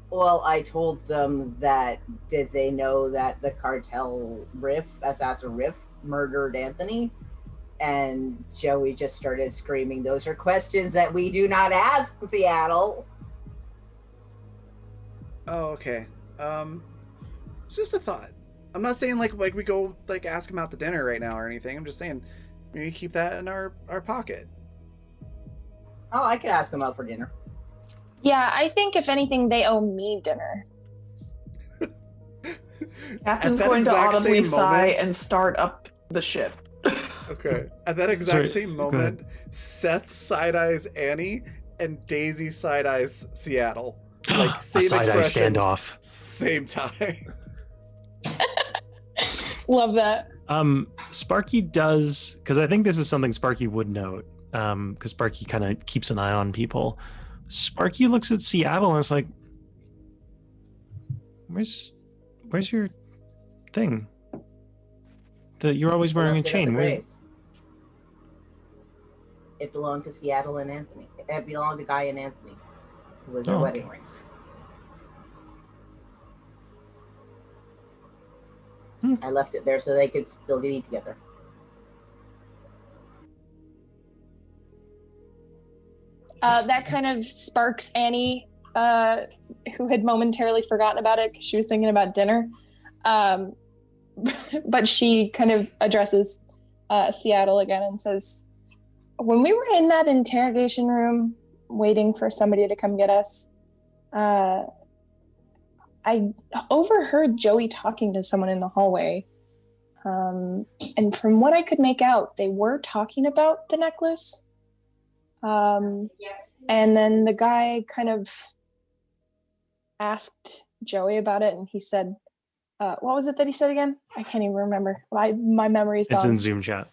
Well, I told them that. Did they know that the cartel assassin Riff, murdered Anthony? And Joey just started screaming, "Those are questions that we do not ask, Seattle." Oh, okay. It's just a thought. I'm not saying like we go like ask him out to dinner right now or anything. I'm just saying maybe keep that in our pocket. Oh, I could ask them out for dinner. Yeah, I think if anything, they owe me dinner. Captain's that going to exact audibly same sigh moment- and start up the ship. Okay. At that exact Sorry, same go moment, Seth side eyes Annie and Daisy side eyes Seattle. Like A same side-eye expression, standoff. same time. Love that. Sparky does, because I think this is something Sparky would note, because Sparky kind of keeps an eye on people. Sparky looks at Seattle and it's like, where's your thing? You're always wearing a Left it at the chain. grave. It belonged to Seattle and Anthony. It belonged to Guy and Anthony. It was their Oh, wedding okay. rings. I left it there so they could still eat together. That kind of sparks Annie, who had momentarily forgotten about it because she was thinking about dinner. But she kind of addresses Seattle again and says, when we were in that interrogation room waiting for somebody to come get us, I overheard Joey talking to someone in the hallway. And from what I could make out, they were talking about the necklace. And then the guy kind of asked Joey about it, and he said, what was it that he said again? I can't even remember. My memory's gone. It's in Zoom chat.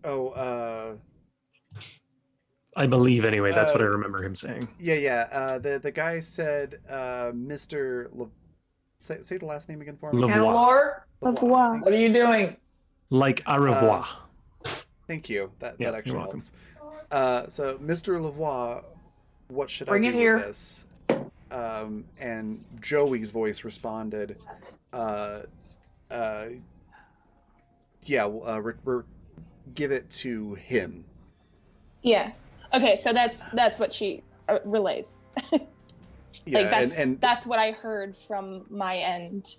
I believe anyway. That's what I remember him saying. Yeah. The guy said, Mr. Say the last name again for me. Hannelore? Revoir. What are you doing? Like au revoir. Thank you. That Yeah, actually you're welcome. helps. So, Mr. Lavoie, what should Bring I it do here. with this? And Joey's voice responded, give it to him. Yeah. Okay, so that's what she relays. Yeah, like that's and that's what I heard from my end.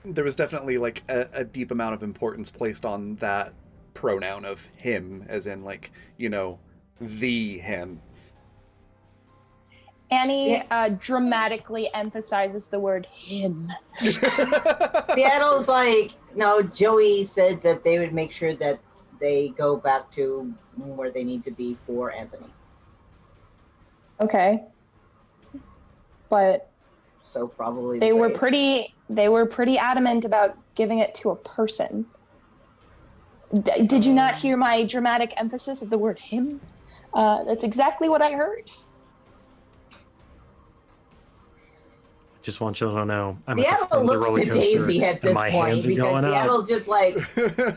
there was definitely like a deep amount of importance placed on that pronoun of him, as in like, the him. Annie dramatically emphasizes the word him. Seattle's like, no, Joey said that they would make sure that they go back to where they need to be for Anthony. Okay. But So probably they were pretty adamant about giving it to a person. Did you not hear my dramatic emphasis of the word him? That's exactly what I heard. Just want you to know. I'm Seattle looks to Daisy at this point because Seattle's just like,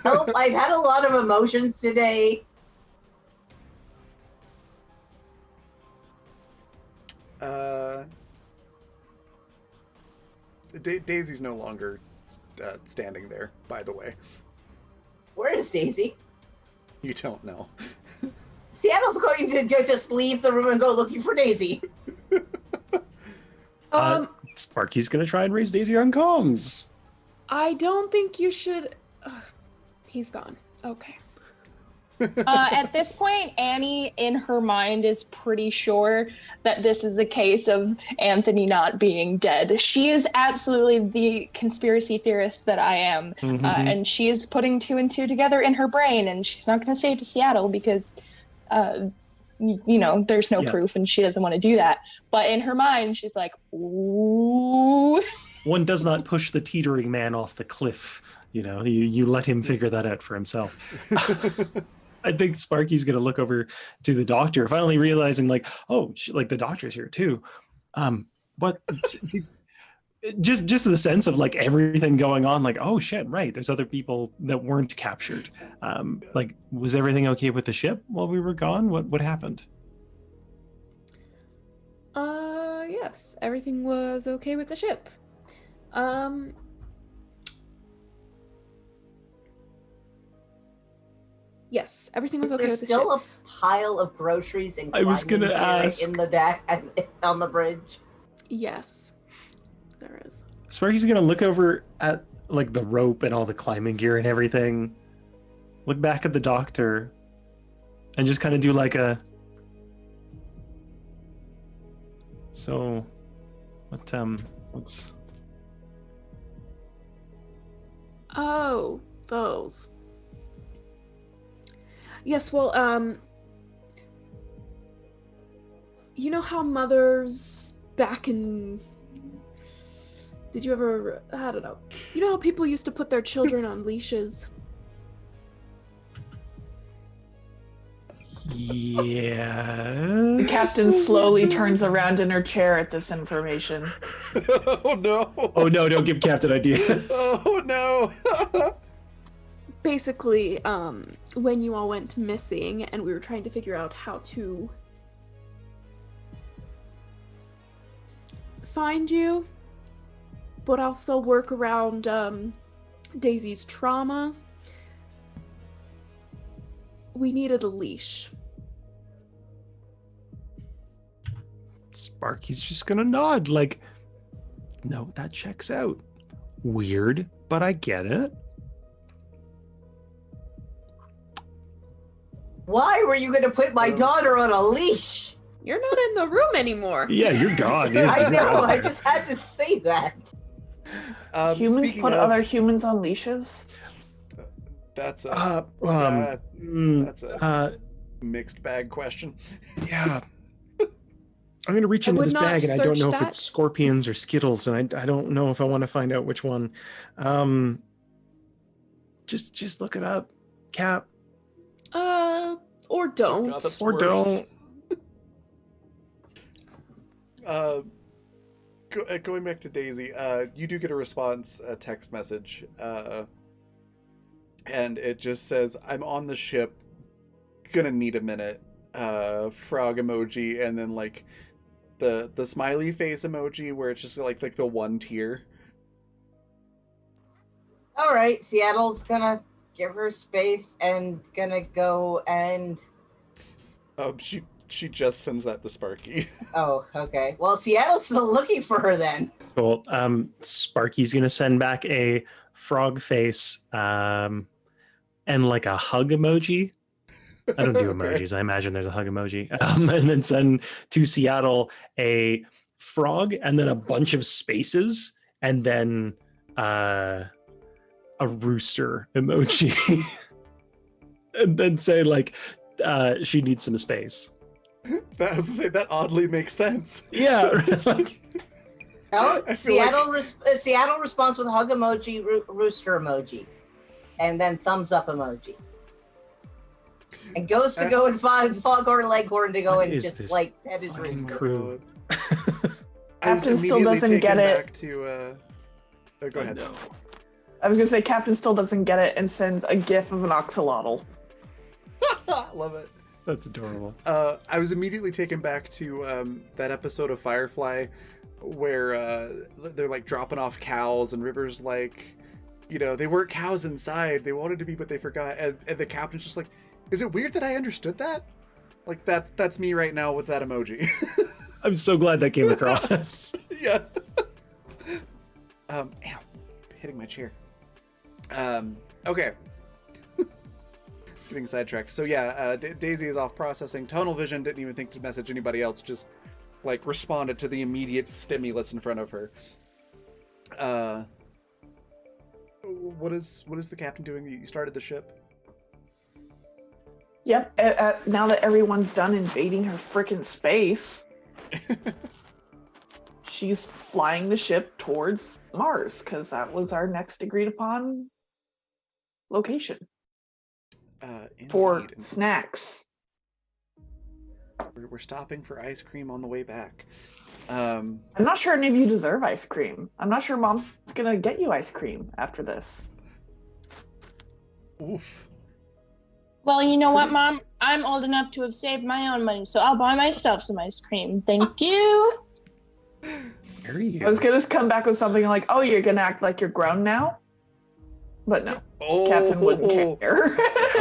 oh, I've had a lot of emotions today. Daisy's no longer standing there, by the way. Where is Daisy? You don't know. Seattle's going to just leave the room and go looking for Daisy. Sparky's gonna try and raise Daisy on comms. I don't think you should. He's gone. Okay. At this point, Annie, in her mind, is pretty sure that this is a case of Anthony not being dead. She is absolutely the conspiracy theorist that I am. Mm-hmm. And she is putting two and two together in her brain, and she's not going to say it to Seattle because, there's no proof, and she doesn't want to do that. But in her mind, she's like, ooh. One does not push the teetering man off the cliff. You let him figure that out for himself. I think Sparky's gonna look over to the doctor, finally realizing, like, oh, the doctor's here too. But just the sense of like everything going on, like, oh shit, right? There's other people that weren't captured. Like, was everything okay with the ship while we were gone? What happened? Yes, everything was okay with the ship. Yes, everything was okay with the ship. There's still a pile of groceries and I was gonna ask. in the deck and on the bridge. Yes, there is. Sparky's gonna look over at like the rope and all the climbing gear and everything, look back at the doctor, and just kind of do like a. So, what's? Oh, those. Yes, well, you know how mothers back in... Did you ever... I don't know. You know how people used to put their children on leashes? Yeah. The captain slowly turns around in her chair at this information. Oh no! Oh no! Don't give Captain ideas. Oh no! Basically, when you all went missing and we were trying to figure out how to find you, but also work around Daisy's trauma. We needed a leash. Sparky's just gonna nod, like, no, that checks out. Weird, but I get it. Why were you going to put my daughter on a leash? You're not in the room anymore. Yeah, you're gone. I know, I just had to say that. Humans put other humans on leashes? That's a that's a mixed bag question. Yeah. I'm gonna reach into this bag, and I don't know if it's scorpions or Skittles, and I don't know if I want to find out which one. Just look it up, Cap. Or don't. God, that's Or worse. don't. Going back to Daisy, you do get a response, a text message, and it just says, "I'm on the ship, gonna need a minute." Frog emoji, and then like the smiley face emoji where it's just like the one tear. All right, Seattle's gonna give her space and gonna go and. She just sends that to Sparky. Oh, okay. Well, Seattle's still looking for her then. Cool. Sparky's gonna send back a frog face, and like a hug emoji. I don't do emojis. Okay. I imagine there's a hug emoji. And then send to Seattle a frog and then a bunch of spaces and then a rooster emoji. And then say like she needs some space. That was to say that oddly makes sense. Yeah. No, Seattle responds with hug emoji, rooster emoji, and then thumbs up emoji. And goes to go and find Foghorn Leghorn to go and just this like pet his rooster. Crew. Captain still doesn't get it. Go ahead. No. I was gonna say Captain still doesn't get it and sends a gif of an axolotl. Love it. That's adorable. I was immediately taken back to that episode of Firefly where they're like dropping off cows and River's like, you know, they weren't cows inside. They wanted to be, but they forgot. And the captain's just like, is it weird that I understood that? Like that's me right now with that emoji. I'm so glad that came across. Yeah. Ow, hitting my chair. Okay. Getting sidetracked. So yeah, Daisy is off processing. Tunnel vision, didn't even think to message anybody else, just like responded to the immediate stimulus in front of her. What is the captain doing? You started the ship? Yep, now that everyone's done invading her frickin' space, she's flying the ship towards Mars, because that was our next agreed upon location. For snacks. We're stopping for ice cream on the way back. I'm not sure any of you deserve ice cream. I'm not sure Mom's gonna get you ice cream after this. Oof. Well, you know what, Mom? I'm old enough to have saved my own money, so I'll buy myself some ice cream. Thank you. I was gonna come back with something like, "Oh, you're gonna act like you're grown now," but no, Captain wouldn't care.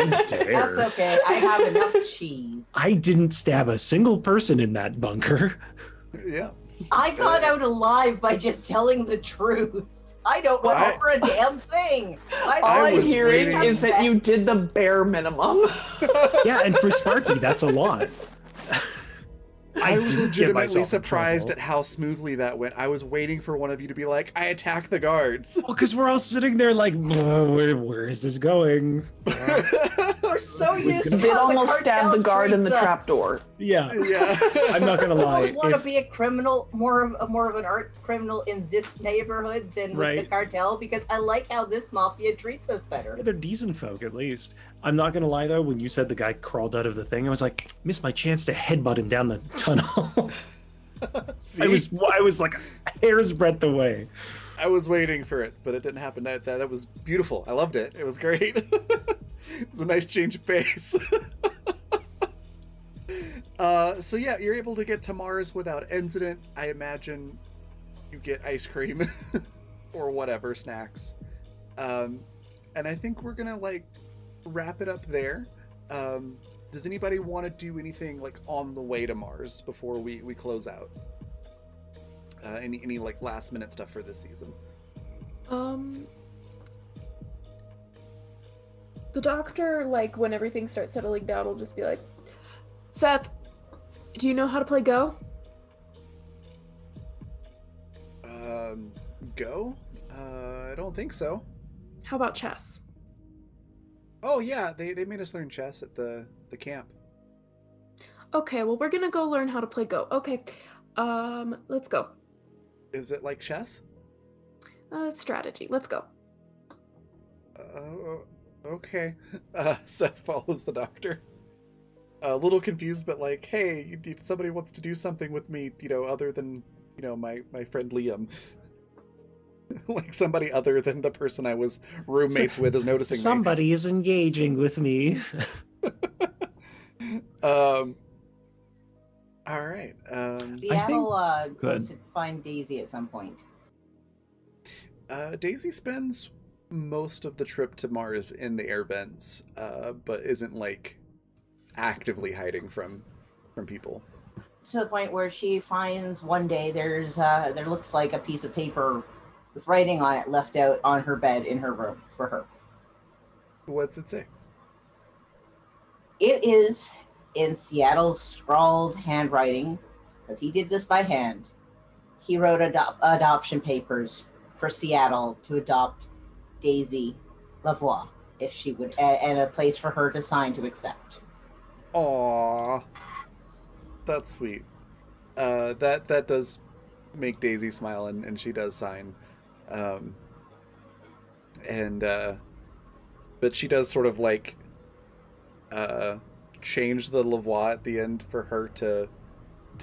That's okay. I have enough cheese. I didn't stab a single person in that bunker. Yeah. I got out alive by just telling the truth. I don't want for a damn thing. All I'm hearing is that you did the bare minimum. Yeah, and for Sparky, that's a lot. I was legitimately surprised at how smoothly that went. I was waiting for one of you to be like, I attack the guards. Well, because we're all sitting there like, where is this going? We're so used to did almost stab the guard in the trapdoor. Yeah. Yeah. I'm not gonna lie. I want to be a criminal, more of an art criminal in this neighborhood than with the cartel, because I like how this mafia treats us better. Yeah, they're decent folk, at least. I'm not gonna lie though, when you said the guy crawled out of the thing, I was like, missed my chance to headbutt him down the tunnel. I was like a hair's breadth away. I was waiting for it, but it didn't happen. That was beautiful. I loved it. It was great. It was a nice change of pace. So yeah, you're able to get to Mars without incident. I imagine you get ice cream. or whatever snacks. And I think we're gonna like wrap it up there. Does anybody want to do anything like on the way to Mars before we close out? Any like last minute stuff for this season? The doctor, like, when everything starts settling down, will just be like, Seth, do you know how to play Go? Go? I don't think so. How about chess? Oh yeah, they made us learn chess at the camp. Okay, well, we're gonna go learn how to play Go. Okay, let's go. Is it like chess? It's strategy. Let's go. Okay. Seth follows the doctor. A little confused, but like, hey, somebody wants to do something with me, other than, my friend Liam. Like somebody other than the person I was roommates with is noticing me. Somebody is engaging with me. All right. Seattle goes to find Daisy at some point. Daisy spends most of the trip to Mars in the air vents, but isn't like actively hiding from people. To the point where she finds one day there looks like a piece of paper with writing on it left out on her bed in her room for her. What's it say? It is in Seattle's scrawled handwriting, because he did this by hand. He wrote adoption papers for Seattle to adopt Daisy Lavoie, if she would, and a place for her to sign to accept. Aww, that's sweet. That does make Daisy smile, and she does sign. But she does sort of like change the Lavoie at the end for her to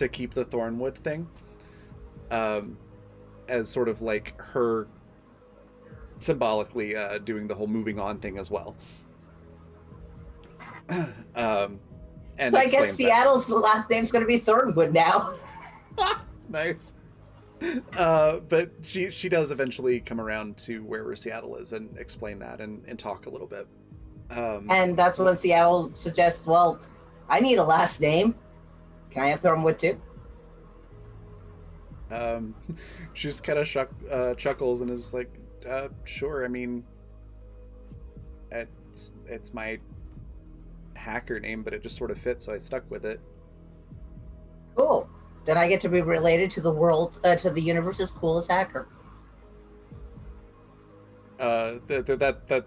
keep the Thornwood thing, as sort of like her symbolically doing the whole moving on thing as well. And so I guess Seattle's last name's going to be Thornwood now. Nice. But she does eventually come around to where Seattle is and explain that and talk a little bit. And that's when Seattle suggests, well, I need a last name. Can I have Thornwood too? She just kind of chuckles and is like, sure. I mean, it's my hacker name, but it just sort of fits, so I stuck with it. Cool. Then I get to be related to the universe's coolest hacker. That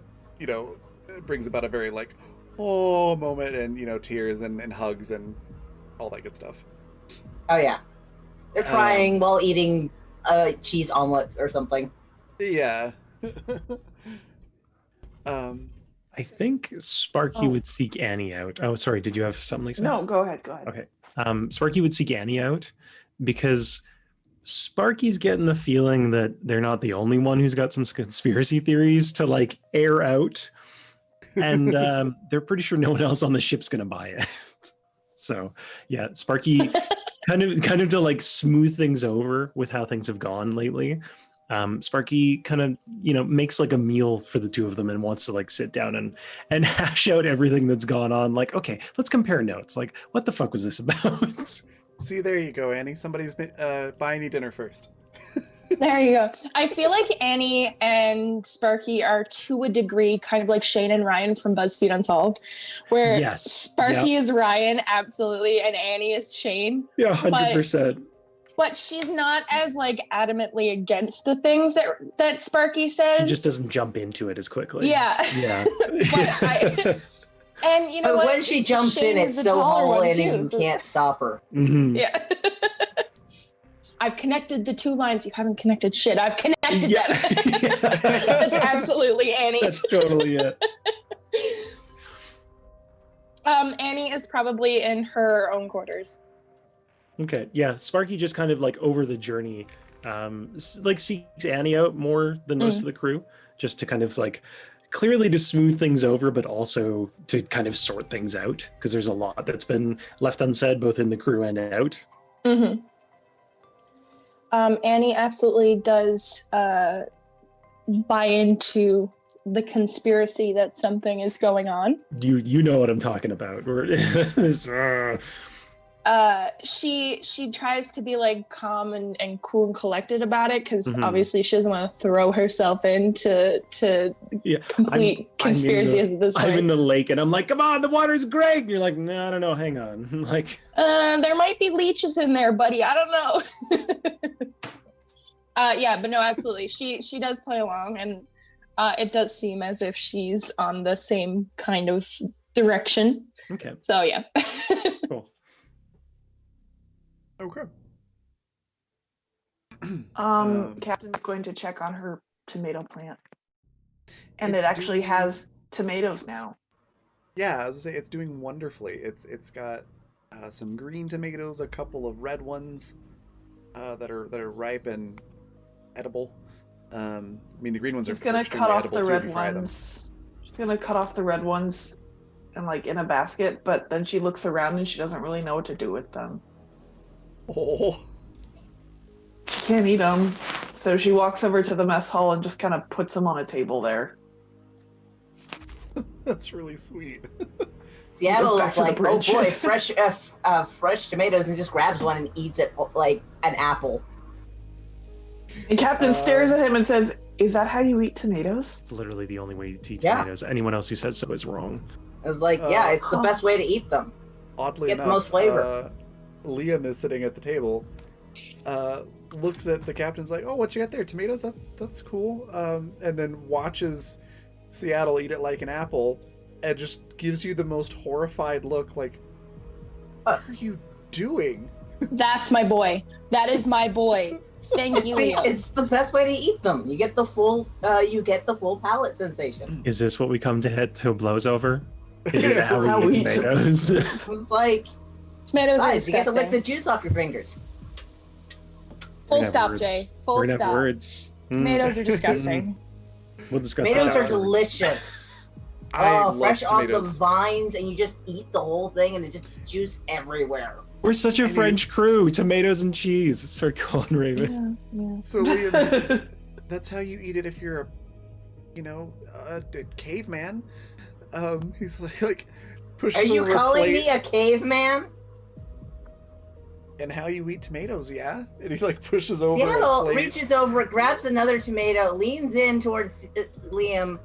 brings about a very like, oh moment, and tears and hugs and all that good stuff. Oh yeah, they're crying while eating cheese omelets or something. Yeah. I think Sparky would seek Annie out. Oh, sorry. Did you have something, Lisa? No, go ahead. Okay. Sparky would seek Annie out because Sparky's getting the feeling that they're not the only one who's got some conspiracy theories to like air out. And they're pretty sure no one else on the ship's going to buy it. So yeah, Sparky kind of to like smooth things over with how things have gone lately. Sparky kind of, makes like a meal for the two of them and wants to like sit down and hash out everything that's gone on. Like, okay, let's compare notes. Like, what the fuck was this about? See, there you go, Annie. Somebody's buying you dinner first. There you go. I feel like Annie and Sparky are to a degree kind of like Shane and Ryan from BuzzFeed Unsolved, where yes. Sparky is Ryan, absolutely, and Annie is Shane. Yeah, 100%. But she's not as like adamantly against the things that Sparky says. She just doesn't jump into it as quickly. Yeah. Yeah. And you know what? When she jumps Shane in, it's so all in and you can't stop her. Mm-hmm. Yeah. I've connected the two lines. You haven't connected shit. I've connected them. That's absolutely Annie. That's totally it. Annie is probably in her own quarters. Okay, yeah. Sparky just kind of like over the journey, like seeks Annie out more than most of the crew, just to kind of like clearly to smooth things over, but also to kind of sort things out because there's a lot that's been left unsaid both in the crew and out. Mm-hmm. Annie absolutely does buy into the conspiracy that something is going on. You know what I'm talking about. She tries to be like calm and cool and collected about it because Mhm. obviously she doesn't want to throw herself into Yeah, complete conspiracy at this point. I'm in the lake and I'm like, come on, the water's great. And you're like, no, I don't know, hang on. Like, There might be leeches in there, buddy. I don't know. Yeah, but no, absolutely. She does play along, and it does seem as if she's on the same kind of direction. okay, So yeah. cool. Okay. Captain's going to check on her tomato plant. And it It's actually doing- has tomatoes now. Yeah, I was gonna say it's doing wonderfully. It's got some green tomatoes, a couple of red ones that are ripe and edible. I mean, the green ones She's are gonna extremely cut off edible the too if red you fry them. ones. She's gonna cut off the red ones and like in a basket, but then she looks around and she doesn't really know what to do with them. Oh, She can't eat them, so she walks over to the mess hall and just kind of puts them on a table there. that's really sweet. Seattle back is to the like, oh bridge. boy, fresh tomatoes, and just grabs one and eats it like an apple. And Captain stares at him and says, "Is that how you eat tomatoes?" It's literally the only way to eat Yeah. tomatoes. Anyone else who says so is wrong. I was like, yeah, it's the best way to eat them. Oddly Get the enough, most flavor. Liam is sitting at the table, looks at the captain's like, "Oh, what you got there? Tomatoes? That's cool." And then watches Seattle eat it like an apple, and just gives you the most horrified look, like, "What are you doing?" That's my boy. That is my boy. Thank you, See, Liam. it's the best way to eat them. You get the full palate sensation. Is this what we come to blows over? Is it how How we we eat eat tomatoes? It was like, Tomatoes are guys, you get to lick disgusting. the juice off your fingers. Full We're gonna have stop, words. Jay. Full We're gonna have stop. words. Tomatoes are disgusting. We'll discuss Tomatoes this are afterwards. delicious. I Oh, love fresh off the tomatoes. vines, and you just eat the whole thing, and it just juice everywhere. We're such a I mean- French crew. Tomatoes and cheese. Start calling Raven. So Liam, this is, that's how you eat it if you're a caveman. He's like pushes Are you over a calling plate, me a caveman? and how you eat tomatoes, yeah? And he like pushes over a Seattle plate. reaches over, grabs another tomato, leans in towards Liam.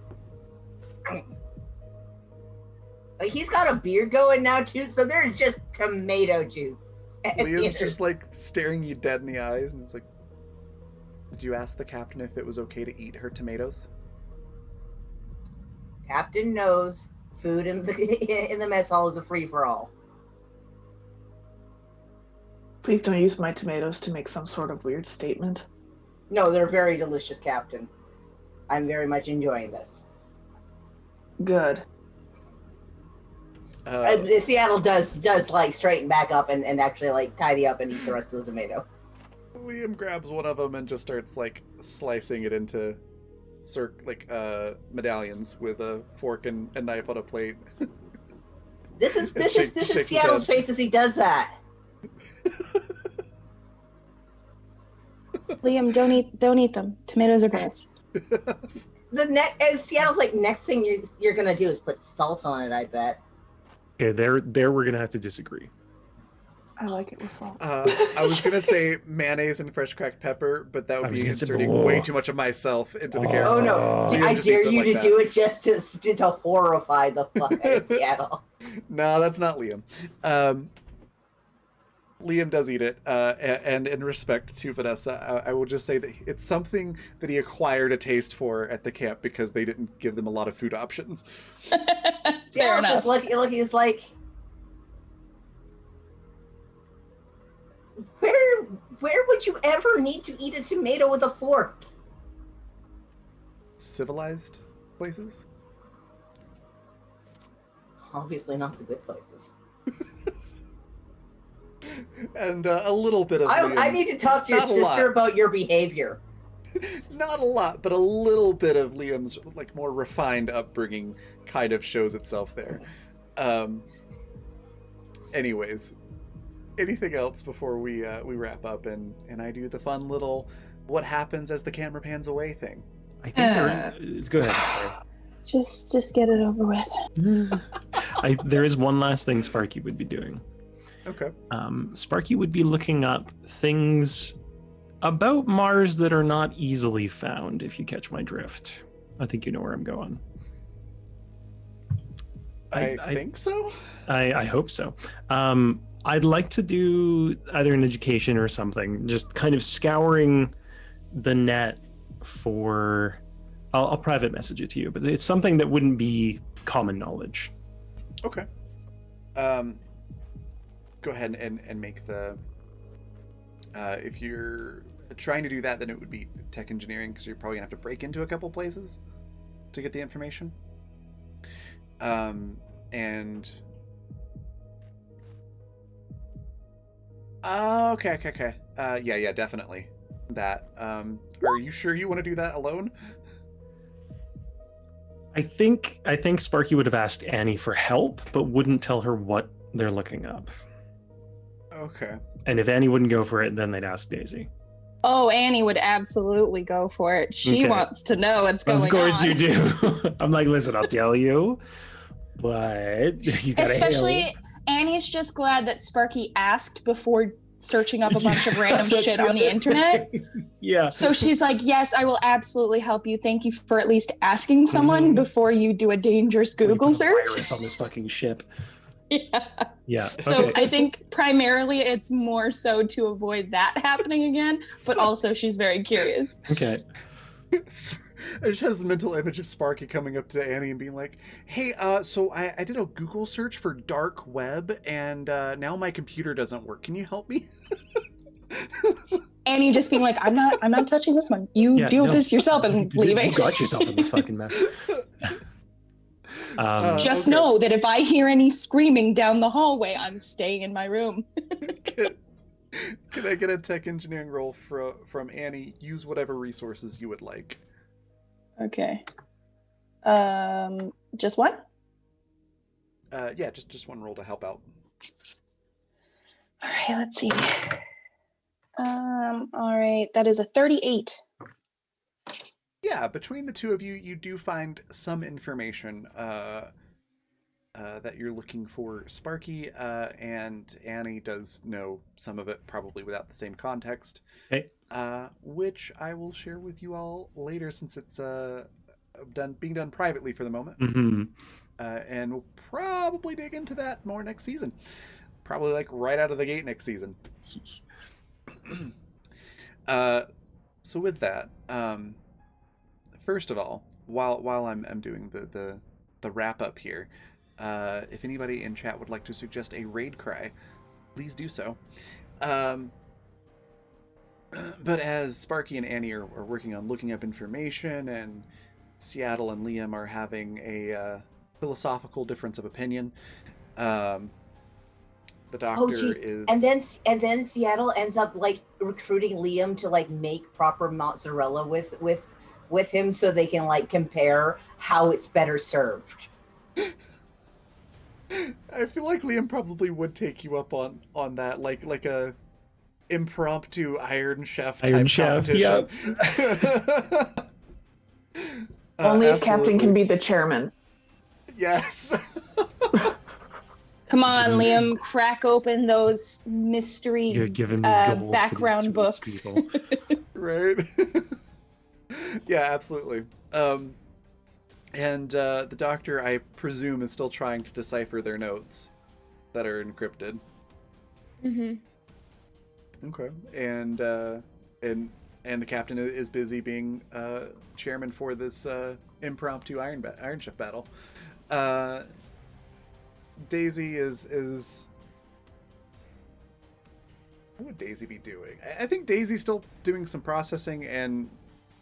Like, he's got a beard going now too, so there's just tomato juice. Liam's just like staring you dead in the eyes, and it's like, "Did you ask the captain if it was okay to eat her tomatoes?" Captain knows food in the mess hall is a free for all. Please don't use my tomatoes to make some sort of weird statement. No, they're very delicious, Captain. I'm very much enjoying this. Good. And Seattle does like straighten back up and actually like tidy up and eat the rest of the tomato. Liam grabs one of them and just starts like slicing it into medallions with a fork and a knife on a plate. This is shakes his Seattle's head. face as he does that. Liam, don't eat them. Tomatoes are gross. Seattle's like, next thing you're gonna do is put salt on it, I bet. Okay, there we're gonna have to disagree. I like it with salt. I was gonna say mayonnaise and fresh cracked pepper, but that I would was be gonna say, inserting oh. way too much of myself into the Oh. character. Oh no, Liam I just dare eats it you like to that. do it just to horrify the fuck out of Seattle. No, that's not Liam. Liam does eat it, and in respect to Vanessa, I will just say that it's something that he acquired a taste for at the camp because they didn't give them a lot of food options. Fair Seattle's enough. just looking, it's like, where would you ever need to eat a tomato with a fork? Civilized places? Obviously not the good places. And a little bit of I Liam's- need to talk to your not a lot. sister about your behavior. Not a lot, but a little bit of Liam's like more refined upbringing kind of shows itself there. Anyways, anything else before we wrap up and I do the fun little what happens as the camera pans away thing? I think go ahead. Sorry. Just get it over with. There is one last thing Sparky would be doing. Okay. Sparky would be looking up things about Mars that are not easily found, if you catch my drift. I think you know where I'm going. I think so. I hope so. I'd like to do either an education or something, just kind of scouring the net for... I'll private message it to you, but it's something that wouldn't be common knowledge. Okay. Go ahead and make the... if you're trying to do that, then it would be tech engineering, because you're probably going to have to break into a couple places to get the information. And... okay. Yeah, definitely. That. Are you sure you want to do that alone? I think Sparky would have asked Annie for help, but wouldn't tell her what they're looking up. Okay. And if Annie wouldn't go for it, then they'd ask Daisy. Oh, Annie would absolutely go for it. She Okay. wants to know what's going on. Of course you do. I'm like, listen, I'll tell you, but you gotta Especially, help. Annie's just glad that Sparky asked before searching up a bunch of random That's shit on the internet. Yeah. So she's like, yes, I will absolutely help you. Thank you for at least asking someone before you do a dangerous Google search. Virus on this fucking ship. Yeah. Yeah. So Okay. I think primarily it's more so to avoid that happening again, but also she's very curious. Okay. I just had this mental image of Sparky coming up to Annie and being like, hey, so I did a Google search for dark web, and now my computer doesn't work. Can you help me? Annie just being like, I'm not touching this one. You deal with this yourself, and leaving. You got yourself in this fucking mess. Just Okay. know that if I hear any screaming down the hallway, I'm staying in my room. Can I get a tech engineering roll from Annie? Use whatever resources you would like. Okay. Just one? Yeah, just one roll to help out. All right, let's see. All right, that is a 38. Yeah, between the two of you, you do find some information that you're looking for. Sparky and Annie does know some of it, probably without the same context. Okay. Which I will share with you all later, since it's being done privately for the moment. Mm-hmm. And we'll probably dig into that more next season. Probably like right out of the gate next season. So with that, first of all, while I'm doing the wrap up here, if anybody in chat would like to suggest a raid cry, please do so. But as Sparky and Annie are working on looking up information, and Seattle and Liam are having a philosophical difference of opinion, the doctor is... And then Seattle ends up like recruiting Liam to like make proper mozzarella with him, so they can like compare how it's better served. I feel like Liam probably would take you up on that, like a impromptu Iron Chef type competition. Yep. Only a captain absolutely. can be the chairman. Yes. Come on, Liam, crack open those mystery You're giving me gold for these background tweets, books. people. Right. Yeah, absolutely. And the doctor, I presume, is still trying to decipher their notes that are encrypted. Mm-hmm. Okay. And the captain is busy being chairman for this impromptu Iron Chef battle. Daisy is what would Daisy be doing? I think Daisy's still doing some processing and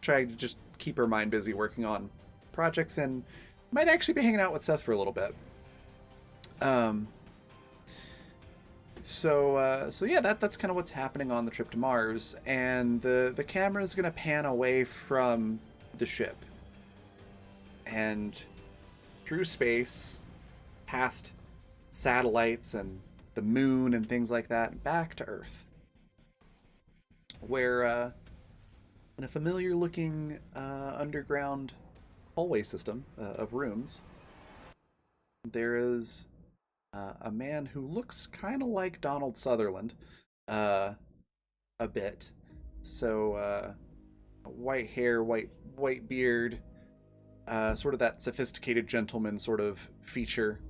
trying to just keep her mind busy working on projects, and might actually be hanging out with Seth for a little bit. So yeah, that's kind of what's happening on the trip to Mars, and the camera is going to pan away from the ship and through space, past satellites and the moon and things like that, back to Earth, where in a familiar-looking underground hallway system of rooms, there is a man who looks kind of like Donald Sutherland, a bit. So, white hair, white beard, sort of that sophisticated gentleman sort of feature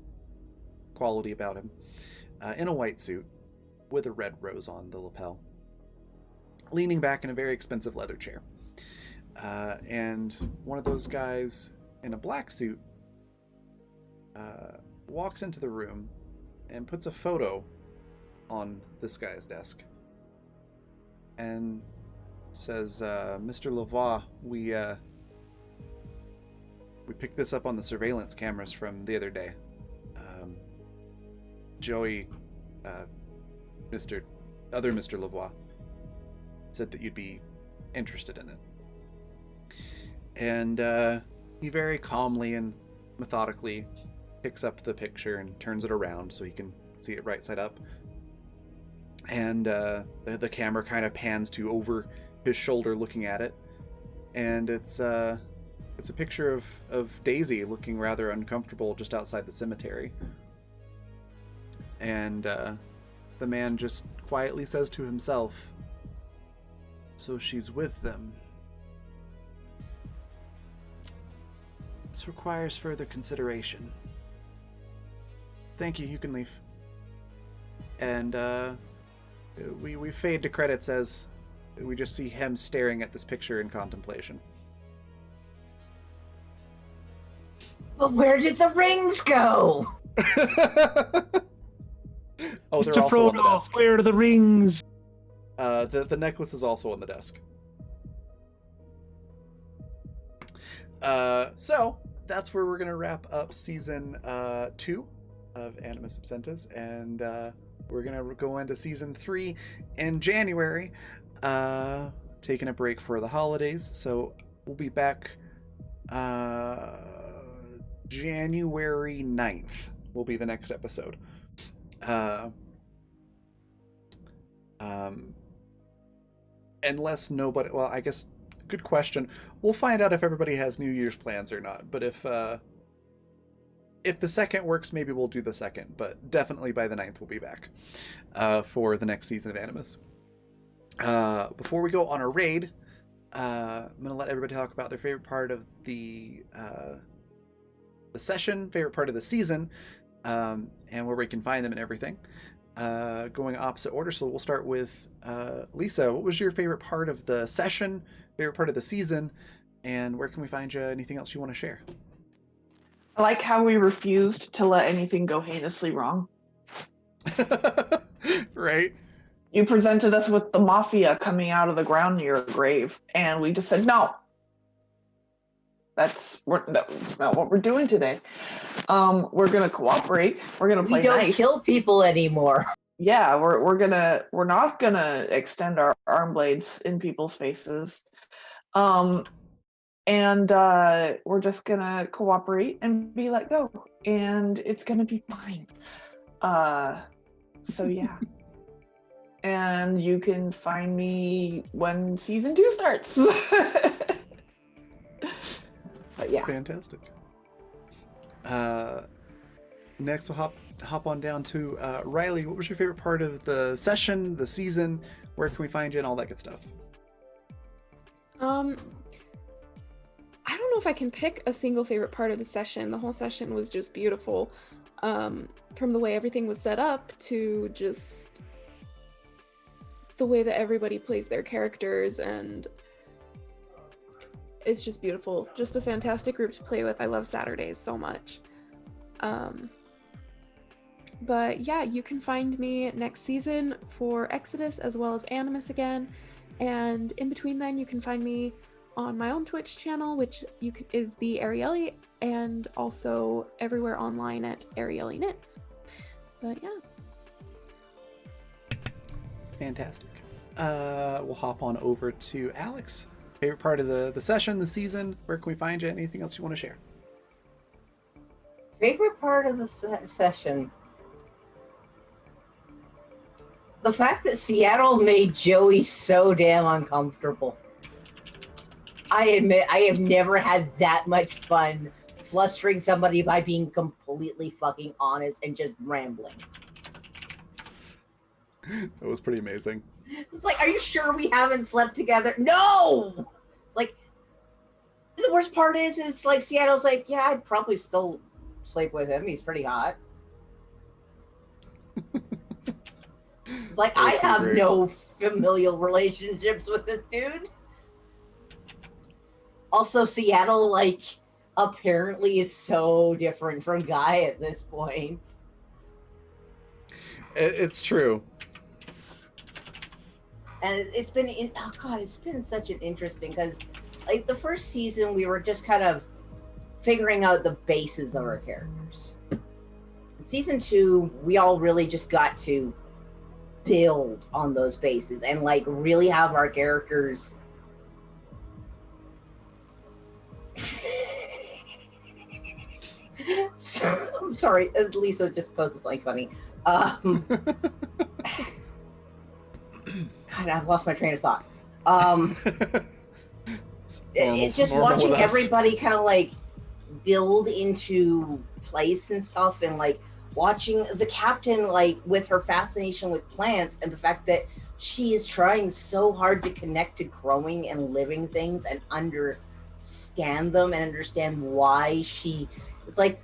quality about him, in a white suit with a red rose on the lapel, leaning back in a very expensive leather chair. And one of those guys in a black suit walks into the room and puts a photo on this guy's desk and says, Mr. Lavoie, we picked this up on the surveillance cameras from the other day. Joey, Mr. Lavoie, said that you'd be interested in it. And he very calmly and methodically picks up the picture and turns it around so he can see it right side up. And the camera kind of pans to over his shoulder looking at it. And it's a picture of Daisy looking rather uncomfortable just outside the cemetery. And the man just quietly says to himself, "So she's with them. This requires further consideration. Thank you, you can leave." And we fade to credits as we just see him staring at this picture in contemplation. But where did the rings go? Oh, they're Mr. also on the Frodo, desk. where are the rings? The necklace is also on the desk. So that's where we're gonna wrap up season 2 of Animus Absentis, and we're gonna go into season 3 in January, taking a break for the holidays. So we'll be back January 9th will be the next episode. Unless nobody, well, I guess, good question. We'll find out if everybody has New Year's plans or not. But if the second works, maybe we'll do the second. But definitely by the 9th, we'll be back for the next season of Animus. Before we go on a raid, I'm going to let everybody talk about their favorite part of the session, favorite part of the season, and where we can find them and everything. Going opposite order, so we'll start with Lisa. What was your favorite part of the session, favorite part of the season, and where can we find you? Anything else you want to share? I like how we refused to let anything go heinously wrong. Right? You presented us with the mafia coming out of the ground near a grave, and we just said, no. That's not what we're doing today. We're gonna cooperate. We're gonna play We don't nice. kill people anymore. Yeah, we're not gonna extend our arm blades in people's faces. And we're just gonna cooperate and be let go, and it's gonna be fine. So yeah. And you can find me when season 2 starts. But yeah. Fantastic. Next we'll hop on down to Riley. What was your favorite part of the session, the season? Where can we find you and all that good stuff? I don't know if I can pick a single favorite part of the session. The whole session was just beautiful. From the way everything was set up to just the way that everybody plays their characters, and it's just beautiful. Just a fantastic group to play with. I love Saturdays so much. But yeah, you can find me next season for Exodus as well as Animus again. And in between then, you can find me on my own Twitch channel, which is the Arieli, and also everywhere online at Arieli Knits. But yeah. Fantastic. We'll hop on over to Alex. Favorite part of the session, the season, where can we find you? Anything else you want to share? Favorite part of the session? The fact that Seattle made Joey so damn uncomfortable. I admit I have never had that much fun flustering somebody by being completely fucking honest and just rambling. That was pretty amazing. It's like, are you sure we haven't slept together? No! It's like, the worst part is like Seattle's like, yeah, I'd probably still sleep with him. He's pretty hot. It's like, I have great. no familial relationships with this dude. Also, Seattle, like, apparently is so different from Guy at this point. It's true. And it's been, oh god, it's been such an interesting, because, like, the first season, we were just kind of figuring out the bases of our characters. Season 2, we all really just got to build on those bases and, like, really have our characters I'm sorry, Lisa just posted something funny. God, I've lost my train of thought. It's just watching everybody kind of like build into place and stuff, and like watching the captain like with her fascination with plants and the fact that she is trying so hard to connect to growing and living things and understand them and understand why she is like,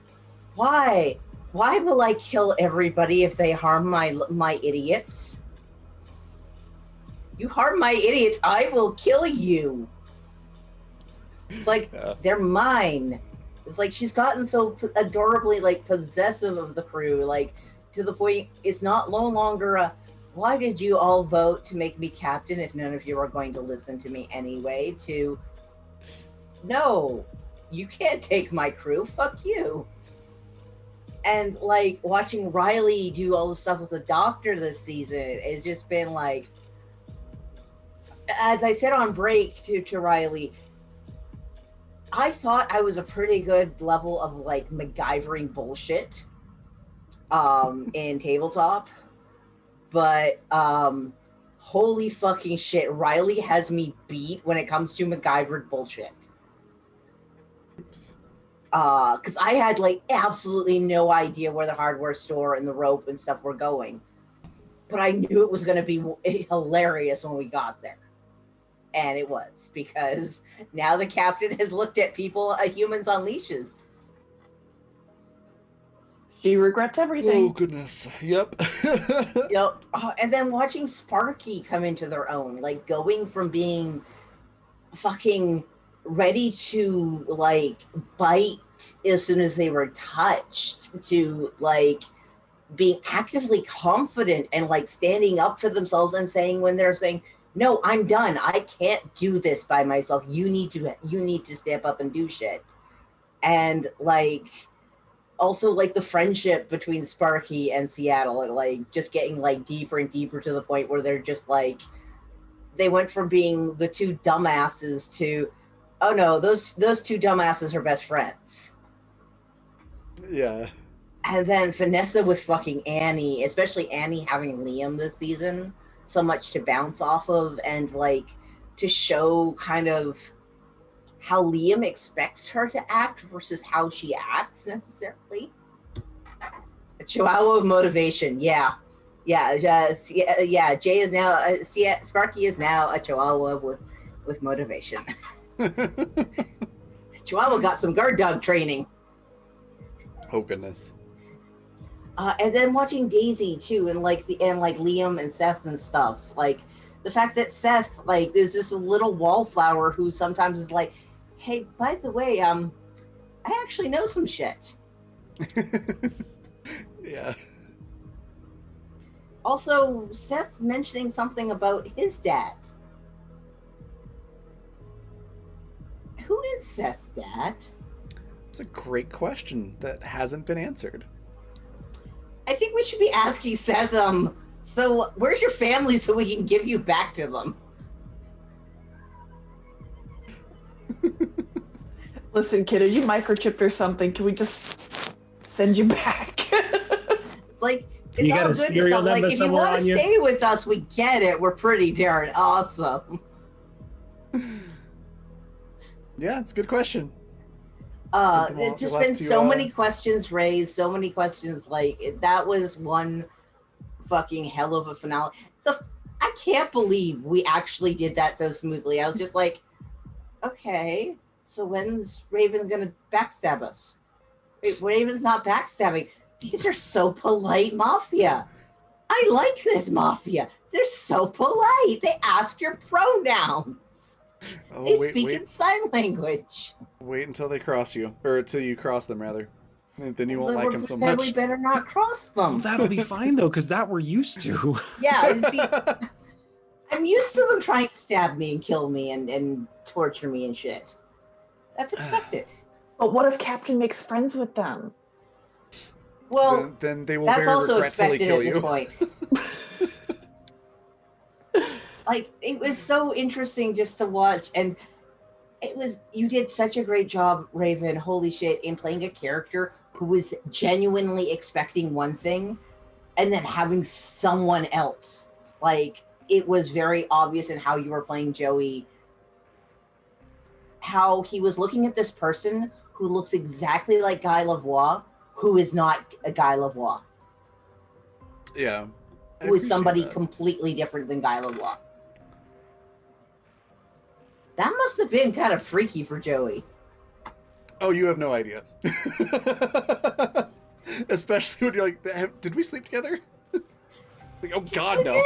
why will I kill everybody if they harm my idiots? You harm my idiots, I will kill you. It's like, they're mine. It's like she's gotten so adorably like possessive of the crew, like to the point it's no longer a, why did you all vote to make me captain if none of you are going to listen to me anyway, to, no, you can't take my crew, fuck you. And like watching Riley do all the stuff with the doctor this season has just been like, as I said on break to Riley, I thought I was a pretty good level of like MacGyvering bullshit in tabletop, but holy fucking shit, Riley has me beat when it comes to MacGyvered bullshit. Oops. Because I had like absolutely no idea where the hardware store and the rope and stuff were going, but I knew it was going to be hilarious when we got there. And it was, because now the captain has looked at people, humans on leashes. She regrets everything. Oh, goodness. Yep. Yep. And then watching Sparky come into their own, like going from being fucking ready to like bite as soon as they were touched to like being actively confident and like standing up for themselves and saying when they're saying, no, I'm done. I can't do this by myself. You need to step up and do shit. And like, also like the friendship between Sparky and Seattle, and like just getting like deeper and deeper to the point where they're just like, they went from being the two dumbasses to, oh no, those two dumbasses are best friends. Yeah. And then Vanessa with fucking Annie, especially Annie having Liam this season, so much to bounce off of and like to show kind of how Liam expects her to act versus how she acts necessarily. A chihuahua of motivation, yeah. Jay is now Sparky is now a chihuahua with motivation. Chihuahua got some guard dog training. Oh goodness. And then watching Daisy too, and like Liam and Seth and stuff. Like the fact that Seth like is this little wallflower who sometimes is like, hey, by the way, I actually know some shit. Yeah. Also, Seth mentioning something about his dad. Who is Seth's dad? It's a great question that hasn't been answered. I think we should be asking Seth, so where's your family so we can give you back to them? Listen, kid, are you microchipped or something? Can we just send you back? It's like, it's You all got a good serial stuff. Like, number if you somewhere want to on you? stay with us, we get it. We're pretty darn awesome. Yeah, it's a good question. Something It's just you'll have been to, so many questions raised, so many questions. That was one fucking hell of a finale. I can't believe we actually did that so smoothly. I was just like, okay, so when's Raven gonna backstab us? Wait, Raven's not backstabbing. These are so polite mafia. I like this mafia. They're so polite. They ask your pronouns. Oh, They wait, speak wait, in sign language. wait until they cross you, or until you cross them rather. Then you won't Then like them so then much. we better not cross Well, them. that'll be fine though, because that we're used to. Yeah, see, I'm used to them trying to stab me and kill me and torture me and shit. That's expected. But what if Captain makes friends with them? Well, then they will that's very also regretfully expected kill at this you. point. It was so interesting just to watch, and you did such a great job, Raven, holy shit, in playing a character who was genuinely expecting one thing and then having someone else. It was very obvious in how you were playing Joey, how he was looking at this person who looks exactly like Guy Lavoie, who is not a Guy Lavoie, Yeah. I who is appreciate somebody that. completely different than Guy Lavoie. That must have been kind of freaky for Joey. Oh, you have no idea. Especially when you're like, did we sleep together? Like, oh God, no.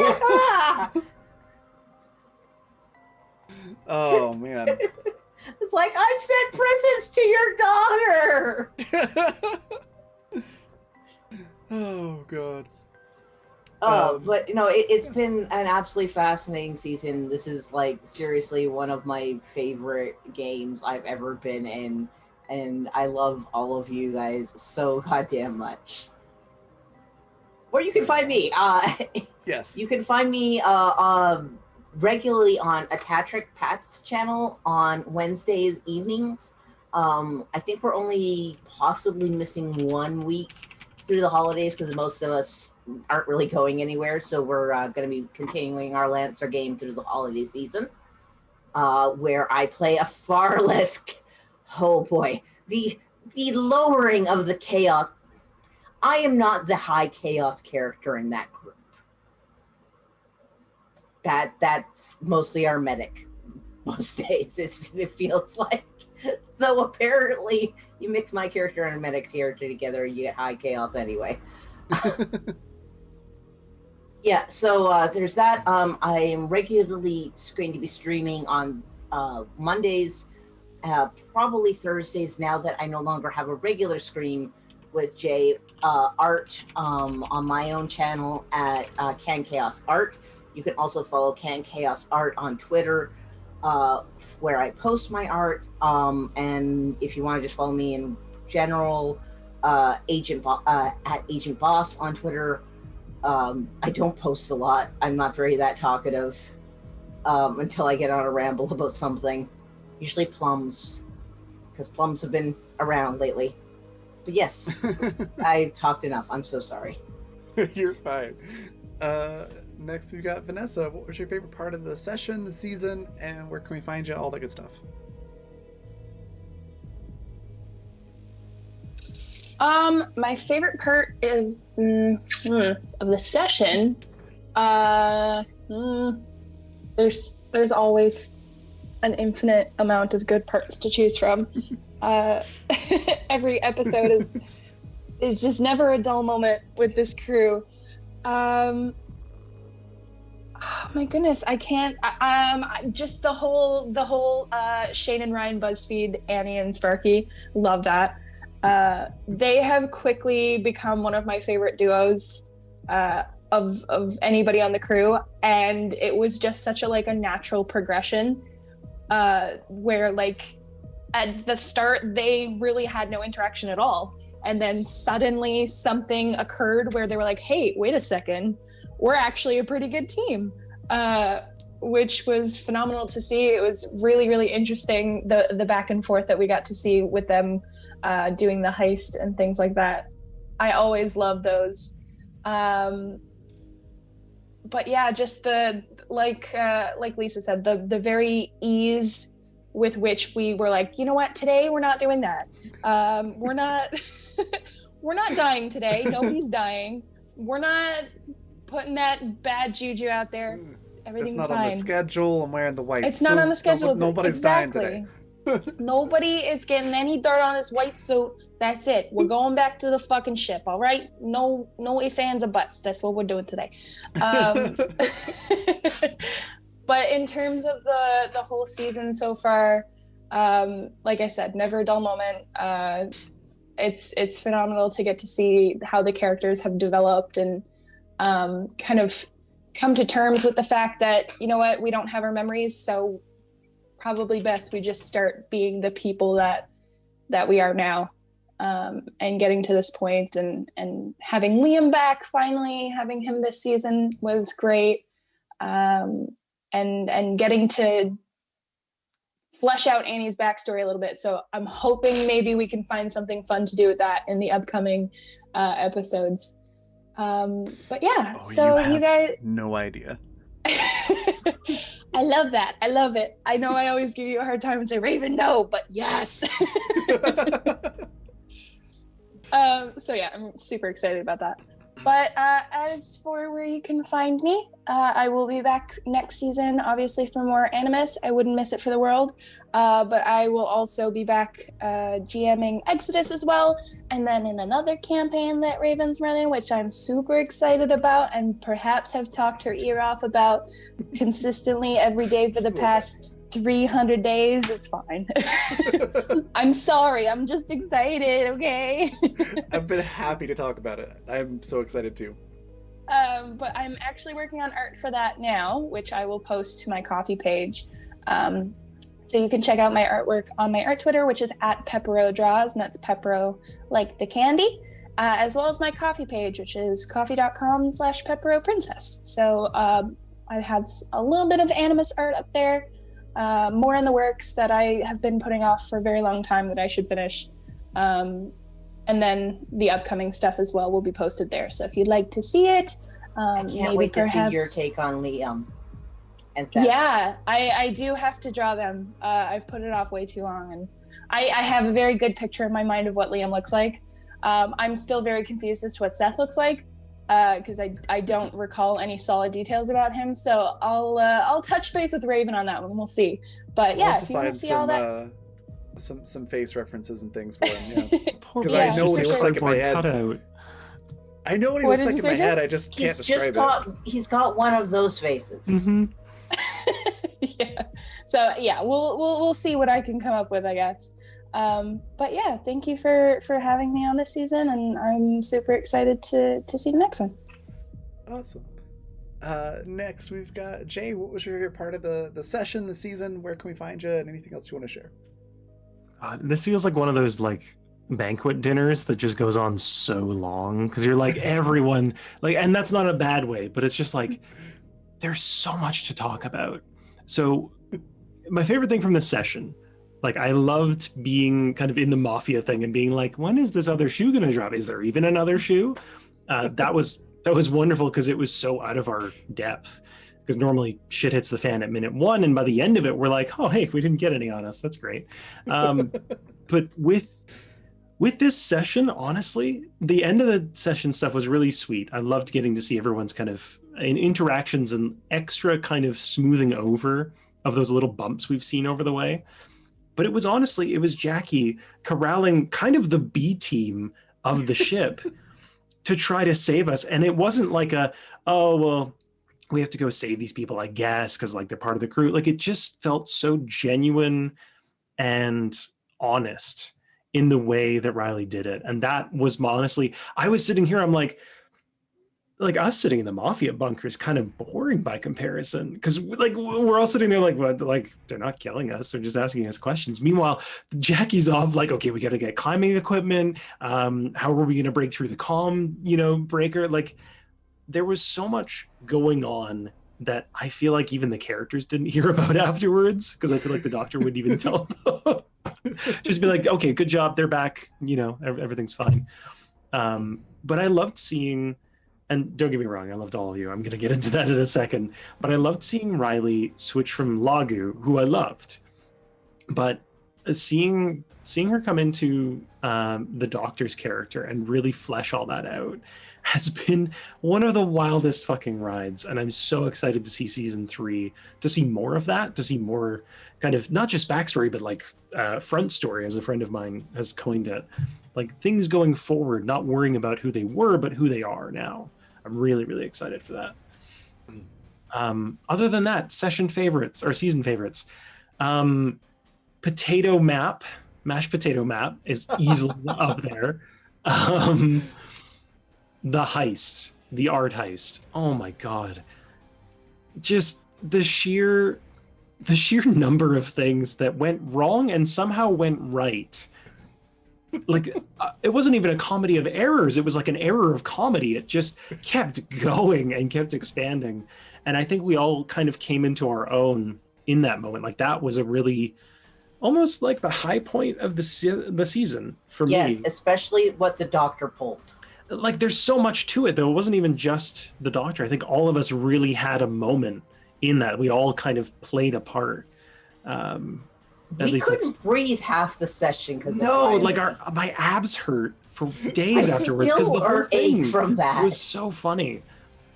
Oh man. It's like, I sent presents to your daughter. Oh God. But it's been an absolutely fascinating season. This is seriously one of my favorite games I've ever been in, and I love all of you guys so goddamn much. Where you can find me, Yes. you can find me regularly on Atatric Pat's channel on Wednesdays evenings. I think we're only possibly missing 1 week through the holidays because most of us aren't really going anywhere, so we're going to be continuing our Lancer game through the holiday season, where I play a far less. Oh boy, the lowering of the chaos. I am not the high chaos character in that group. That's mostly our medic. Most days, it feels like. Though apparently, you mix my character and a medic character together, you get high chaos anyway. Yeah, so there's that. I am regularly going to be streaming on Mondays, probably Thursdays, now that I no longer have a regular stream with Jay. Art on my own channel at Can Chaos Art. You can also follow Can Chaos Art on Twitter, where I post my art. And if you want to just follow me in general, at Agent Boss on Twitter. I don't post a lot. I'm not very that talkative until I get on a ramble about something. Usually plums, because plums have been around lately. But yes, I talked enough. I'm so sorry. You're fine. Next we got Vanessa. What was your favorite part of the session, the season, and where can we find you? All that good stuff. My favorite part of the session, there's always an infinite amount of good parts to choose from. Every episode is just never a dull moment with this crew. Oh my goodness, I can't. Just the whole Shane and Ryan, BuzzFeed, Annie and Sparky, love that. They have quickly become one of my favorite duos of anybody on the crew, and it was just such a natural progression where at the start they really had no interaction at all, and then suddenly something occurred where they were like, hey, wait a second, we're actually a pretty good team, which was phenomenal to see. It was really, really interesting, the back and forth that we got to see with them doing the heist and things like that. I always love those. But yeah, just the like Lisa said, the very ease with which we were like, you know what, today we're not doing that. We're not we're not dying today. Nobody's dying. We're not putting that bad juju out there. Everything's It's not fine. on the schedule. I'm wearing the white It's suit. not on the schedule. Nobody's dying today. Nobody is getting any dirt on this white suit. That's it. We're going back to the fucking ship, all right? No ifs, ands, or buts. That's what we're doing today. But in terms of the whole season so far, like I said, never a dull moment. It's phenomenal to get to see how the characters have developed and kind of come to terms with the fact that, you know what, we don't have our memories, so probably best we just start being the people that we are now, and getting to this point, and having Liam back finally, having him this season was great, and getting to flesh out Annie's backstory a little bit. So I'm hoping maybe we can find something fun to do with that in the upcoming episodes. But yeah, so you guys, no idea. I love that. I love it. I know I always give you a hard time and say, Raven, no, but yes. So yeah, I'm super excited about that. But as for where you can find me, I will be back next season, obviously, for more Animus. I wouldn't miss it for the world. But I will also be back GMing Exodus as well. And then in another campaign that Raven's running, which I'm super excited about and perhaps have talked her ear off about consistently every day for the past 300 days. It's fine. I'm sorry. I'm just excited, okay? I've been happy to talk about it. I'm so excited too. But I'm actually working on art for that now, which I will post to my coffee page. So you can check out my artwork on my art Twitter, which is @PepperoDraws, and that's Peppero like the candy, as well as my coffee page, which is coffee.com/PepperoPrincess. So I have a little bit of Animus art up there, more in the works that I have been putting off for a very long time that I should finish. And then the upcoming stuff as well will be posted there. So if you'd like to see it, I can't wait to see your take on Liam. And Seth. Yeah, I do have to draw them. I've put it off way too long, and I have a very good picture in my mind of what Liam looks like. I'm still very confused as to what Seth looks like, because I don't recall any solid details about him. So I'll touch base with Raven on that one. We'll see. But yeah, if you want to see all that, some face references and things for him. Yeah, Because I know what he looks like in my head. Cutout. I know what he What looks did like in you my say, head. I just can't describe it. He's got one of those faces. Mm-hmm. yeah. So yeah, we'll see what I can come up with, I guess. But yeah, thank you for having me on this season, and I'm super excited to see the next one. Awesome. Next we've got Jay. What was your favorite part of the session, the season? Where can we find you, and anything else you want to share? This feels like one of those like banquet dinners that just goes on so long because you're like everyone like, and that's not a bad way, but it's just like there's so much to talk about. So my favorite thing from this session, like I loved being kind of in the mafia thing and being like, when is this other shoe gonna drop? Is there even another shoe? That was wonderful because it was so out of our depth. Because normally shit hits the fan at minute 1, and by the end of it, we're like, oh, hey, we didn't get any on us. That's great. But with this session, honestly, the end of the session stuff was really sweet. I loved getting to see everyone's kind of interactions and extra kind of smoothing over of those little bumps we've seen over the way. But it was Jackie corralling kind of the B team of the ship to try to save us. And it wasn't like oh, well, we have to go save these people, I guess, because like they're part of the crew. Like it just felt so genuine and honest in the way that Riley did it. And that was honestly, I was sitting here, I'm like us sitting in the mafia bunker is kind of boring by comparison. Cause like we're all sitting there like, what, like they're not killing us. They're just asking us questions. Meanwhile, Jackie's off like, okay, we got to get climbing equipment. How are we going to break through the comm, breaker? Like, there was so much going on that I feel like even the characters didn't hear about afterwards, because I feel like the doctor wouldn't even tell them. Just be like, okay, good job, they're back, everything's fine. But I loved seeing, and don't get me wrong, I loved all of you, I'm going to get into that in a second, but I loved seeing Riley switch from Lagu, who I loved, But seeing her come into the Doctor's character and really flesh all that out has been one of the wildest fucking rides, and I'm so excited to see season 3, to see more of that, to see more kind of not just backstory but like front story, as a friend of mine has coined it, like things going forward, not worrying about who they were but who they are now. I'm really, really excited for that. Other than that, session favorites or season favorites, potato map, mashed potato map is easily up there. The heist, the art heist. Oh my god. Just the sheer number of things that went wrong and somehow went right. Like it wasn't even a comedy of errors, it was like an error of comedy. It just kept going and kept expanding. And I think we all kind of came into our own in that moment. Like that was a really almost like the high point of the season for me. Yes, especially what the Doctor pulled. Like there's so much to it though. It wasn't even just the Doctor. I think all of us really had a moment in that. We all kind of played a part. We couldn't breathe half the session because like my abs hurt for days afterwards because the whole thing from that. It was so funny.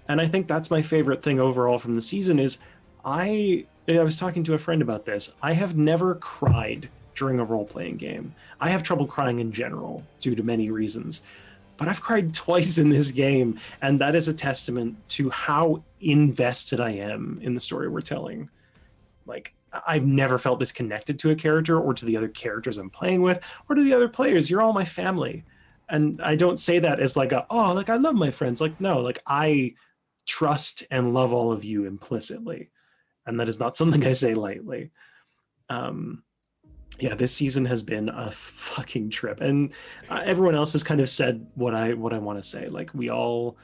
And I think that's my favorite thing overall from the season is I was talking to a friend about this. I have never cried during a role-playing game. I have trouble crying in general due to many reasons. But I've cried twice in this game, and that is a testament to how invested I am in the story we're telling. Like, I've never felt this connected to a character or to the other characters I'm playing with or to the other players. You're all my family. And I don't say that as like I love my friends. Like, no, like I trust and love all of you implicitly. And that is not something I say lightly. Yeah, this season has been a fucking trip, and everyone else has kind of said what I want to say. Like we all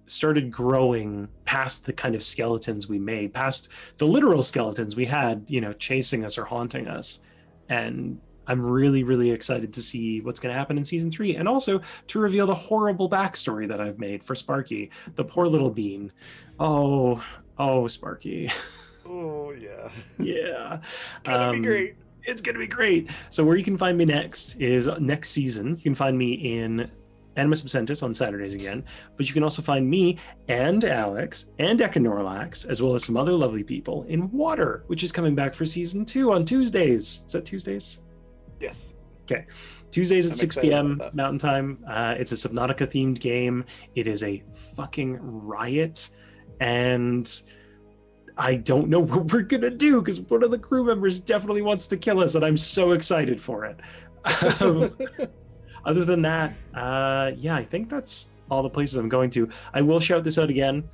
started growing past the kind of skeletons we made, past the literal skeletons we had, chasing us or haunting us. And I'm really, really excited to see what's going to happen in season 3, and also to reveal the horrible backstory that I've made for Sparky, the poor little bean. Oh, Sparky. Oh yeah. Yeah. It's gonna be great. It's going to be great. So where you can find me next is next season. You can find me in Animus Absentis on Saturdays again, but you can also find me and Alex and Econorlax, as well as some other lovely people, in Water, which is coming back for season 2 on Tuesdays. Is that Tuesdays? Yes. Okay. Tuesdays at I'm 6 p.m. Mountain Time. It's a Subnautica-themed game. It is a fucking riot, and I don't know what we're gonna do because one of the crew members definitely wants to kill us, and I'm so excited for it. Other than that, I think that's all the places I'm going to. I will shout this out again.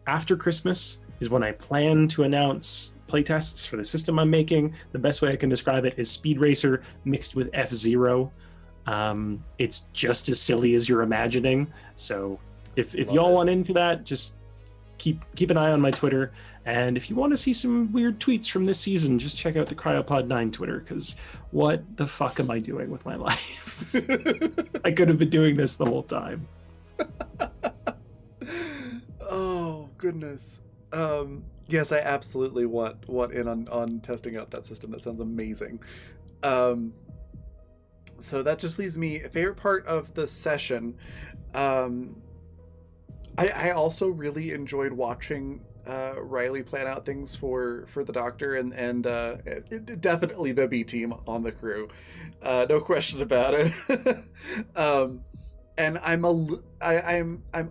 After Christmas is when I plan to announce playtests for the system I'm making. The best way I can describe it is Speed Racer mixed with F-Zero. It's just as silly as you're imagining. So if y'all want into that, just keep an eye on my Twitter. And if you want to see some weird tweets from this season, just check out the Cryopod9 Twitter, because what the fuck am I doing with my life? I could have been doing this the whole time. Oh, goodness. Yes, I absolutely want in on testing out that system. That sounds amazing. So that just leaves me a favorite part of the session. I also really enjoyed watching Riley plan out things for the Doctor, and definitely the B team on the crew, no question about it. And I'm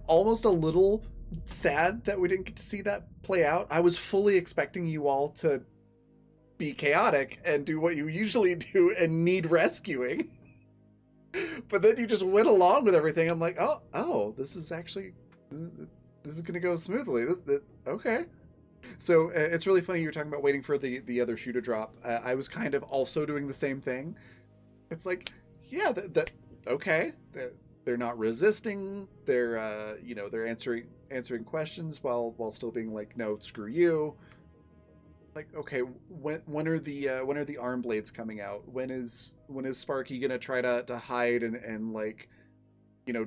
almost a little sad that we didn't get to see that play out. I was fully expecting you all to be chaotic and do what you usually do and need rescuing, but then you just went along with everything. I'm like, oh, this is going to go smoothly. Okay. So it's really funny you're talking about waiting for the other shoe to drop. I was kind of also doing the same thing. It's like, yeah, okay. They're not resisting. They're they're answering questions while still being like, no, screw you. Like, okay, when are the arm blades coming out? When is Sparky gonna try to hide and like,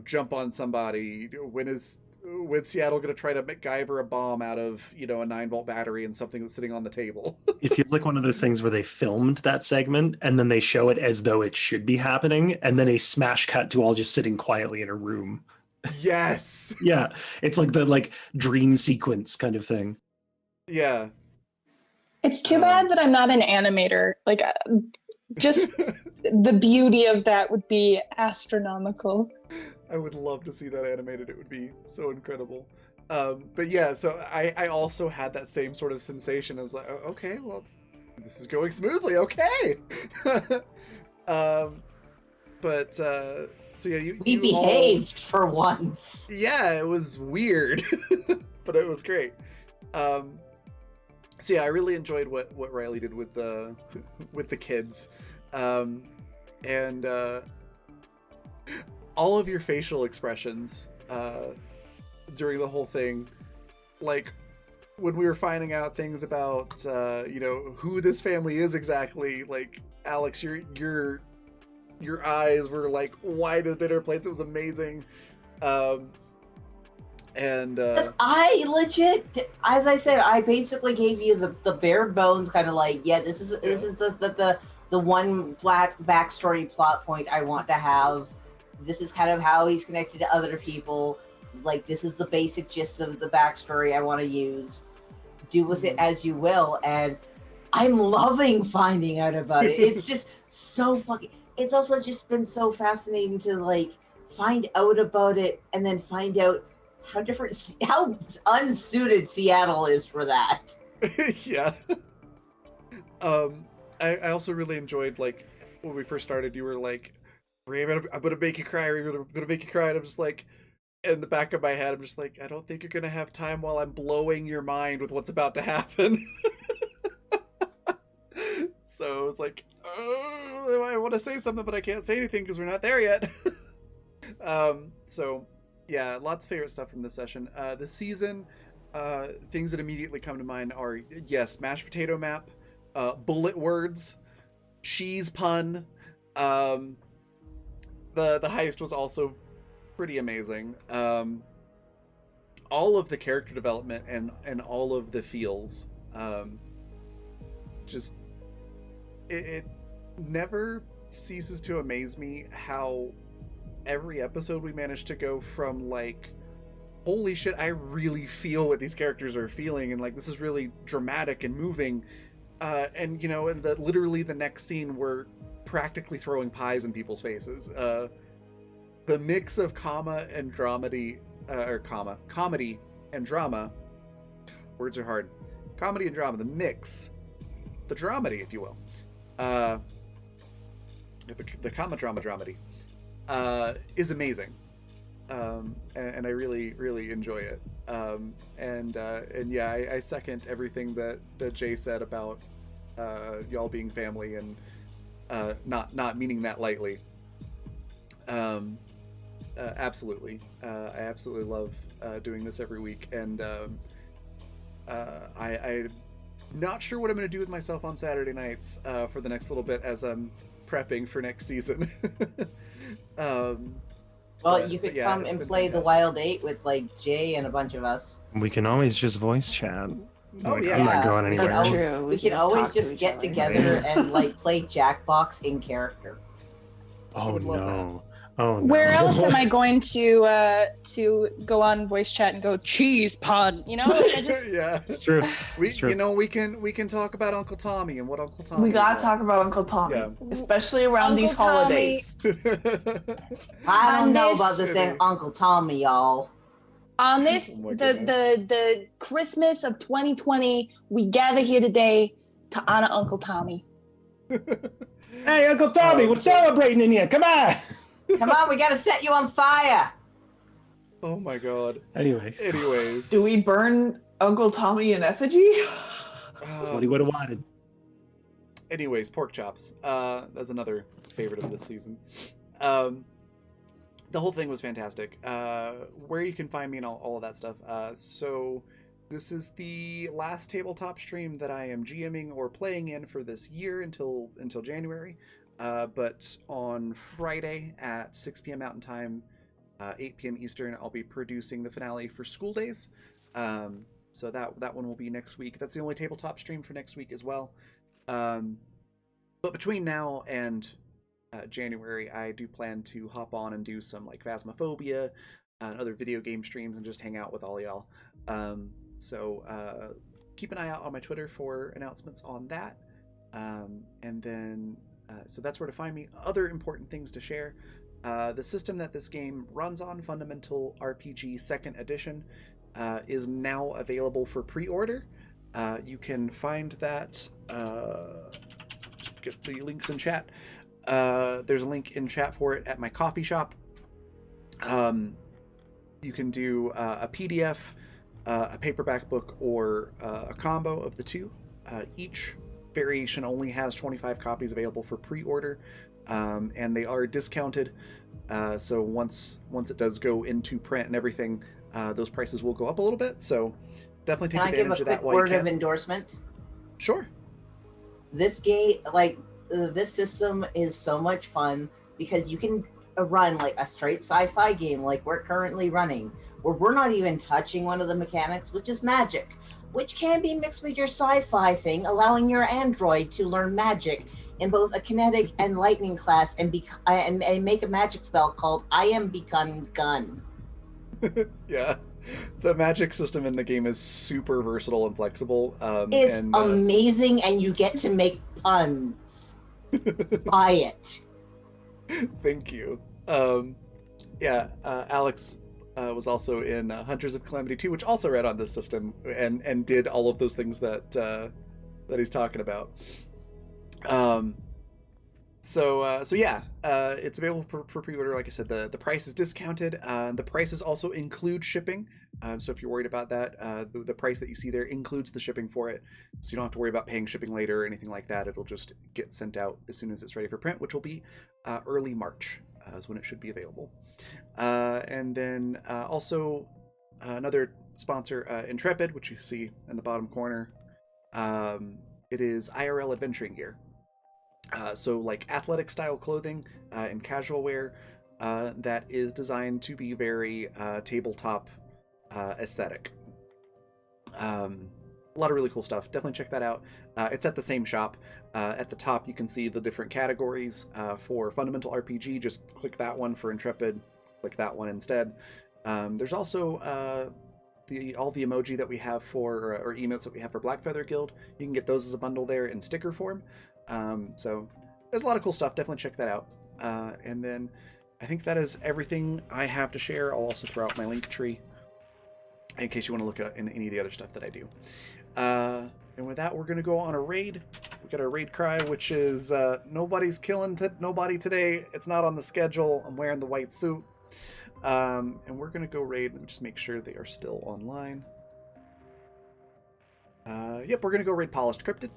jump on somebody? When is when Seattle going to try to MacGyver a bomb out of, a 9-volt battery and something that's sitting on the table. It feels like one of those things where they filmed that segment and then they show it as though it should be happening, and then a smash cut to all just sitting quietly in a room. Yes. Yeah, it's like the dream sequence kind of thing. Yeah. It's too bad that I'm not an animator. Like, just the beauty of that would be astronomical. I would love to see that animated. It would be so incredible. But yeah, so I also had that same sort of sensation. I was like, oh, okay, well, this is going smoothly. Okay. So yeah, We behaved for once. Yeah, it was weird, but it was great. So yeah, I really enjoyed what Riley did with the kids, and all of your facial expressions during the whole thing, like when we were finding out things about who this family is exactly. Like, Alex, your eyes were like wide as dinner plates. It was amazing. I legit, as I said, I basically gave you the bare bones kind of like, yeah, this is the one backstory plot point I want to have. This is kind of how he's connected to other people. Like, this is the basic gist of the backstory I want to use. Do with it as you will, and I'm loving finding out about it. It's just so fucking. It's also just been so fascinating to like find out about it and then find out how unsuited Seattle is for that. Yeah. I also really enjoyed, like, when we first started, you were like, Ray, I'm gonna make you cry, Ray, I'm gonna make you cry, and I'm just like, in the back of my head, I'm just like, I don't think you're gonna have time while I'm blowing your mind with what's about to happen. So I was like, oh, I want to say something, but I can't say anything because we're not there yet. So yeah, lots of favorite stuff from this session. The season, things that immediately come to mind are, yes, mashed potato map, bullet words, cheese pun. The heist was also pretty amazing. All of the character development and all of the feels, just it never ceases to amaze me how every episode we managed to go from like, holy shit, I really feel what these characters are feeling, and like, this is really dramatic and moving, and in literally the next scene we're practically throwing pies in people's faces. The mix of comedy and drama, words are hard, comedy and drama, the mix, the dramedy, if you will, the comma drama dramedy, is amazing, and I really, really enjoy it. And yeah, I second everything that Jay said about y'all being family, and not meaning that lightly. Absolutely, I absolutely love doing this every week, and I'm not sure what I'm going to do with myself on Saturday nights for the next little bit as I'm prepping for next season. Well, you could come and play the Wild 8 with like Jay and a bunch of us. We can always just voice chat. Oh, yeah. I'm not going That's anywhere. That's true. We can always talk to just each get other. together and like play Jackbox in character. Oh would love no. Oh no. Where else am I going to go on voice chat and go cheese pod? I just Yeah, It's true. we It's true. we can talk about Uncle Tommy and what Uncle Tommy. We gotta talk about Uncle Tommy, Yeah. especially around Uncle these holidays. I don't On know this- about this Uncle Tommy, y'all. on this Oh my the Christmas of 2020. We gather here today to honor Uncle Tommy. Hey, Uncle Tommy, we're celebrating in here. Come on. Come on, we gotta set you on fire. Oh my god. Anyways, Do we burn Uncle Tommy in effigy? that's what he would have wanted. Anyways, pork chops. That's another favorite of this season. The whole thing was fantastic. Where you can find me and all of that stuff. So this is the last tabletop stream that I am GMing or playing in for this year until January. But on Friday at 6 p.m. Mountain Time, 8 p.m. Eastern, I'll be producing the finale for school days. So that one will be next week. That's the only tabletop stream for next week as well. But between now and January, I do plan to hop on and do some like Phasmophobia and other video game streams and just hang out with all y'all. So keep an eye out on my Twitter for announcements on that. And then, so that's where to find me. Other important things to share. The system that this game runs on, Fundamental RPG 2nd Edition, is now available for pre-order. You can find that, just get the links in chat. There's a link in chat for it at my coffee shop. You can do a PDF, a paperback book, or a combo of the two. Each variation only has 25 copies available for pre-order, and they are discounted. So once it does go into print and everything, those prices will go up a little bit. So definitely take advantage of that while you can. Can I give a quick word of endorsement? Sure. This game, this system is so much fun because you can run like a straight sci-fi game like we're currently running, where we're not even touching one of the mechanics, which is magic, which can be mixed with your sci-fi thing, allowing your android to learn magic in both a kinetic and lightning class and make a magic spell called I Am Become Gun. Yeah, the magic system in the game is super versatile and flexible. It's amazing, and you get to make puns. Buy it. Thank you. Yeah, Alex was also in Hunters of Calamity 2, which also ran on this system and did all of those things that he's talking about. So yeah, it's available for pre-order. Like I said, the price is discounted. The prices also include shipping. So if you're worried about that, the price that you see there includes the shipping for it. So you don't have to worry about paying shipping later or anything like that. It'll just get sent out as soon as it's ready for print, which will be early March is when it should be available. And then also another sponsor, Intrepid, which you see in the bottom corner. It is IRL adventuring gear. So like athletic style clothing and casual wear that is designed to be very tabletop aesthetic. A lot of really cool stuff. Definitely check that out. It's at the same shop. At the top you can see the different categories for Fundamental RPG. Just click that one. For Intrepid, click that one instead. There's also all the emoji that we have for, or emotes that we have for Blackfeather Guild. You can get those as a bundle there in sticker form. So there's a lot of cool stuff. Definitely check that out. And then I think that is everything I have to share. I'll also throw out my link tree in case you want to look at any of the other stuff that I do. And with that, we're going to go on a raid. We got our raid cry, which is nobody's killing nobody today. It's not on the schedule. I'm wearing the white suit. And we're going to go raid. Let me just make sure they are still online. Yep, we're going to go raid Polished Cryptid.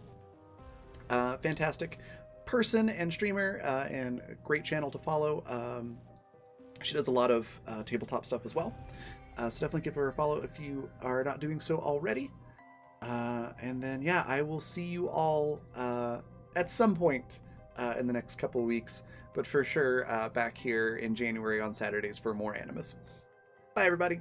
Fantastic person and streamer, and a great channel to follow. She does a lot of tabletop stuff as well. So definitely give her a follow if you are not doing so already. And then, yeah, I will see you all at some point in the next couple of weeks, but for sure back here in January on Saturdays for more Animus. Bye, everybody.